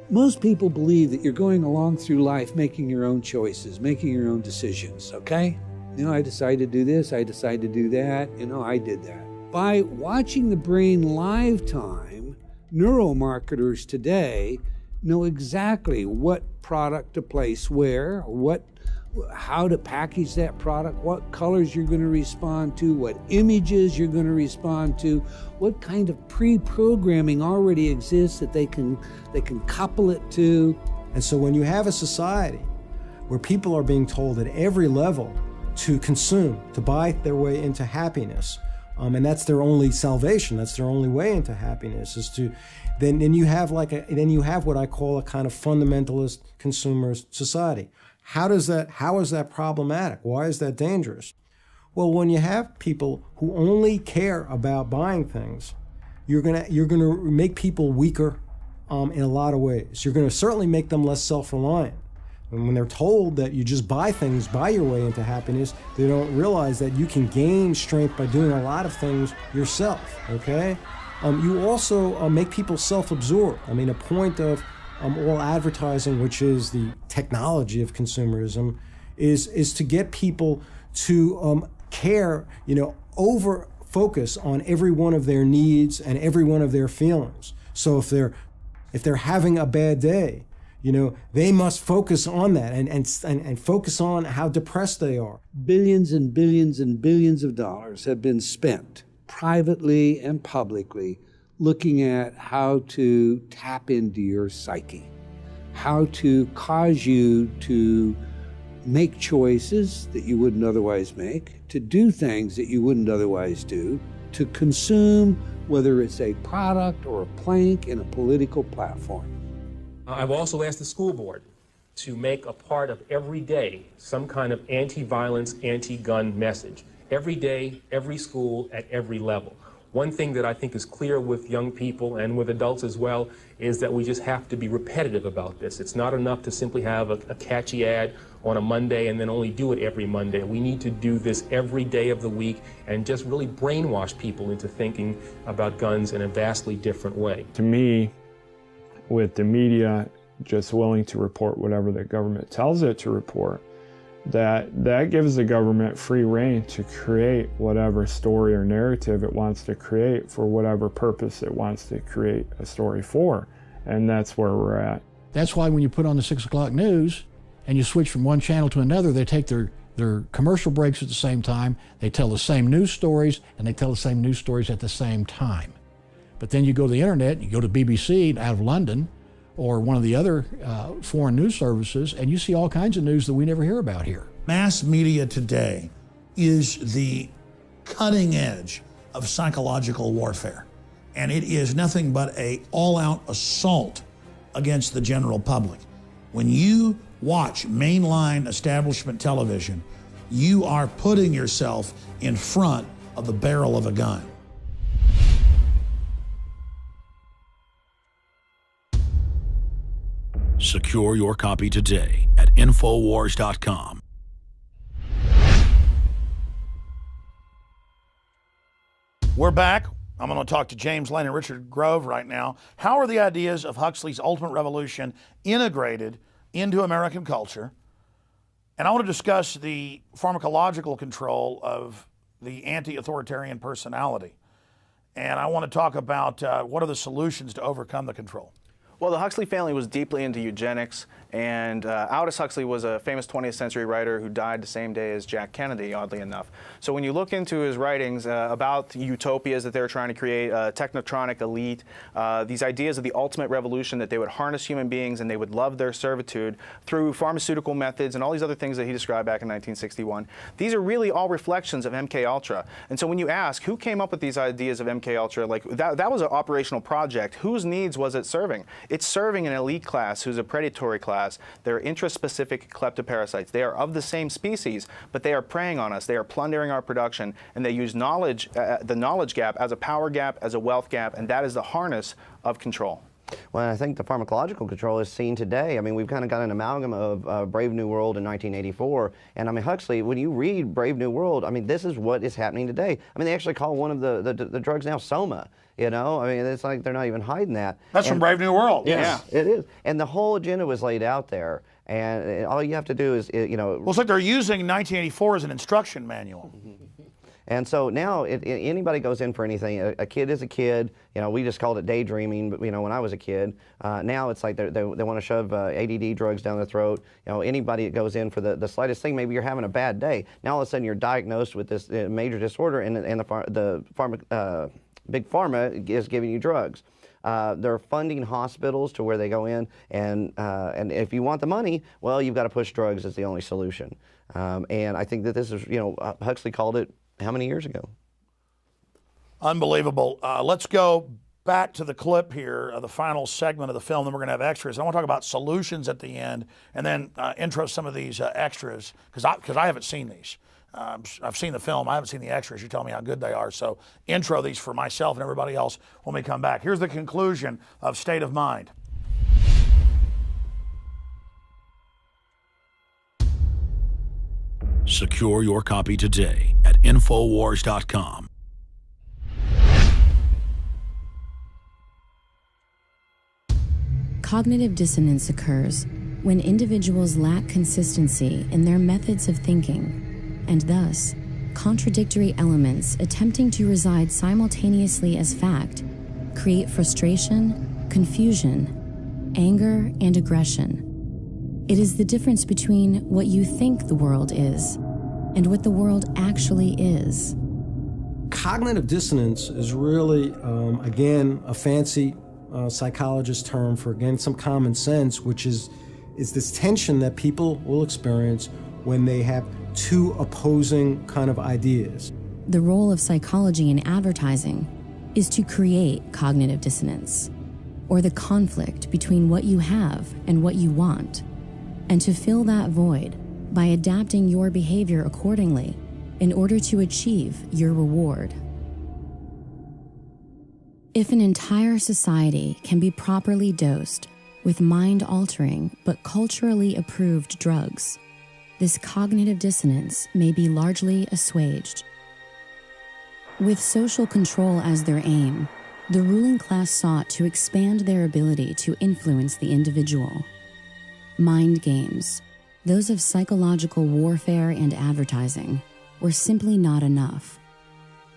Most people believe that you're going along through life making your own choices, making your own decisions, okay? You know, I decided to do this, I decided to do that, I did that. By watching the brain live time, neuromarketers today know exactly what product to place where, how to package that product, what colors you're going to respond to, what images you're going to respond to, what kind of pre-programming already exists that they can couple it to.
And so when you have a society where people are being told at every level to consume, to buy their way into happiness, and that's their only salvation, that's their only way into happiness, is to then you have what I call a kind of fundamentalist consumerist society. How is that problematic? Why is that dangerous? Well, when you have people who only care about buying things, you're gonna make people weaker in a lot of ways. You're gonna certainly make them less self-reliant. And when they're told that you just buy things, buy your way into happiness, they don't realize that you can gain strength by doing a lot of things yourself, okay? You also make people self-absorbed. I mean, a point of all advertising, which is the technology of consumerism, is to get people to care, over focus on every one of their needs and every one of their feelings. So if they're having a bad day, they must focus on that and focus on how depressed they are.
Billions and billions and billions of dollars have been spent, privately and publicly, looking at how to tap into your psyche, how to cause you to make choices that you wouldn't otherwise make, to do things that you wouldn't otherwise do, to consume, whether it's a product or a plank in a political platform.
I've also asked the school board to make a part of every day some kind of anti-violence, anti-gun message. Every day, every school, at every level. One thing that I think is clear with young people and with adults as well is that we just have to be repetitive about this. It's not enough to simply have a catchy ad on a Monday and then only do it every Monday. We need to do this every day of the week and just really brainwash people into thinking about guns in a vastly different way.
To me, with the media just willing to report whatever the government tells it to report, that gives the government free rein to create whatever story or narrative it wants to create for whatever purpose it wants to create a story for. And that's where we're at.
That's why when you put on the 6 o'clock news and you switch from one channel to another, they take their commercial breaks at the same time, they tell the same news stories, and they tell the same news stories at the same time. But then you go to the internet, you go to BBC out of London, or one of the other foreign news services, and you see all kinds of news that we never hear about here.
Mass media today is the cutting edge of psychological warfare, and it is nothing but an all-out assault against the general public. When you watch mainline establishment television, you are putting yourself in front of the barrel of a gun.
Secure your copy today at Infowars.com.
We're back. I'm going to talk to James Lane and Richard Grove right now. How are the ideas of Huxley's Ultimate Revolution integrated into American culture? And I want to discuss the pharmacological control of the anti-authoritarian personality. And I want to talk about what are the solutions to overcome the control.
Well, the Huxley family was deeply into eugenics, and Aldous Huxley was a famous 20th century writer who died the same day as Jack Kennedy, oddly enough. So when you look into his writings about utopias that they were trying to create, a technotronic elite, these ideas of the ultimate revolution, that they would harness human beings and they would love their servitude through pharmaceutical methods and all these other things that he described back in 1961, these are really all reflections of MK Ultra. And so when you ask who came up with these ideas of MK Ultra, like that was an operational project. Whose needs was it serving? It's serving an elite class who's a predatory class. They're interest-specific kleptoparasites. They are of the same species, but they are preying on us. They are plundering our production, and they use knowledge, the knowledge gap as a power gap, as a wealth gap, and that is the harness of control.
Well, I think the pharmacological control is seen today. I mean, we've kind of got an amalgam of Brave New World in 1984. And I mean, Huxley, when you read Brave New World, I mean, this is what is happening today. I mean, they actually call one of the drugs now Soma. You know, I mean, it's like they're not even hiding that.
That's from Brave New World.
Yes, yeah, it is. And the whole agenda was laid out there. And all you have to do is, you know.
Well, it's like they're using 1984 as an instruction manual.
And so now anybody goes in for anything. A kid is a kid. You know, we just called it daydreaming, but, you know, when I was a kid. Now it's like they want to shove ADD drugs down their throat. You know, anybody that goes in for the slightest thing, maybe you're having a bad day. Now all of a sudden you're diagnosed with this major disorder, and Big Pharma is giving you drugs. They're funding hospitals to where they go in, and if you want the money, well, you've got to push drugs as the only solution. And I think that this is, you know, Huxley called it how many years ago?
Unbelievable. Let's go back to the clip here, the final segment of the film, then we're going to have extras. I want to talk about solutions at the end, and then intro some of these extras, because I haven't seen these. I've seen the film. I haven't seen the extras. You tell me how good they are. So intro these for myself and everybody else when we come back. Here's the conclusion of State of Mind.
Secure your copy today at Infowars.com.
Cognitive dissonance occurs when individuals lack consistency in their methods of thinking, and thus, contradictory elements attempting to reside simultaneously as fact create frustration, confusion, anger, and aggression. It is the difference between what you think the world is and what the world actually is.
Cognitive dissonance is really, again, a fancy psychologist term for, again, some common sense, which is this tension that people will experience when they have two opposing kind of ideas.
The role of psychology in advertising is to create cognitive dissonance, or the conflict between what you have and what you want, and to fill that void by adapting your behavior accordingly in order to achieve your reward. If an entire society can be properly dosed with mind-altering but culturally approved drugs, this cognitive dissonance may be largely assuaged. With social control as their aim, the ruling class sought to expand their ability to influence the individual. Mind games, those of psychological warfare and advertising, were simply not enough.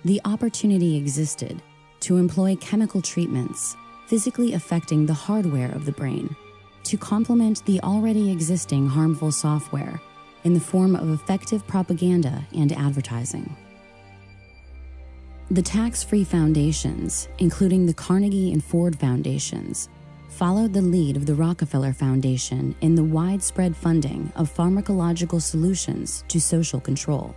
The opportunity existed to employ chemical treatments, physically affecting the hardware of the brain, to complement the already existing harmful software in the form of effective propaganda and advertising. The tax-free foundations, including the Carnegie and Ford Foundations, followed the lead of the Rockefeller Foundation in the widespread funding of pharmacological solutions to social control.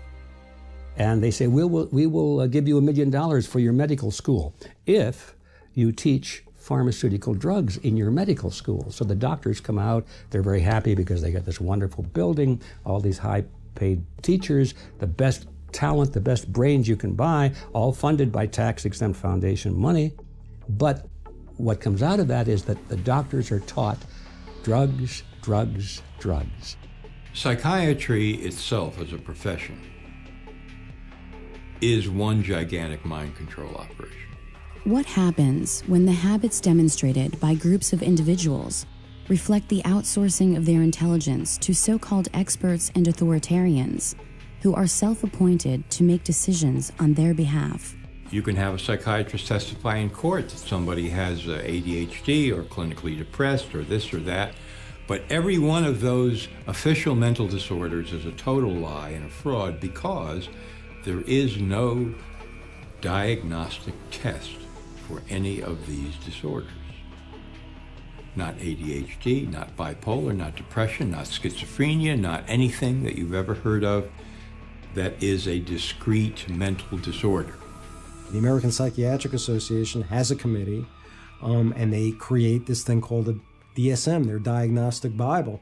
And they say, we will give you $1 million for your medical school if you teach pharmaceutical drugs in your medical school. So the doctors come out, they're very happy because they got this wonderful building, all these high-paid teachers, the best talent, the best brains you can buy, all funded by tax-exempt foundation money. But what comes out of that is that the doctors are taught drugs, drugs, drugs.
Psychiatry itself as a profession is one gigantic mind control operation.
What happens when the habits demonstrated by groups of individuals reflect the outsourcing of their intelligence to so-called experts and authoritarians who are self-appointed to make decisions on their behalf?
You can have a psychiatrist testify in court that somebody has ADHD or clinically depressed or this or that, but every one of those official mental disorders is a total lie and a fraud because there is no diagnostic test for any of these disorders. Not ADHD, not bipolar, not depression, not schizophrenia, not anything that you've ever heard of that is a discrete mental disorder.
The American Psychiatric Association has a committee, and they create this thing called the DSM, their Diagnostic Bible.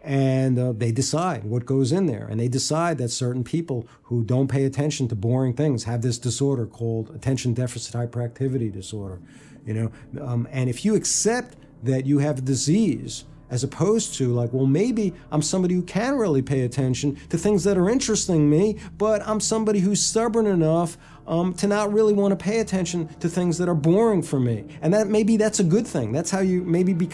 And they decide what goes in there. And they decide that certain people who don't pay attention to boring things have this disorder called attention deficit hyperactivity disorder. And if you accept that you have a disease, as opposed to like, well, maybe I'm somebody who can really pay attention to things that are interesting me, but I'm somebody who's stubborn enough to not really want to pay attention to things that are boring for me. And that maybe that's a good thing. That's how you maybe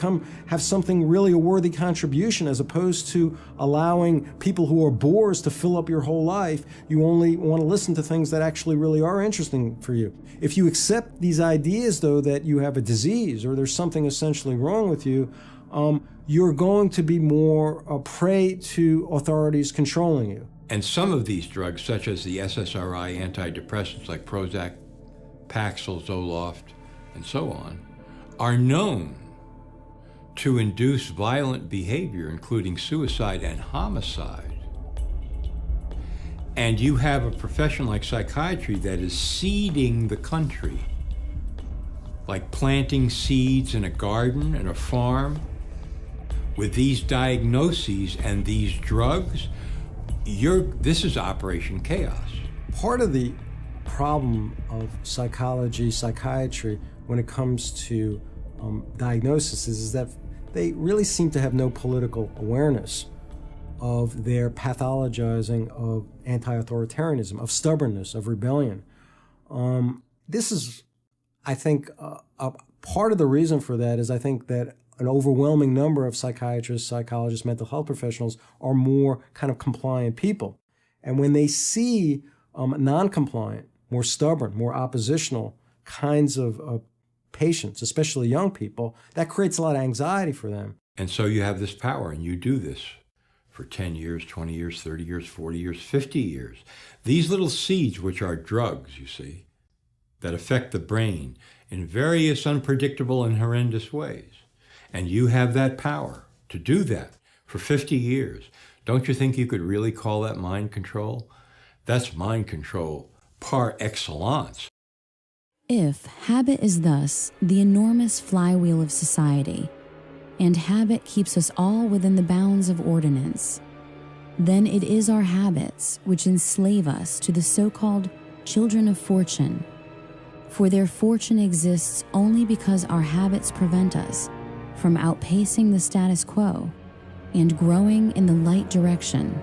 have something really a worthy contribution, as opposed to allowing people who are bores to fill up your whole life. You only want to listen to things that actually really are interesting for you. If you accept these ideas, though, that you have a disease or there's something essentially wrong with you, you're going to be more a prey to authorities controlling you.
And some of these drugs, such as the SSRI antidepressants like Prozac, Paxil, Zoloft, and so on, are known to induce violent behavior, including suicide and homicide. And you have a profession like psychiatry that is seeding the country, like planting seeds in a garden and a farm with these diagnoses and these drugs. This is Operation Chaos.
Part of the problem of psychiatry, when it comes to diagnosis is that they really seem to have no political awareness. of their pathologizing of anti-authoritarianism, of stubbornness, of rebellion. This is, I think, a part of the reason for that is I think that an overwhelming number of psychiatrists, psychologists, mental health professionals are more kind of compliant people. And when they see non-compliant, more stubborn, more oppositional kinds of patients, especially young people, that creates a lot of anxiety for them.
And so you have this power, and you do this for 10 years, 20 years, 30 years, 40 years, 50 years. These little seeds, which are drugs, you see, that affect the brain in various unpredictable and horrendous ways. And you have that power to do that for 50 years. Don't you think you could really call that mind control? That's mind control par excellence.
If habit is thus the enormous flywheel of society, and habit keeps us all within the bounds of ordinance, then it is our habits which enslave us to the so-called children of fortune. For their fortune exists only because our habits prevent us from outpacing the status quo and growing in the light direction.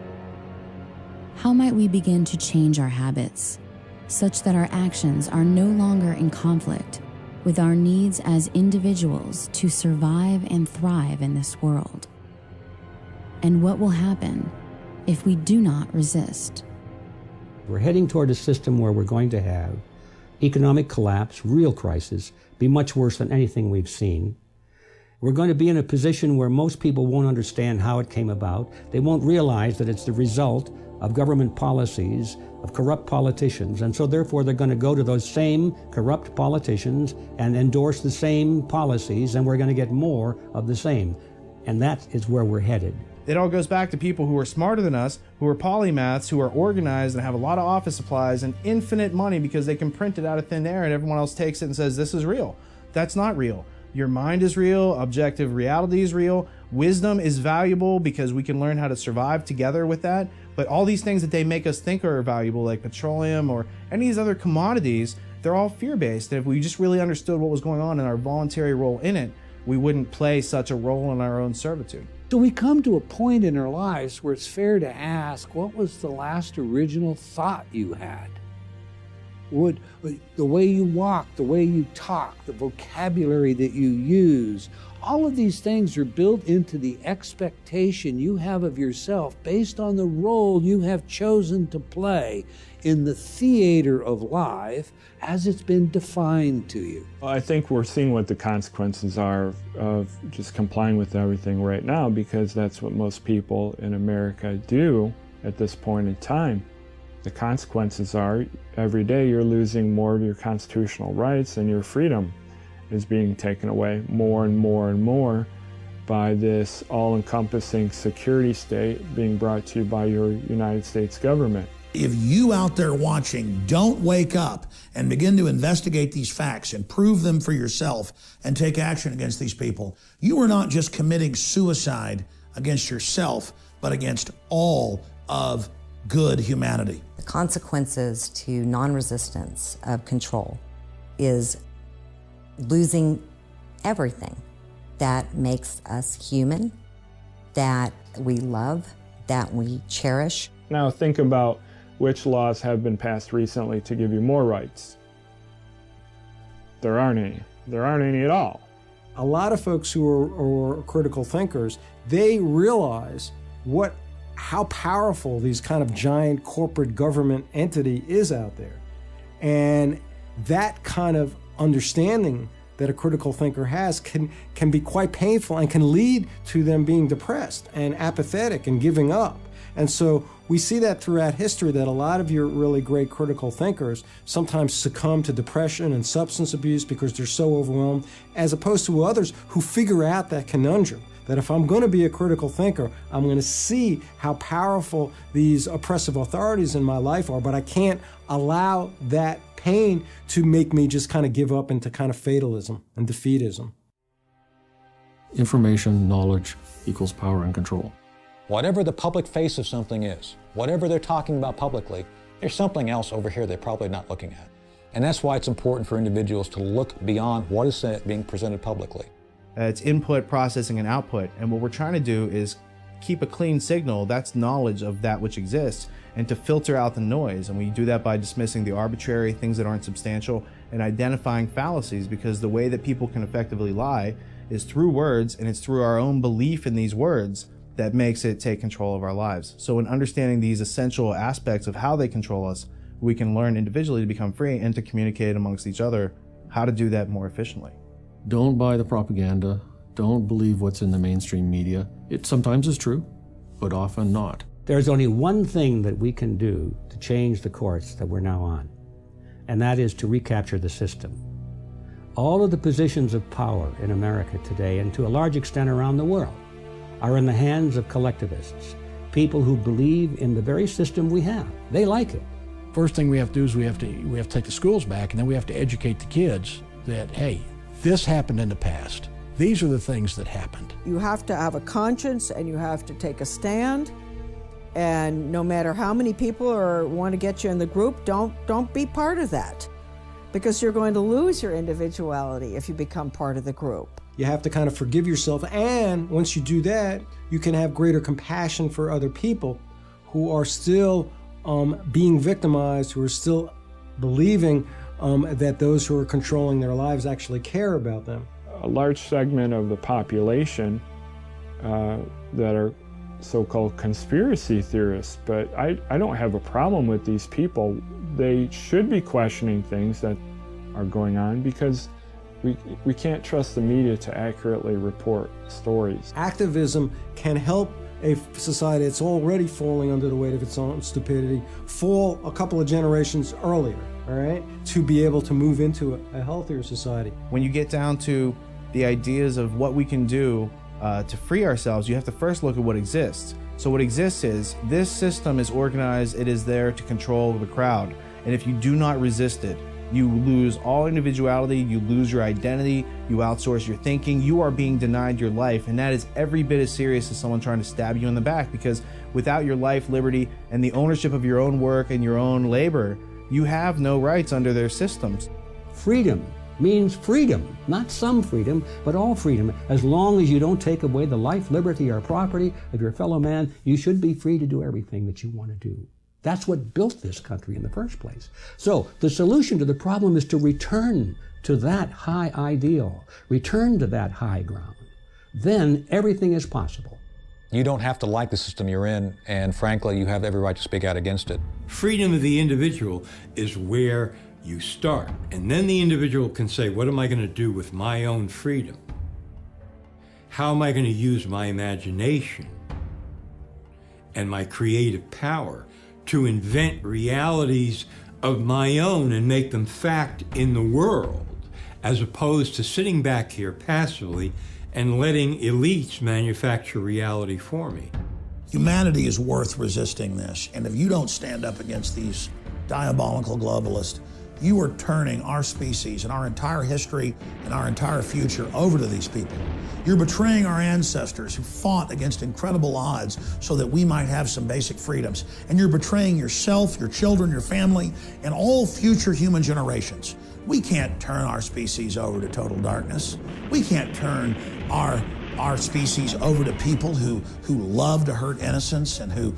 How might we begin to change our habits such that our actions are no longer in conflict with our needs as individuals to survive and thrive in this world? And what will happen if we do not resist?
We're heading toward a system where we're going to have economic collapse, real crisis, be much worse than anything we've seen. We're going to be in a position where most people won't understand how it came about. They won't realize that it's the result of government policies, of corrupt politicians, and so therefore they're going to go to those same corrupt politicians and endorse the same policies, and we're going to get more of the same. And that is where we're headed.
It all goes back to people who are smarter than us, who are polymaths, who are organized and have a lot of office supplies and infinite money because they can print it out of thin air and everyone else takes it and says, this is real. That's not real. Your mind is real, objective reality is real, wisdom is valuable because we can learn how to survive together with that. But all these things that they make us think are valuable, like petroleum or any of these other commodities, they're all fear-based. And if we just really understood what was going on and our voluntary role in it, we wouldn't play such a role in our own servitude.
So we come to a point in our lives where it's fair to ask, what was the last original thought you had? The way you walk, the way you talk, the vocabulary that you use, all of these things are built into the expectation you have of yourself based on the role you have chosen to play in the theater of life as it's been defined to you.
I think we're seeing what the consequences are of just complying with everything right now, because that's what most people in America do at this point in time. The consequences are every day you're losing more of your constitutional rights, and your freedom is being taken away more and more and more by this all-encompassing security state being brought to you by your United States government.
If you out there watching don't wake up and begin to investigate these facts and prove them for yourself and take action against these people, you are not just committing suicide against yourself, but against all of good humanity.
The consequences to non-resistance of control is losing everything that makes us human, that we love, that we cherish.
Now think about which laws have been passed recently to give you more rights. There aren't any. There aren't any at all.
A lot of folks who are critical thinkers, they realize how powerful these kind of giant corporate government entity is out there. And that kind of understanding that a critical thinker has can be quite painful and can lead to them being depressed and apathetic and giving up. And so we see that throughout history, that a lot of your really great critical thinkers sometimes succumb to depression and substance abuse because they're so overwhelmed, as opposed to others who figure out that conundrum, that if I'm going to be a critical thinker, I'm going to see how powerful these oppressive authorities in my life are, but I can't allow that pain to make me just kind of give up into kind of fatalism and defeatism.
Information, knowledge equals power and control.
Whatever the public face of something is, whatever they're talking about publicly, there's something else over here they're probably not looking at. And that's why it's important for individuals to look beyond what is being presented publicly.
It's input, processing, and output. And what we're trying to do is keep a clean signal, that's knowledge of that which exists, and to filter out the noise. And we do that by dismissing the arbitrary, things that aren't substantial, and identifying fallacies, because the way that people can effectively lie is through words, and it's through our own belief in these words that makes it take control of our lives. So in understanding these essential aspects of how they control us, we can learn individually to become free and to communicate amongst each other how to do that more efficiently.
Don't buy the propaganda. Don't believe what's in the mainstream media. It sometimes is true, but often not.
There's only one thing that we can do to change the course that we're now on, and that is to recapture the system. All of the positions of power in America today, and to a large extent around the world, are in the hands of collectivists, people who believe in the very system we have. They like it.
First thing we have to do is we have to take the schools back, and then we have to educate the kids that, hey, this happened in the past. These are the things that happened.
You have to have a conscience, and you have to take a stand. And no matter how many people want to get you in the group, don't be part of that, because you're going to lose your individuality if you become part of the group.
You have to kind of forgive yourself, and once you do that, you can have greater compassion for other people who are still being victimized, who are still believing that those who are controlling their lives actually care about them.
A large segment of the population that are so-called conspiracy theorists, but I don't have a problem with these people. They should be questioning things that are going on, because we can't trust the media to accurately report stories.
Activism can help a society that's already falling under the weight of its own stupidity fall a couple of generations earlier, all right, to be able to move into a healthier society.
When you get down to the ideas of what we can do to free ourselves, you have to first look at what exists. So what exists is, this system is organized, it is there to control the crowd. And if you do not resist it, you lose all individuality, you lose your identity, you outsource your thinking, you are being denied your life. And that is every bit as serious as someone trying to stab you in the back, because without your life, liberty, and the ownership of your own work and your own labor, you have no rights under their systems.
Freedom means freedom, not some freedom, but all freedom. As long as you don't take away the life, liberty, or property of your fellow man, you should be free to do everything that you want to do. That's what built this country in the first place. So the solution to the problem is to return to that high ideal, return to that high ground. Then everything is possible.
You don't have to like the system you're in, and frankly, you have every right to speak out against it.
Freedom of the individual is where you start. And then the individual can say, what am I going to do with my own freedom? How am I going to use my imagination and my creative power to invent realities of my own and make them fact in the world, as opposed to sitting back here passively and letting elites manufacture reality for me.
Humanity is worth resisting this, and if you don't stand up against these diabolical globalists, you are turning our species and our entire history and our entire future over to these people. You're betraying our ancestors who fought against incredible odds so that we might have some basic freedoms. And you're betraying yourself, your children, your family, and all future human generations. We can't turn our species over to total darkness. We can't turn our species over to people who love to hurt innocence and who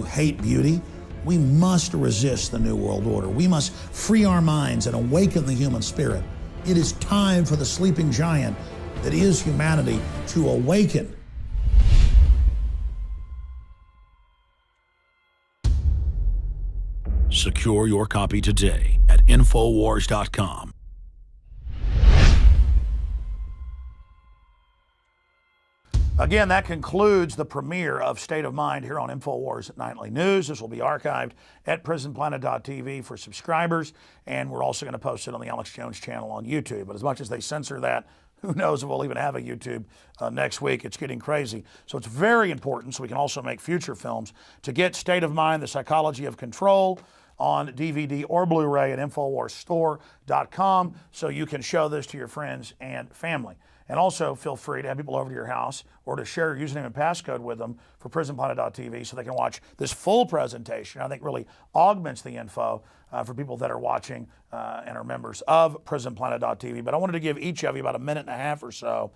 hate beauty. We must resist the New World Order. We must free our minds and awaken the human spirit. It is time for the sleeping giant that is humanity to awaken.
Secure your copy today at Infowars.com.
Again, that concludes the premiere of State of Mind here on InfoWars Nightly News. This will be archived at prisonplanet.tv for subscribers, and we're also going to post it on the Alex Jones channel on YouTube. But as much as they censor that, who knows if we'll even have a YouTube next week. It's getting crazy. So it's very important, so we can also make future films, to get State of Mind, The Psychology of Control, on DVD or Blu-ray at InfoWarsStore.com, so you can show this to your friends and family. And also feel free to have people over to your house or to share your username and passcode with them for prisonplanet.tv so they can watch this full presentation. I think really augments the info for people that are watching and are members of prisonplanet.tv. But I wanted to give each of you about a minute and a half or so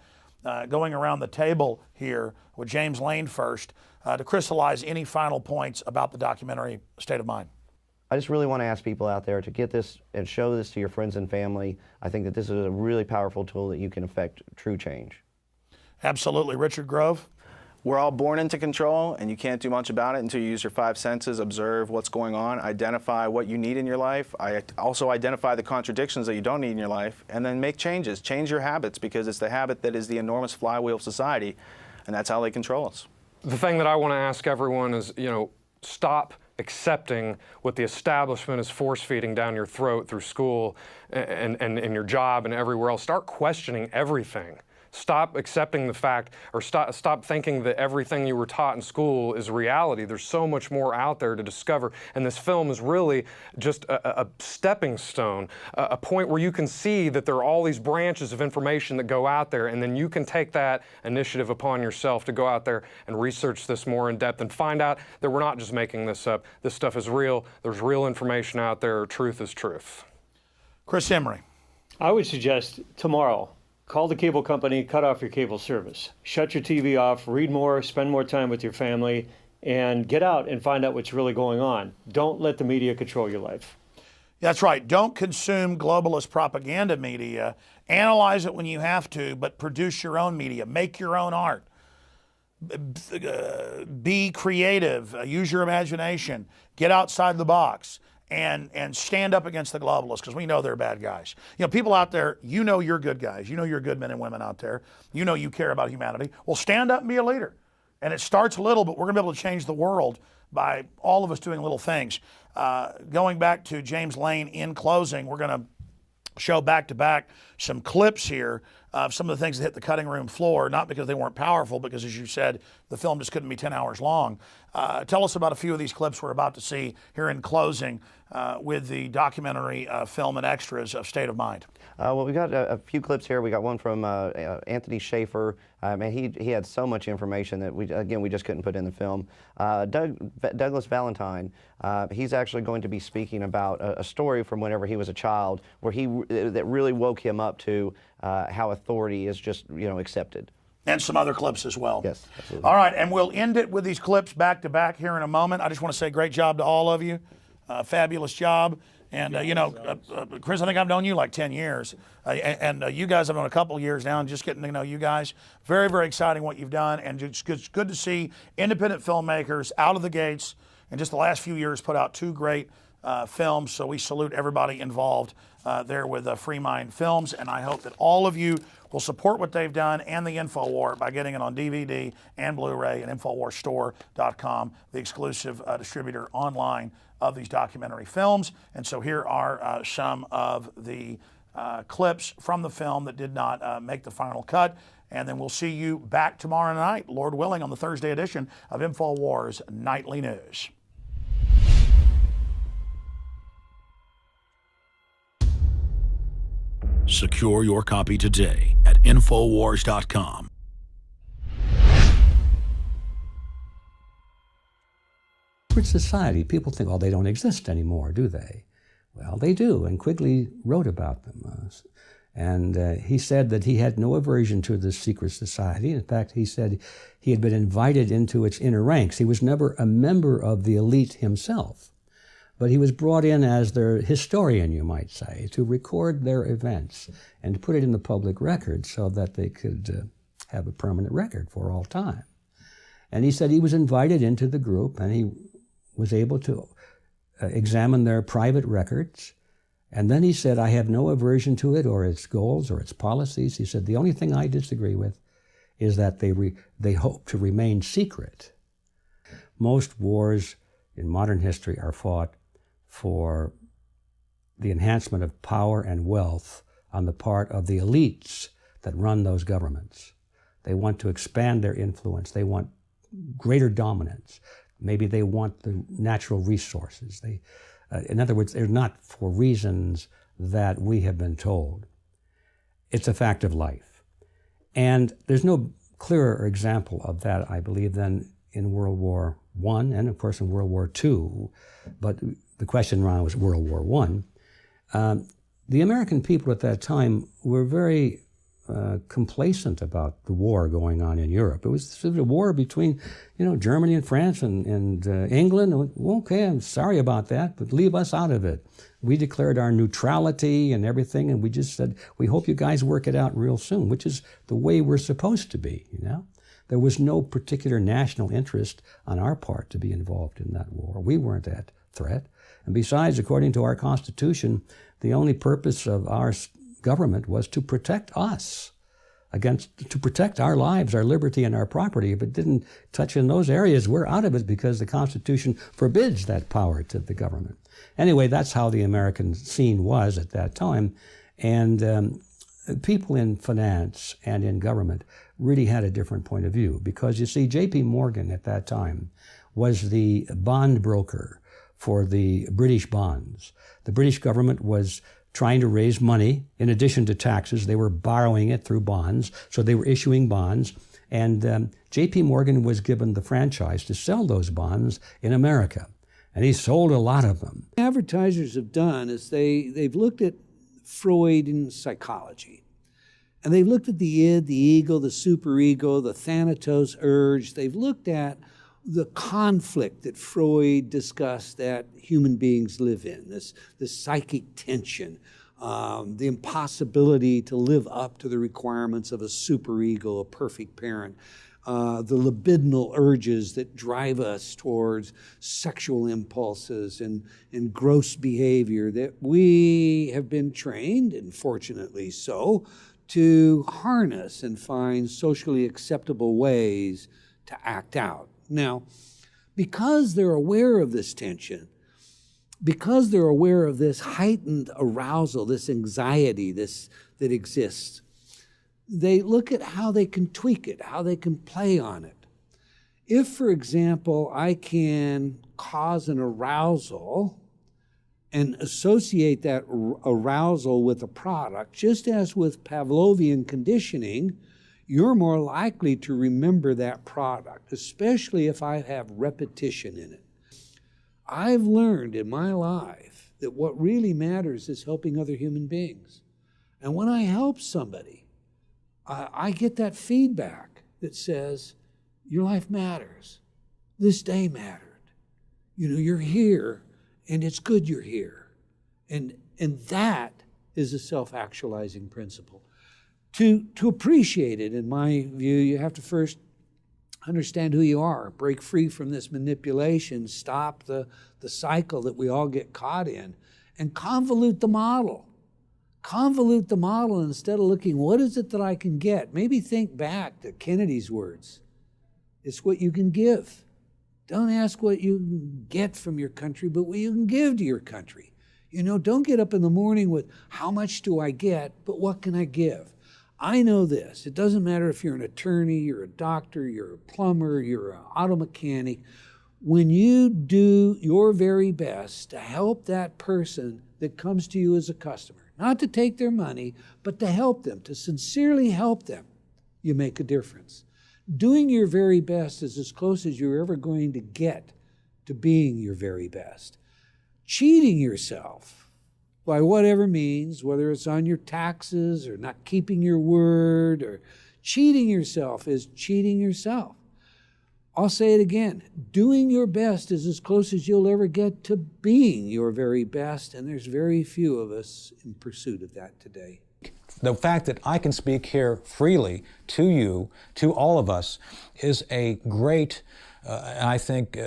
going around the table here with James Lane first to crystallize any final points about the documentary State of Mind.
I just really want to ask people out there to get this and show this to your friends and family. I think that this is a really powerful tool that you can affect true change.
Absolutely. Richard Grove?
We're all born into control, and you can't do much about it until you use your 5 senses, observe what's going on, identify what you need in your life. I also identify the contradictions that you don't need in your life, and then make changes. Change your habits, because it's the habit that is the enormous flywheel of society, and that's how they control us.
The thing that I want to ask everyone is, stop accepting what the establishment is force-feeding down your throat through school and your job and everywhere else. Start questioning everything. Stop accepting the fact, or stop thinking that everything you were taught in school is reality. There's so much more out there to discover, and this film is really just a stepping stone, a point where you can see that there are all these branches of information that go out there, and then you can take that initiative upon yourself to go out there and research this more in depth and find out that we're not just making this up. This stuff is real. There's real information out there. Truth is truth.
Chris Emery.
I would suggest tomorrow, call the cable company, cut off your cable service. Shut your TV off, read more, spend more time with your family, and get out and find out what's really going on. Don't let the media control your life.
That's right. Don't consume globalist propaganda media. Analyze it when you have to, but produce your own media. Make your own art. Be creative. Use your imagination. Get outside the box. And stand up against the globalists, because we know they're bad guys. People out there, you're good guys. You're good men and women out there. You care about humanity. Well, stand up and be a leader. And it starts little, but we're going to be able to change the world by all of us doing little things. Going back to James Lane in closing, we're going to show back-to-back some clips here of some of the things that hit the cutting room floor, not because they weren't powerful, because as you said, the film just couldn't be 10 hours long. Tell us about a few of these clips we're about to see here in closing with the documentary film and extras of State of Mind.
Well, we got a few clips here. We got one from Anthony Schaefer. Man, he had so much information that we just couldn't put in the film. Douglas Valentine, he's actually going to be speaking about a story from whenever he was a child, where that really woke him up to how authority is just accepted.
And some other clips as well.
Yes, absolutely.
All right, and we'll end it with these clips back to back here in a moment. I just want to say great job to all of you. Fabulous job. And, Chris, I think I've known you like 10 years. And you guys have known a couple years now, and just getting to know you guys. Very, very exciting what you've done. And it's good to see independent filmmakers out of the gates in just the last few years put out 2 great films. So we salute everybody involved there with Free Mind Films. And I hope that all of you will support what they've done and the InfoWar by getting it on DVD and Blu-ray at InfoWarStore.com, the exclusive distributor online of these documentary films. And so here are some of the clips from the film that did not make the final cut. And then we'll see you back tomorrow night, Lord willing, on the Thursday edition of InfoWars Nightly News.
Secure your copy today at InfoWars.com.
Society, people think, oh, they don't exist anymore, do they? Well, they do, and Quigley wrote about them. And he said that he had no aversion to this secret society. In fact, he said he had been invited into its inner ranks. He was never a member of the elite himself, but he was brought in as their historian, you might say, to record their events and to put it in the public record so that they could have a permanent record for all time. And he said he was invited into the group, and he was able to examine their private records. And then he said, I have no aversion to it or its goals or its policies. He said, the only thing I disagree with is that they hope to remain secret. Most wars in modern history are fought for the enhancement of power and wealth on the part of the elites that run those governments. They want to expand their influence. They want greater dominance. Maybe they want the natural resources. In other words, they're not for reasons that we have been told. It's a fact of life. And there's no clearer example of that, I believe, than in World War I and, of course, in World War II. But the question around was World War I. The American people at that time were very complacent about the war going on in Europe. It was a war between, Germany and France and England. Okay, I'm sorry about that, but leave us out of it. We declared our neutrality and everything, and we just said, we hope you guys work it out real soon, which is the way we're supposed to be, There was no particular national interest on our part to be involved in that war. We weren't that threat. And besides, according to our Constitution, the only purpose of our government was to protect us to protect our lives, our liberty, and our property. If it didn't touch in those areas, we're out of it because the Constitution forbids that power to the government. Anyway, that's how the American scene was at that time. And people in finance and in government really had a different point of view because, you see, J.P. Morgan at that time was the bond broker for the British bonds. The British government was trying to raise money in addition to taxes. They were borrowing it through bonds, so they were issuing bonds. And J.P. Morgan was given the franchise to sell those bonds in America. And he sold a lot of them.
Advertisers have done is they've looked at Freud and psychology. And they've looked at the id, the ego, the superego, the thanatos urge. They've looked at the conflict that Freud discussed that human beings live in, this psychic tension, the impossibility to live up to the requirements of a superego, a perfect parent, the libidinal urges that drive us towards sexual impulses and gross behavior that we have been trained, and fortunately so, to harness and find socially acceptable ways to act out. Now, because they're aware of this tension, because they're aware of this heightened arousal, this anxiety that exists, they look at how they can tweak it, how they can play on it. If, for example, I can cause an arousal and associate that arousal with a product, just as with Pavlovian conditioning, you're more likely to remember that product, especially if I have repetition in it. I've learned in my life that what really matters is helping other human beings. And when I help somebody, I get that feedback that says, your life matters. This day mattered. You're here, and it's good you're here. And that is a self-actualizing principle. To appreciate it, in my view, you have to first understand who you are, break free from this manipulation, stop the cycle that we all get caught in, and convolute the model. Convolute the model instead of looking, what is it that I can get? Maybe think back to Kennedy's words. It's what you can give. Don't ask what you can get from your country, but what you can give to your country. Don't get up in the morning with, how much do I get, but what can I give? I know this. It doesn't matter if you're an attorney, you're a doctor, you're a plumber, you're an auto mechanic. When you do your very best to help that person that comes to you as a customer, not to take their money, but to help them, to sincerely help them, you make a difference. Doing your very best is as close as you're ever going to get to being your very best. Cheating yourself by whatever means, whether it's on your taxes or not keeping your word or cheating yourself, is cheating yourself. I'll say it again. Doing your best is as close as you'll ever get to being your very best, and there's very few of us in pursuit of that today.
The fact that I can speak here freely to you, to all of us, is a great, I think,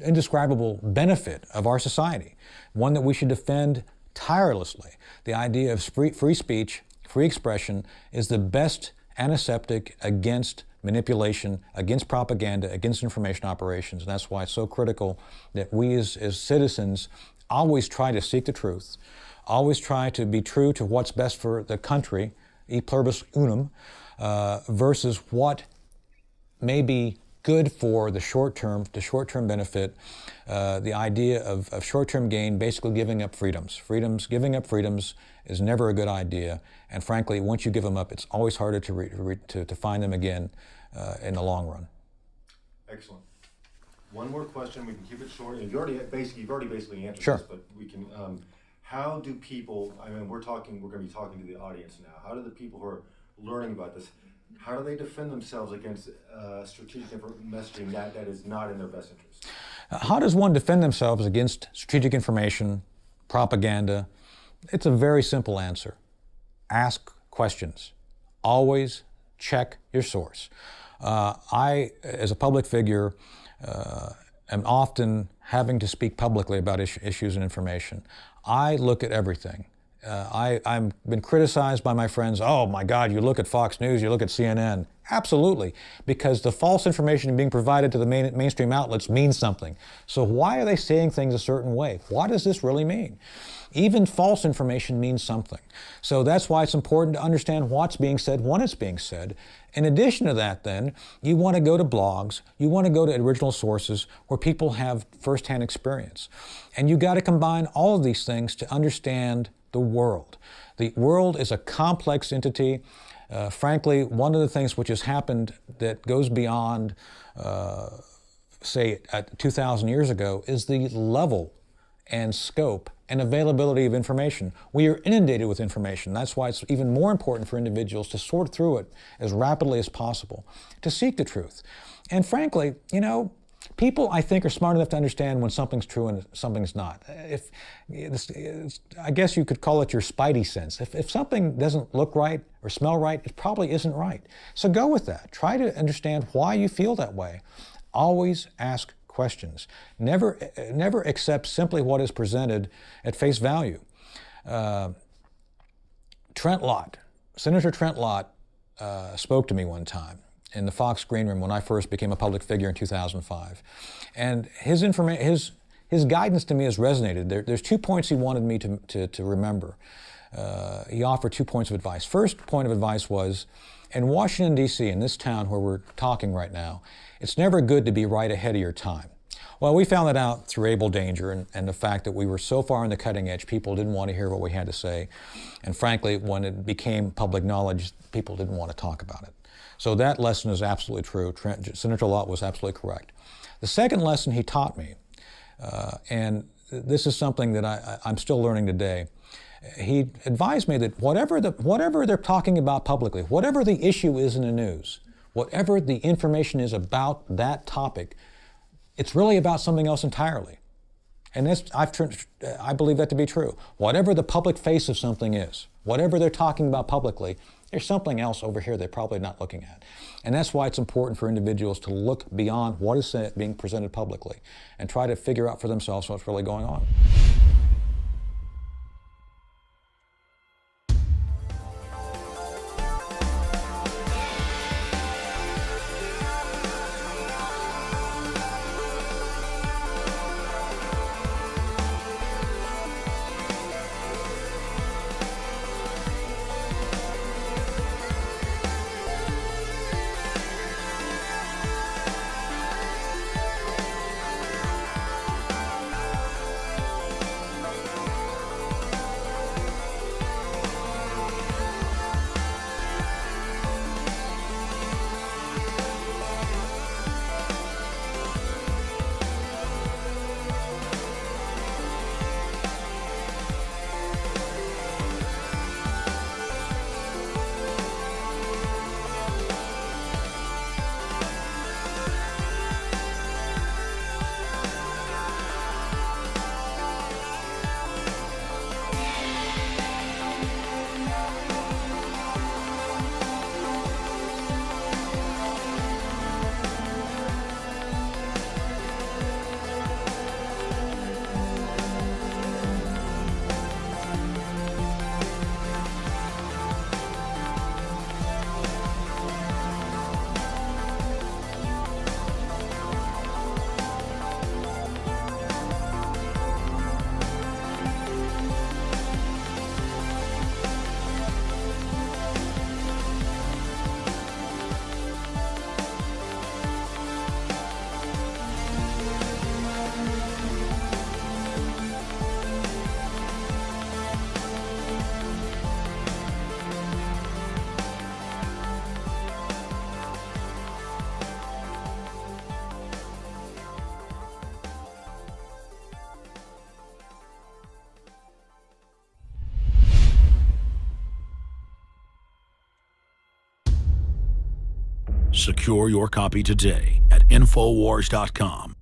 indescribable benefit of our society, one that we should defend tirelessly. The idea of free speech, free expression is the best antiseptic against manipulation, against propaganda, against information operations. And that's why it's so critical that we as citizens always try to seek the truth, always try to be true to what's best for the country, e pluribus unum, versus what may be good for the short-term benefit, the idea of short-term gain, basically giving up freedoms. Giving up freedoms is never a good idea, and frankly, once you give them up, it's always harder to find them again in the long run.
Excellent. One more question. We can keep it short. You've already basically answered
Sure.
this, but we can. how do people, I mean, we're going to be talking to the audience now, how do the people who are learning about this, how do they defend themselves against strategic messaging that is not in their best interest?
How does one defend themselves against strategic information, propaganda? It's a very simple answer. Ask questions. Always check your source. I, as a public figure, am often having to speak publicly about issues and information. I look at everything. I've been criticized by my friends, oh my God, you look at Fox News, you look at CNN. Absolutely, because the false information being provided to the mainstream outlets means something. So why are they saying things a certain way? What does this really mean? Even false information means something. So that's why it's important to understand what's being said when it's being said. In addition to that, then, you want to go to blogs, you want to go to original sources where people have firsthand experience. And you got to combine all of these things to understand the world. The world is a complex entity. Frankly, one of the things which has happened that goes beyond, say, 2,000 years ago is the level and scope and availability of information. We are inundated with information. That's why it's even more important for individuals to sort through it as rapidly as possible, to seek the truth. And frankly, you know, people, I think, are smart enough to understand when something's true and something's not. I guess you could call it your spidey sense. If something doesn't look right or smell right, it probably isn't right. So go with that. Try to understand why you feel that way. Always ask questions. Never accept simply what is presented at face value. Trent Lott, Senator Trent Lott spoke to me one time in the Fox green room when I first became a public figure in 2005. And his guidance to me has resonated. There's 2 points he wanted me to remember. He offered 2 points of advice. First point of advice was, in Washington, D.C., in this town where we're talking right now, it's never good to be right ahead of your time. Well, we found that out through Able Danger and the fact that we were so far on the cutting edge, people didn't want to hear what we had to say. And frankly, when it became public knowledge, people didn't want to talk about it. So that lesson is absolutely true. Senator Lott was absolutely correct. The second lesson he taught me, and this is something that I'm still learning today, he advised me that whatever they're talking about publicly, whatever the issue is in the news, whatever the information is about that topic, it's really about something else entirely. And I believe that to be true. Whatever the public face of something is, whatever they're talking about publicly, there's something else over here they're probably not looking at. And that's why it's important for individuals to look beyond what is being presented publicly and try to figure out for themselves what's really going on.
Secure your copy today at Infowars.com.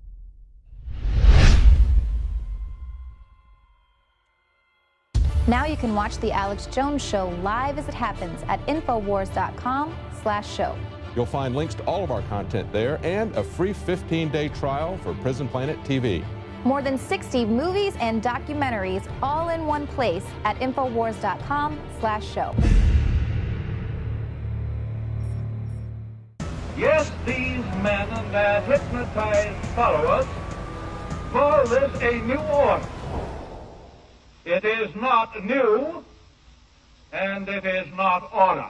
Now you can watch The Alex Jones Show live as it happens at Infowars.com/show.
You'll find links to all of our content there and a free 15-day trial for Prison Planet TV.
More than 60 movies and documentaries all in one place at Infowars.com/show.
Yes, these men and their hypnotized followers call this a new order. It is not new, and it is not order.